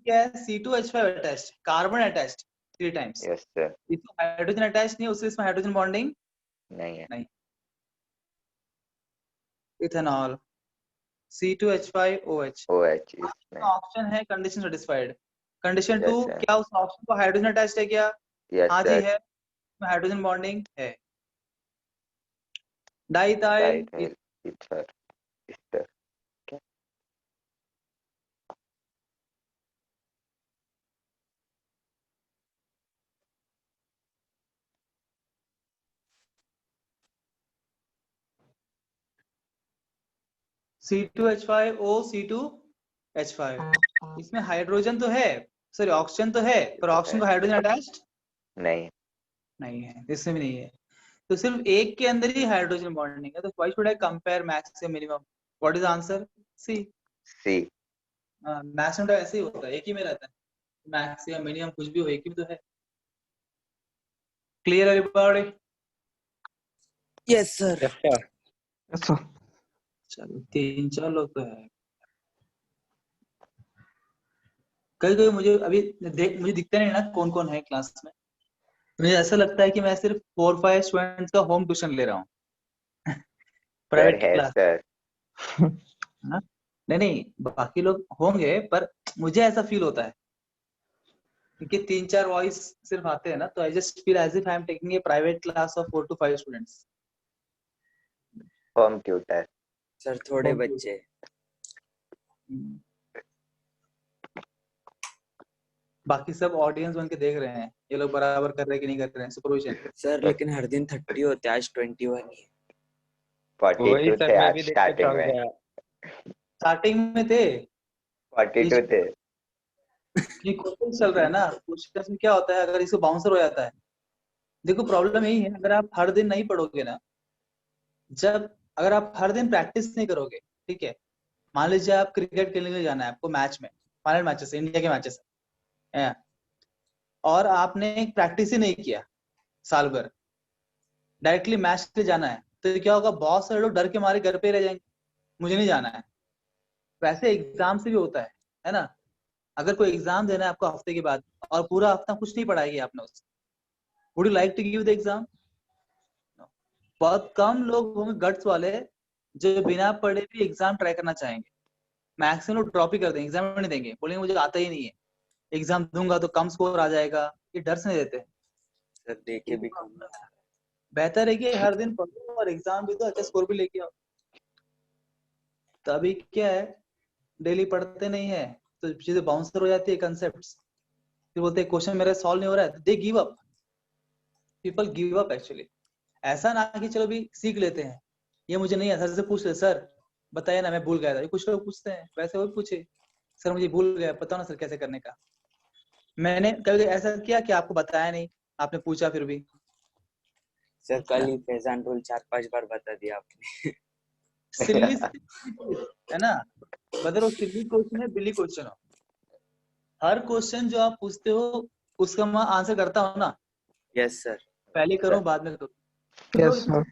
क्या है? C2H5 attached, carbon attached 3 times. Yes sir. इसमें हाइड्रोजन अटैच नहीं है, उससे इसमें हाइड्रोजन बॉन्डिंग नहीं है। नहीं। Ethanol C2H5OH। OH इसमें। ऑप्शन है condition satisfied. Condition 2 yes sir. क्या उस ऑप्शन को हाइड्रोजन अटैच्ड है क्या? यस हाँ जी सर। है, इसमें हाइड्रोजन बॉन्डिंग है। Diethyl diethyl ether Easter. क्या? C2H5O C2H5। इसमें हाइड्रोजन तो है, सॉरी ऑक्सीजन तो है, पर ऑक्सीजन को हाइड्रोजन अटैच्ड नहीं। नहीं है, इसमें भी नहीं है। तो सिर्फ एक के अंदर ही हाइड्रोजन बॉन्डिंग है, तो why should I compare maximum minimum? What is answer? C. C. Maximum तो ऐसे ही होता है, एक ही में रहता है। मैक्सिमम मिनिमम कुछ भी हो, एक ही तो है। Clear everybody? Yes sir. Yes sir. चलो 3-4 लोग तो है। कभी कभी मुझे अभी मुझे दिखता नहीं ना कौन कौन है क्लास में। मुझे ऐसा लगता है कि मैं सिर्फ 4-5 स्टूडेंट्स का होम ट्यूशन ले रहा हूँ, सर प्राइवेट है क्लास। सर। हाँ? नहीं नहीं, बाकी लोग होंगे, पर मुझे ऐसा फील होता है क्योंकि 3-4 वॉइस सिर्फ आते हैं ना, तो I just feel as if I am taking a private class of 4 to 5 students. Home tutor. Sir थोड़े होम बच्चे। बाकी सब ऑडियंस बन के देख रहे हैं ये लोग बराबर कर रहे हैं कि नहीं कर रहे हैं, सुपरविजन। सर लेकिन हर दिन 30 होते हैं, आज 21 ही है। 42 वही सर, थे मैं आज भी देख के स्टार्टिंग चौंक में। गया। स्टार्टिंग में थे 42 थे। ये क्वेश्चन चल रहा है ना, क्वेश्चन में क्या होता है अगर इसको बाउंसर हो जाता है। देखो प्रॉब्लम यही है, अगर आप हर दिन नहीं पढ़ोगे ना, जब अगर आप हर दिन प्रैक्टिस नहीं करोगे, ठीक है, मान लीजिए आप क्रिकेट खेलने के लिए जाना है आपको मैच में, फाइनल मैचेस इंडिया के मैचेस है, और आपने प्रैक्टिस ही नहीं किया साल भर, डायरेक्टली मैच के लिए जाना है, तो क्या होगा? बहुत सारे लोग डर के मारे घर पे रह जाएंगे, मुझे नहीं जाना है। वैसे एग्जाम से भी होता है ना? अगर कोई एग्जाम देना है आपको हफ्ते के बाद और पूरा हफ्ता कुछ नहीं पढ़ाई आपने उससे, would you like to give the exam? बहुत कम लोग होंगे गट्स वाले जो बिना पढ़े भी एग्जाम ट्राई करना चाहेंगे। मैक्सिमम लोग ड्रॉप ही कर देंगे, एग्जाम नहीं देंगे, बोलेंगे मुझे आता ही नहीं है, एग्जाम दूंगा तो कम स्कोर आ जाएगा, ये डर से नहीं देते। सर देखे भी कम। बेहतर है कि हर दिन पढ़ो और एग्जाम भी तो अच्छा स्कोर भी लेके आओ। तो अभी क्या है, डेली पढ़ते नहीं है तो चीजें बाउंसर हो जाती है, कंसेप्ट्स, फिर बोलते हैं क्वेश्चन मेरा सॉल्व नहीं हो रहा है, they give up. People give up actually. ऐसा ना कि चलो भी सीख लेते हैं, ये मुझे नहीं आता, सर से पूछ ले, सर बताइए ना मैं भूल गया था, ये कुछ लोग पूछते हैं वैसे, वो पूछे सर मुझे भूल गया, पता ना सर कैसे करने का। मैंने कभी ऐसा किया कि आपको बताया नहीं, आपने पूछा फिर भी। सर कल ही फैजान रूल 4-5 बार बता दिया आपने। सिल्ली है ना, बदर वो सिल्ली क्वेश्चन है, बिल्ली क्वेश्चन हो। हर क्वेश्चन जो आप पूछते हो उसका मैं आंसर करता हूँ ना, यस सर। पहले करो बाद में करो। Yes sir.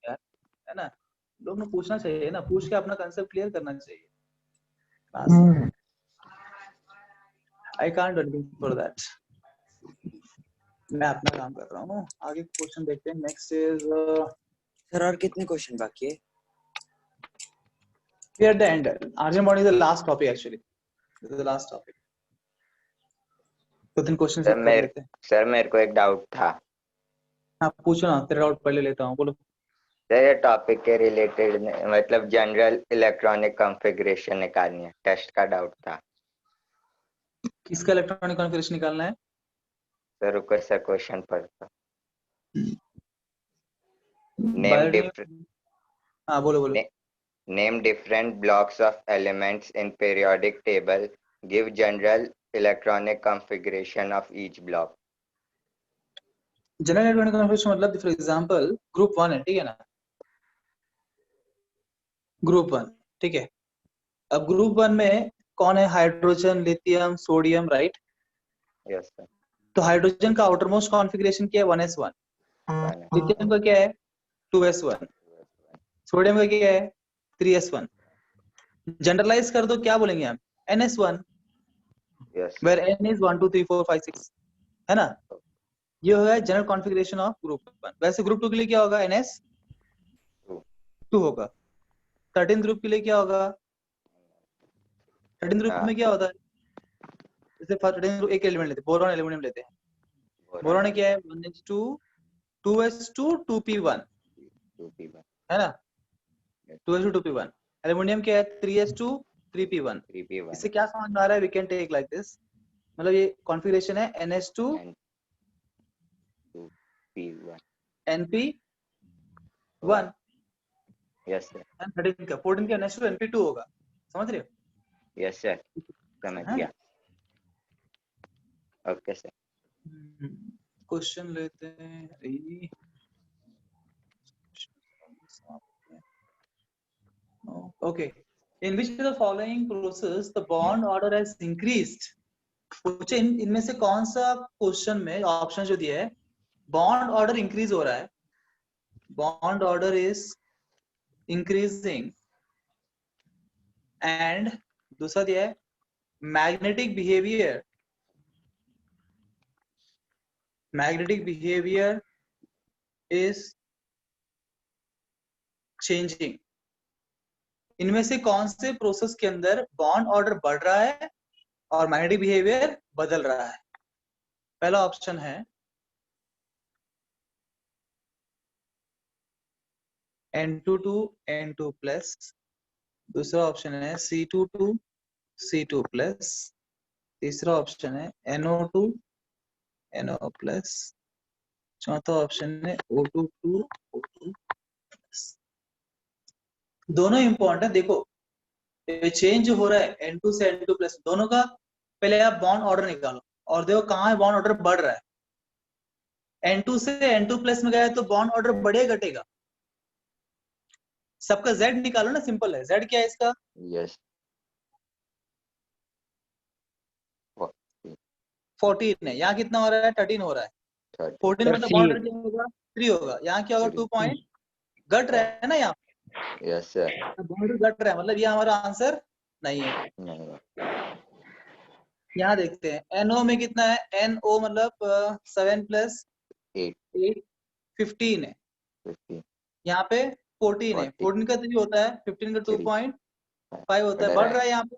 यार है ना, लोग ने पूछना चाहिए ना, पूछ के अपना कंसेप्ट क्लियर करना चाहिए। I can't do anything for that, मैं अपना काम कर रहा हूँ। आगे क्वेश्चन देखते हैं। नेक्स्ट इज सर और कितने क्वेश्चन बाकी है? we are at the end. Arjun bond is the last topic actually. This is the last topic. तो तीन क्वेश्चन सर कर लेते हैं। सर मेरे को एक डाउट था। हाँ पूछो ना, तेरा डाउट पहले लेता हूँ, बोलो। सर ये टॉपिक के रिलेटेड मतलब जनरल इलेक्ट्रॉनिक कॉन्फ़िगरेशन निकालनी है, टेस्ट का डाउट था। किसका इलेक्ट्रॉनिक कॉन्फ़िगरेशन निकालना है? सर रुको सर क्वेश्चन पढ़ता। हाँ बोलो बोलो। Name different blocks of elements in periodic table. Give general electronic configuration of each block. General electronic configuration मतलब फॉर एग्जांपल ग्रुप 1 है, ठीक है ना, ग्रुप 1 ठीक है। अब ग्रुप 1 में कौन है? Hydrogen, lithium, sodium, right. Yes sir. तो हाइड्रोजन का आउटर मोस्ट कॉन्फ़िगरेशन क्या है? 1s1। लिथियम का क्या है? 2s1। सोडियम का क्या है? 3s1। जनरलाइज कर दो, क्या बोलेंगे हम? ns1। Yes sir. where n is 1 2 3 4 5 6 है ना। ये होगा जनरल कॉन्फ़िगरेशन ऑफ ग्रुप 1। वैसे ग्रुप 2 के लिए क्या होगा? ns2 होगा। 13 ग्रुप के लिए क्या होगा? 13 ग्रुप में क्या होता है? जैसे 13 ग्रुप एक एलिमेंट लेते हैं, बोरॉन एल्युमिनियम लेते हैं। बोरॉन में क्या है? 1s2 2s2 2p1 है ना, 2s2 2p1। एल्युमिनियम क्या है? 3s2 3p1। इससे क्या समझ में आ रहा है? We can take like this, मतलब ये कॉन्फ़िगरेशन है ns2 np1। Yes sir. 13 का 14 का ns2 np2 होगा, समझ रहे हो? Yes sir. समझ गया। Okay sir. क्वेश्चन लेते हैं। Okay. In which of the following process the bond order has increased? पूछे इनमें से कौन सा क्वेश्चन में ऑप्शन जो दिया है बॉन्ड ऑर्डर इंक्रीज हो रहा है, bond order is increasing, and दूसरा दिया है magnetic behaviour, magnetic behaviour is changing. इनमें से कौन से प्रोसेस के अंदर बॉन्ड ऑर्डर बढ़ रहा है और मैग्नेटिक बिहेवियर बदल रहा है? पहला ऑप्शन है N22 N2 प्लस, दूसरा ऑप्शन है C22 C2 प्लस, तीसरा ऑप्शन है NO2 NO प्लस, चौथा ऑप्शन है O22 O2 प्लस। दोनों इंपॉर्टेंट है। देखो ये चेंज हो रहा है N2 से N2 प्लस, दोनों का पहले आप बॉन्ड ऑर्डर निकालो और देखो कहाँ है बॉन्ड ऑर्डर बढ़ रहा है। N2 से N2 प्लस में गया तो बॉन्ड ऑर्डर बढ़ेगा घटेगा? सबका Z निकालो ना, सिंपल है। Z क्या है इसका? Yes. 14 है, यहाँ कितना हो रहा है? 13 हो रहा है। 14 मतलब बॉन्ड ऑर्डर क्या होगा? 3 होगा। यहाँ क्या होगा? 2 पॉइंट घट रहा है ना यहाँ। Yes sir. बॉन्ड घट रहा है, मतलब ये हमारा आंसर नहीं है। यहाँ देखते हैं NO में कितना है? NO मतलब 7 प्लस 8 15 है। यहाँ पे 14 है, 14 का 3 होता है, 15 का 2.5 होता है, बढ़ रहा है यहाँ पे।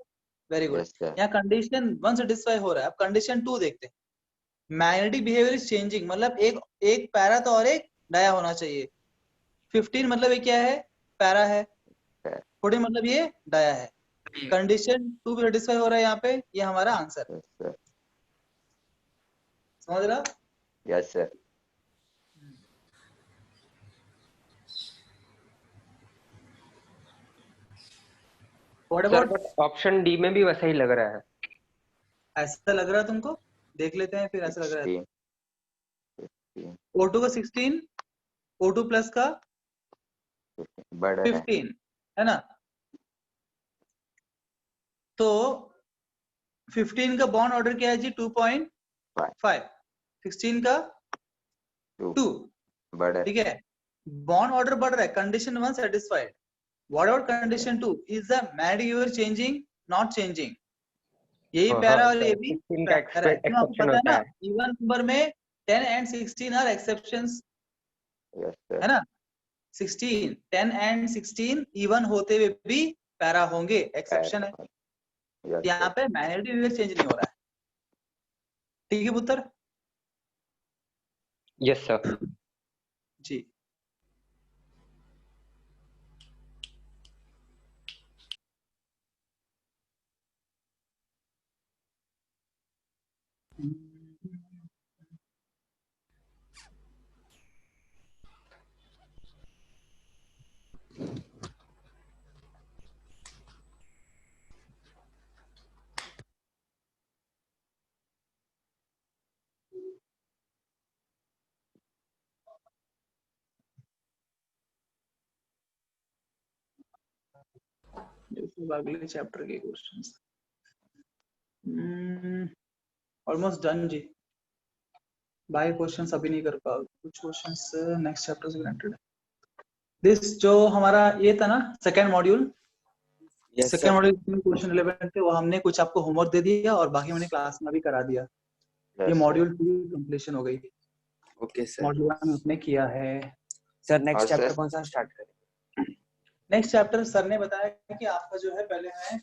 Very good. यहाँ कंडीशन 1 सेटिस्फाई हो रहा है। अब कंडीशन 2 देखते हैं। मैग्नेटिक बिहेवियर इज चेंजिंग, मतलब एक पैरा तो और एक डाया होना चाहिए। 15 मतलब ये क्या है? पैरा है। 14 मतलब ये डाया है। कंडीशन 2 भी सेटिस्फाई हो रहा है यहाँ पे, ये हमारा आंसर है। समझ रहा? Yes sir. What sir about, option D में भी वैसा ही लग रहा है। ऐसा लग रहा है तुमको? देख लेते हैं फिर, ऐसा लग रहा है 16 O2 का 16, O2 प्लस का बड़ा है 15 है ना? तो 15 का बॉन्ड ऑर्डर क्या है जी? 2.5। 16 का 2, बड़ा ठीक है। बॉन्ड ऑर्डर बढ़ रहा है, कंडीशन 1 सेटिस्फाइड। What about condition 2? Is the medium changing, not changing? यही हाँ पैरा और ये भी 16 का पैरा है, क्यों? आपको एक्सेप्शन पता है होता ना, है। इवन नंबर में 10 and 16 are exceptions, yes sir है ना? 16, 10 एंड 16 इवन होते हुए भी पैरा होंगे, एक्सेप्शन है। यस यहाँ पे मैग्नेटिक चेंज नहीं हो रहा है, ठीक है पुत्र यस सर। जी। अगले चैप्टर के क्वेश्चंस ऑलमोस्ट डन जी। बाकी क्वेश्चंस अभी नहीं कर पाओगे, कुछ क्वेश्चंस नेक्स्ट चैप्टर से रिलेटेड। दिस जो हमारा ये था ना second module, yes second sir. Module में क्वेश्चन रिलेवेंट थे, वो हमने कुछ आपको होमवर्क दे दिया और बाकी हमने क्लास में भी करा दिया। ये मॉड्यूल 2 कंप्लीशन हो गई। Okay sir. मॉड्यूल 1 आपने किया है। सर नेक्स्ट और चैप्टर सर? कौन सा स्टार्ट करें? नेक्स्ट चैप्टर सर ने बताया कि आपका जो है पहले है,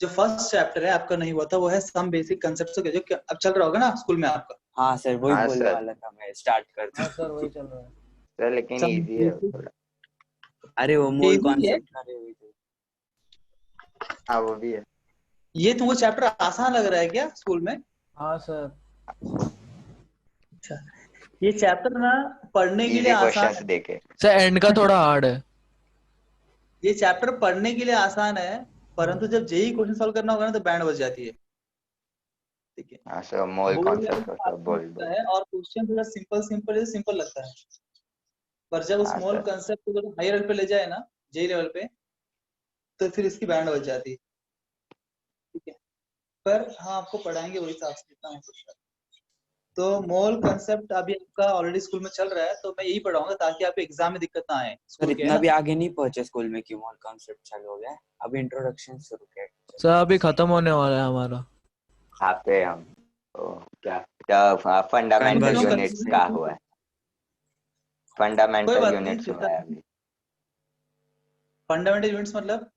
जो फर्स्ट चैप्टर है आपका नहीं हुआ था, वो है सम बेसिक कांसेप्ट्स जो अब चल रहा होगा ना स्कूल में आपका। हाँ सर, वही हाँ बोलने सर। वाला था मैं, स्टार्ट कर हाँ दूं। सर वही चल रहा है। सर लेकिन सम इजी है बेसिक थोड़ा। अरे वो मोल Easy है। कॉन्सेप्ट का रहे हुए थे। हाँ वो भी है। ये तुमको चैप्टर आसान लग रहा है क्या स्कूल में? हाँ सर। अच्छा, ये चैप्टर ना पढ़ने के लिए इजी आसान क्वेश्चंस है। देके। सर एंड का थोड़ा हार्ड है। ये चैप्टर पढ़ने के लिए आसान है, परंतु जब जेई क्वेश्चन सॉल्व करना होगा ना तो बैंड बज जाती है, ठीक है। हाँ सर मोल बोल कॉन्सेप्ट और सब बोल लगता बोल। है और क्वेश्चन थोड़ा सिंपल लगता है, पर जब हाँ स्मॉल सर। कंसेप्ट को हाई लेवल पे ले जाए ना, जेई लेवल पे, तो फिर इसकी बैंड बज जाती है, ठीक है। पर हाँ आपको पढ़ाएंगे वही हिसाब से जितना हो सकता है। तो मोल कंसेप्ट अभी आपका ऑलरेडी स्कूल में चल रहा है, तो मैं यही पढ़ाऊंगा ताकि आपको एग्जाम में दिक्कत ना आए सर स्कूल के, है इतना ना। भी आगे नहीं पहुंचे स्कूल में कि मोल कॉन्सेप्ट चालू हो गया, अभी इंट्रोडक्शन शुरू किया। सर अभी खत्म होने वाला है हमारा। यहाँ पे हम क्या फंडामेंटल Conversion। यूनिट्स का हुआ है, कोई फंडामेंटल बात नहीं, यूनिट्स हुआ है अभी। फंडामेंटल यूनिट्स मतलब?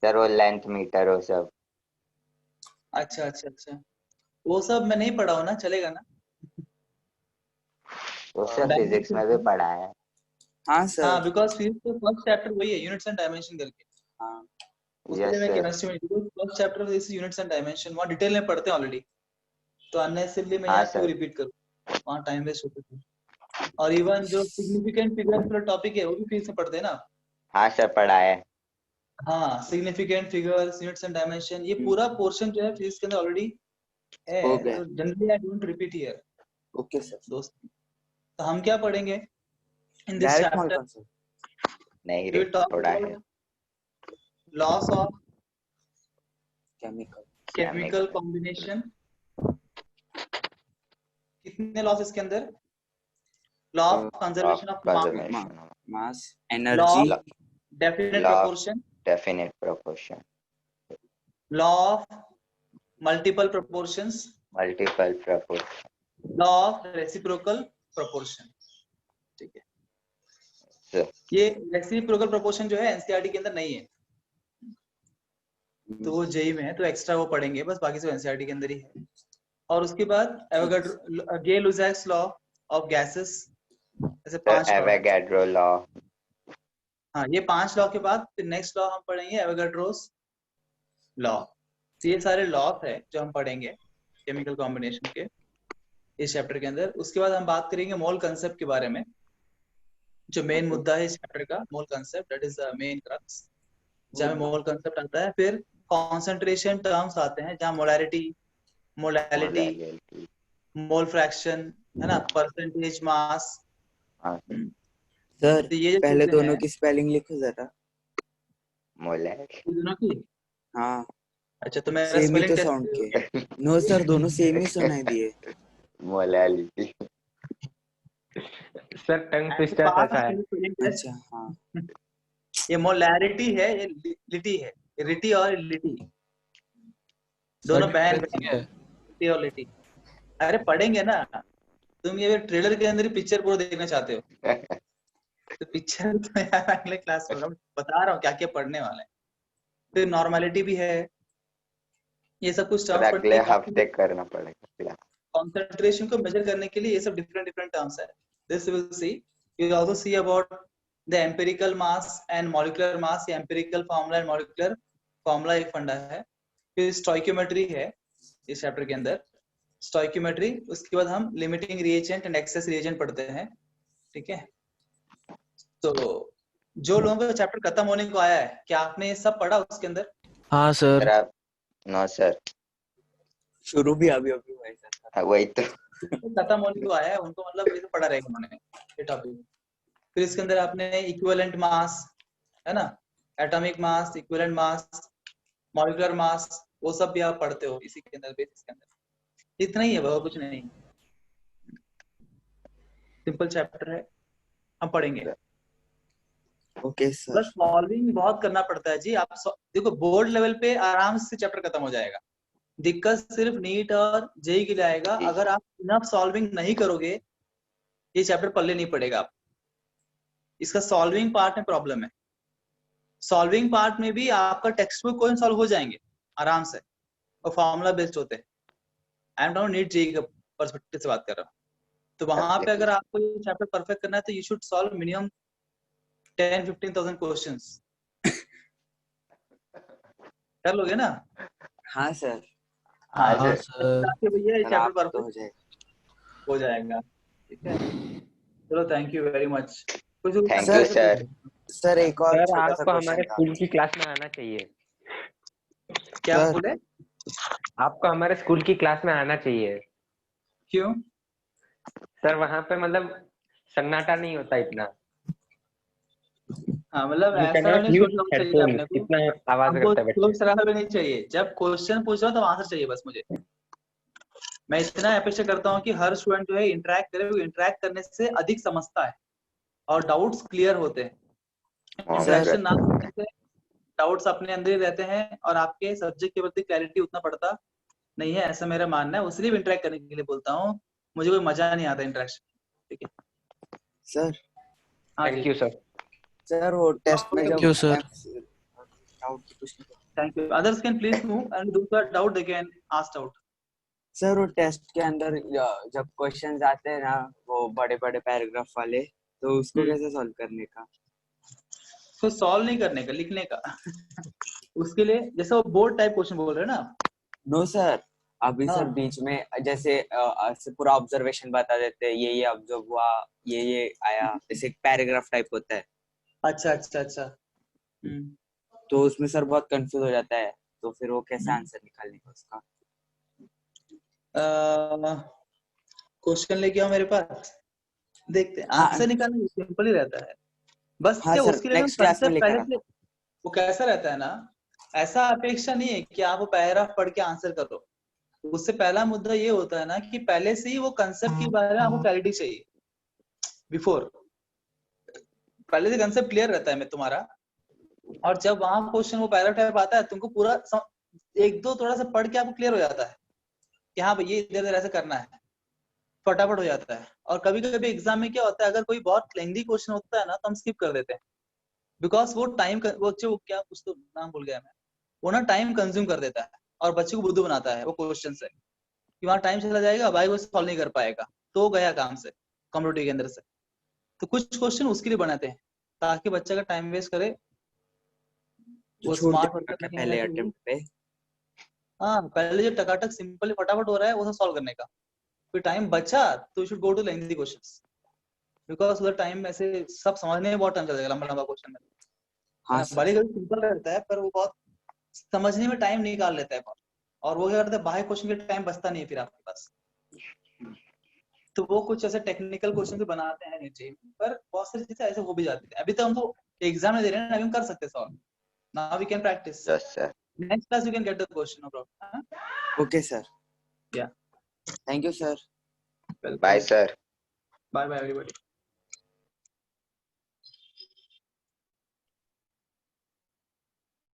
सर वो लेंथ मीटर वो सब। अच्छा, वो सब मैं नहीं पढ़ा हूँ ना, चलेगा ना? वो सब फिजिक्स में भी पढ़ा है। हाँ सर। हाँ, बिकॉज फिजिक्स का फर्स्ट चैप्टर वही है, यूनिट्स एंड डायमेंशन करके। हाँ उसके लिए यस मैं सर। केमिस्ट्री में first chapter this units and dimension, वहाँ डिटेल में पढ़ते हैं ऑलरेडी, तो अननेसेसरली मैं हाँ यहाँ क्यों सर। रिपीट करूँ, वहाँ टाइम वेस्ट होता है। और इवन जो सिग्निफिकेंट फिगर्स वाला टॉपिक है वो भी फिजिक्स में पढ़ते हैं ना। हाँ सर पढ़ा है। हाँ, significant figures, units and dimension, ये पूरा पोर्शन जो है फिजिक्स के अंदर ऑलरेडी है, हो गया। तो generally I don't repeat here okay sir. दोस्त। तो हम क्या पढ़ेंगे in this direct mole chapter? Concept. नहीं वी रे टॉक थोड़ा है। About loss of chemical. Chemical combination. कितने लॉस इसके अंदर? Law of conservation of mass, conservation, mass, law energy, of definite law of proportion, definite proportion, law of multiple proportions, multiple proportion. Law of reciprocal proportion, ठीक है। So, ये reciprocal proportion जो है NCERT के अंदर नहीं है, तो वो जेई में है, तो एक्स्ट्रा वो पढ़ेंगे बस, बाकी सब एनसीईआरटी के अंदर ही है। और उसके बाद एवोगाड्रो गे-लुसाक्स लॉ ऑफ गैसेस, ऐसे 5 लॉ है। Avogadro law, हाँ, ये 5 लॉ के बाद फिर नेक्स्ट लॉ हम पढ़ेंगे एवोगाड्रोस लॉ। तो ये सारे लॉस है जो हम पढ़ेंगे केमिकल कॉम्बिनेशन के इस चैप्टर के अंदर। उसके बाद हम बात करेंगे मोल कंसेप्ट के बारे में, जो मेन मुद्दा है इस चैप्टर का, मोल concept, that is the main crux. जहाँ मोल कंसेप्ट आता है, फिर कॉन्सेंट्रेशन टर्म्स आते हैं जहाँ molarity, molality, Molality. Mole fraction, है ना, परसेंटेज, मास। हाँ सर, सर तो ये जो पहले चीजें दोनों हैं, की स्पेलिंग लिखो जरा। molar. ये दोनों की। हाँ, अच्छा, तो मेरा सेम ही स्पेलिंग तो टेस्ट साउंड के। नो सर, दोनों सेम ही सुनाई दिए। Molality. सर टंग ट्विस्टर ऐसा है। Spelling test. अच्छा हाँ, ये मोलैरिटी है, ये लिटी है, रिटी और लिटी दोनों बहन बहन है, है। लिटी और लिटी। अरे पढ़ेंगे ना, तुम ये ट्रेलर के अंदर ही पिक्चर पूरा देखना चाहते हो, तो पिक्चर तो यार अगले क्लास में बता रहा हूँ क्या क्या पढ़ने वाले हैं। फिर नॉर्मेलिटी भी है, ये सब कुछ और टर्म्स अगले पढ़ने। हफ्ते करना पड़ेगा। कंसंट्रेशन को मेजर करने के लिए ये सब डिफरेंट डिफरेंट टर्म्स है। This will see, you will also see about the empirical mass and molecular mass, या empirical formula and molecular formula एक फंडा है। फिर स्टोइकियोमेट्री है इस चैप्टर के अंदर, स्टोइकियोमेट्री। उसके बाद हम limiting reagent and access reagent पढ़ते हैं, ठीक है। तो जो लोगों का चैप्टर खत्म होने को आया है, क्या आपने ये सब पढ़ा उसके अंदर? हाँ सर। सर आप, नो सर, शुरू भी अभी अभी हुआ है सर। वही तो। खत्म होने को आया है उनको, मतलब ये तो पढ़ा रहेगा उन्होंने ये टॉपिक। फिर इसके अंदर आपने इक्विवेलेंट मास, है ना, atomic mass, equivalent mass, molecular mass, वो सब भी आप पढ़ते हो इसी के अंदर, बेसिस के अंदर। इतना ही है, बहुत कुछ नहीं, सिंपल चैप्टर है, हम पढ़ेंगे। ओके बस सर। सॉल्विंग बहुत करना पड़ता है जी। आप देखो, बोर्ड लेवल पे आराम से चैप्टर खत्म हो जाएगा। दिक्कत सिर्फ नीट और जेई के लिए आएगा। जी। अगर आप इनफ सॉल्विंग नहीं करोगे, ये चैप्टर पल्ले नहीं पड़ेगा आप। इसका सॉल्विंग पार्ट में प्रॉब्लम है। सॉल्विंग पार्ट में भी आपका टेक्स्ट बुक क्वेश्चन सॉल्व हो जाएंगे आराम से, और फॉर्मूला बेस्ड होते हैं। I am not NEET JEE का पर्सपेक्टिव से बात कर रहा हूँ। तो वहां पे अगर आपको ये चैप्टर परफेक्ट करना है, तो you should solve minimum 10-15,000 questions. कर लोगे ना? हाँ सर, हाँ, हाँ हाँ सर, सर। ताकि भैया ये सर चैप्टर आप तो परफेक्ट हो जाएगा। हो जाएगा, ठीक है। चलो, थैंक यू वेरी मच। कुछ thank sir you sir. Sir एक और सर छोटा सा आपको क्वेश्चन हमारे था। स्कूल की क्लास में आना चाहिए। क्या सर बोले? आपको हमारे स्कूल की क्लास में आना चाहिए। क्यों? सर वहाँ पे मतलब सन्नाटा नहीं होता इतना। हाँ, मतलब यू कैन ऐसा नॉट नहीं यूज सोचना चाहिए हेडफोन, अपने को। इतना आवाज हमको करता है शोर बच्चे। शराबा भी नहीं चाहिए। जब क्वेश्चन पूछ रहा हूँ, तो आंसर चाहिए बस मुझे। मैं इतना अपेक्षा करता हूँ कि हर स्टूडेंट जो है इंटरेक्ट करे। वो इंटरेक्ट करने से अधिक समझता है और डाउट्स क्लियर होते हैं। सर इंटरेक्शन ना करने से डाउट्स अपने अंदर ही रहते हैं, और आपके सब्जेक्ट के प्रति क्लैरिटी उतना पड़ता नहीं है, ऐसा मेरा मानना है। इसलिए इंटरेक्ट करने के लिए बोलता हूँ। मुझे कोई मजा नहीं आता इंटरेक्शन, ठीक है। सर हाँ थैंक जी, यू सर। सर वो टेस्ट में थैंक जब यू सर। डाउट कुछ नहीं। Thank you. Others can please move and do the doubt, they can ask doubt. Sir वो टेस्ट के अंदर जब क्वेश्चंस आते हैं ना, वो बड़े बड़े पैराग्राफ वाले, तो उसको कैसे सॉल्व करने का? तो सॉल्व नहीं करने का, लिखने का। उसके लिए जैसे वो बोर्ड टाइप क्वेश्चन बोल रहे हैं ना। नो सर, अभी सर हाँ, बीच में जैसे पूरा ऑब्जर्वेशन बता देते हैं, ये ऑब्जर्व हुआ, ये आया, जैसे एक पैराग्राफ टाइप होता है। अच्छा अच्छा अच्छा। तो उसमें सर बहुत कंफ्यूज हो जाता है, तो फिर वो कैसे आंसर निकालने का उसका? क्वेश्चन लेके आओ मेरे पास, देखते हैं। हाँ आंसर निकालना सिंपल ही रहता है। बस हाँ क्या सर, उसके लिए ना नेक्स्ट क्लास में कंसेप्ट लेकर पहले आता से। वो कैसा रहता है ना, ऐसा अपेक्षा नहीं है कि आप वो पैराग्राफ पढ़ के आंसर करो। उससे पहला मुद्दा ये होता है ना कि पहले से ही वो कंसेप्ट के बारे में आपको क्लैरिटी चाहिए बिफोर। पहले से कंसेप्ट क्लियर रहता है मैं तुम्हारा, और जब वहां क्वेश्चन वो पैराग्राफ टाइप आता है, तुमको पूरा एक दो थोड़ा सा पढ़ के आपको क्लियर हो जाता है कि हाँ भाई ये इधर इधर ऐसे करना है, फटाफट हो जाता है। और कभी कभी एग्जाम में क्या होता है, अगर कोई बहुत लेंथी क्वेश्चन होता है ना, तो हम स्किप कर देते हैं। बिकॉज वो टाइम वो क्या, कुछ तो नाम भूल गया मैं, वो ना टाइम कंज्यूम कर देता है और बच्चे को बुद्धू बनाता है वो क्वेश्चन से, कि वहां टाइम चला जाएगा, भाई वो सॉल्व नहीं कर पाएगा, तो गया काम से कम्युनिटी के अंदर से। तो कुछ क्वेश्चन उसके लिए बनाते हैं ताकि बच्चा का टाइम वेस्ट करे, तो वो छोड़ स्मार्ट देने वर्कर का नहीं पहले होना चाहिए। अटेम्प्ट पे। हाँ, पहले जो टकाटक सिंपल फटाफट हो रहा है वो सब सॉल्व करने का। फिर टाइम बचा तो you should go to lengthy questions, because उधर टाइम ऐसे सब समझने में बहुत टाइम चल जाएगा, लंबा लंबा क्वेश्चन में। हाँ सर। बड़ी कभी सिंपल रहता है पर वो बहुत समझने में टाइम निकाल लेता है बहुत, और वो क्या करता है बाहर क्वेश्चन के टाइम बचता नहीं है फिर आपके पास, तो वो कुछ ऐसे टेक्निकल क्वेश्चन भी बनाते हैं नीचे, पर बहुत सारी चीजें ऐसे हो भी जाती है। अभी तो हमको एग्जाम में दे रहे हैं ना, अभी हम कर सकते हैं solve, now we can practice, Yes, sir. Next class you can get the question, no problem. Okay sir, Yeah. Thank you sir. Bye, sir. Bye bye everybody.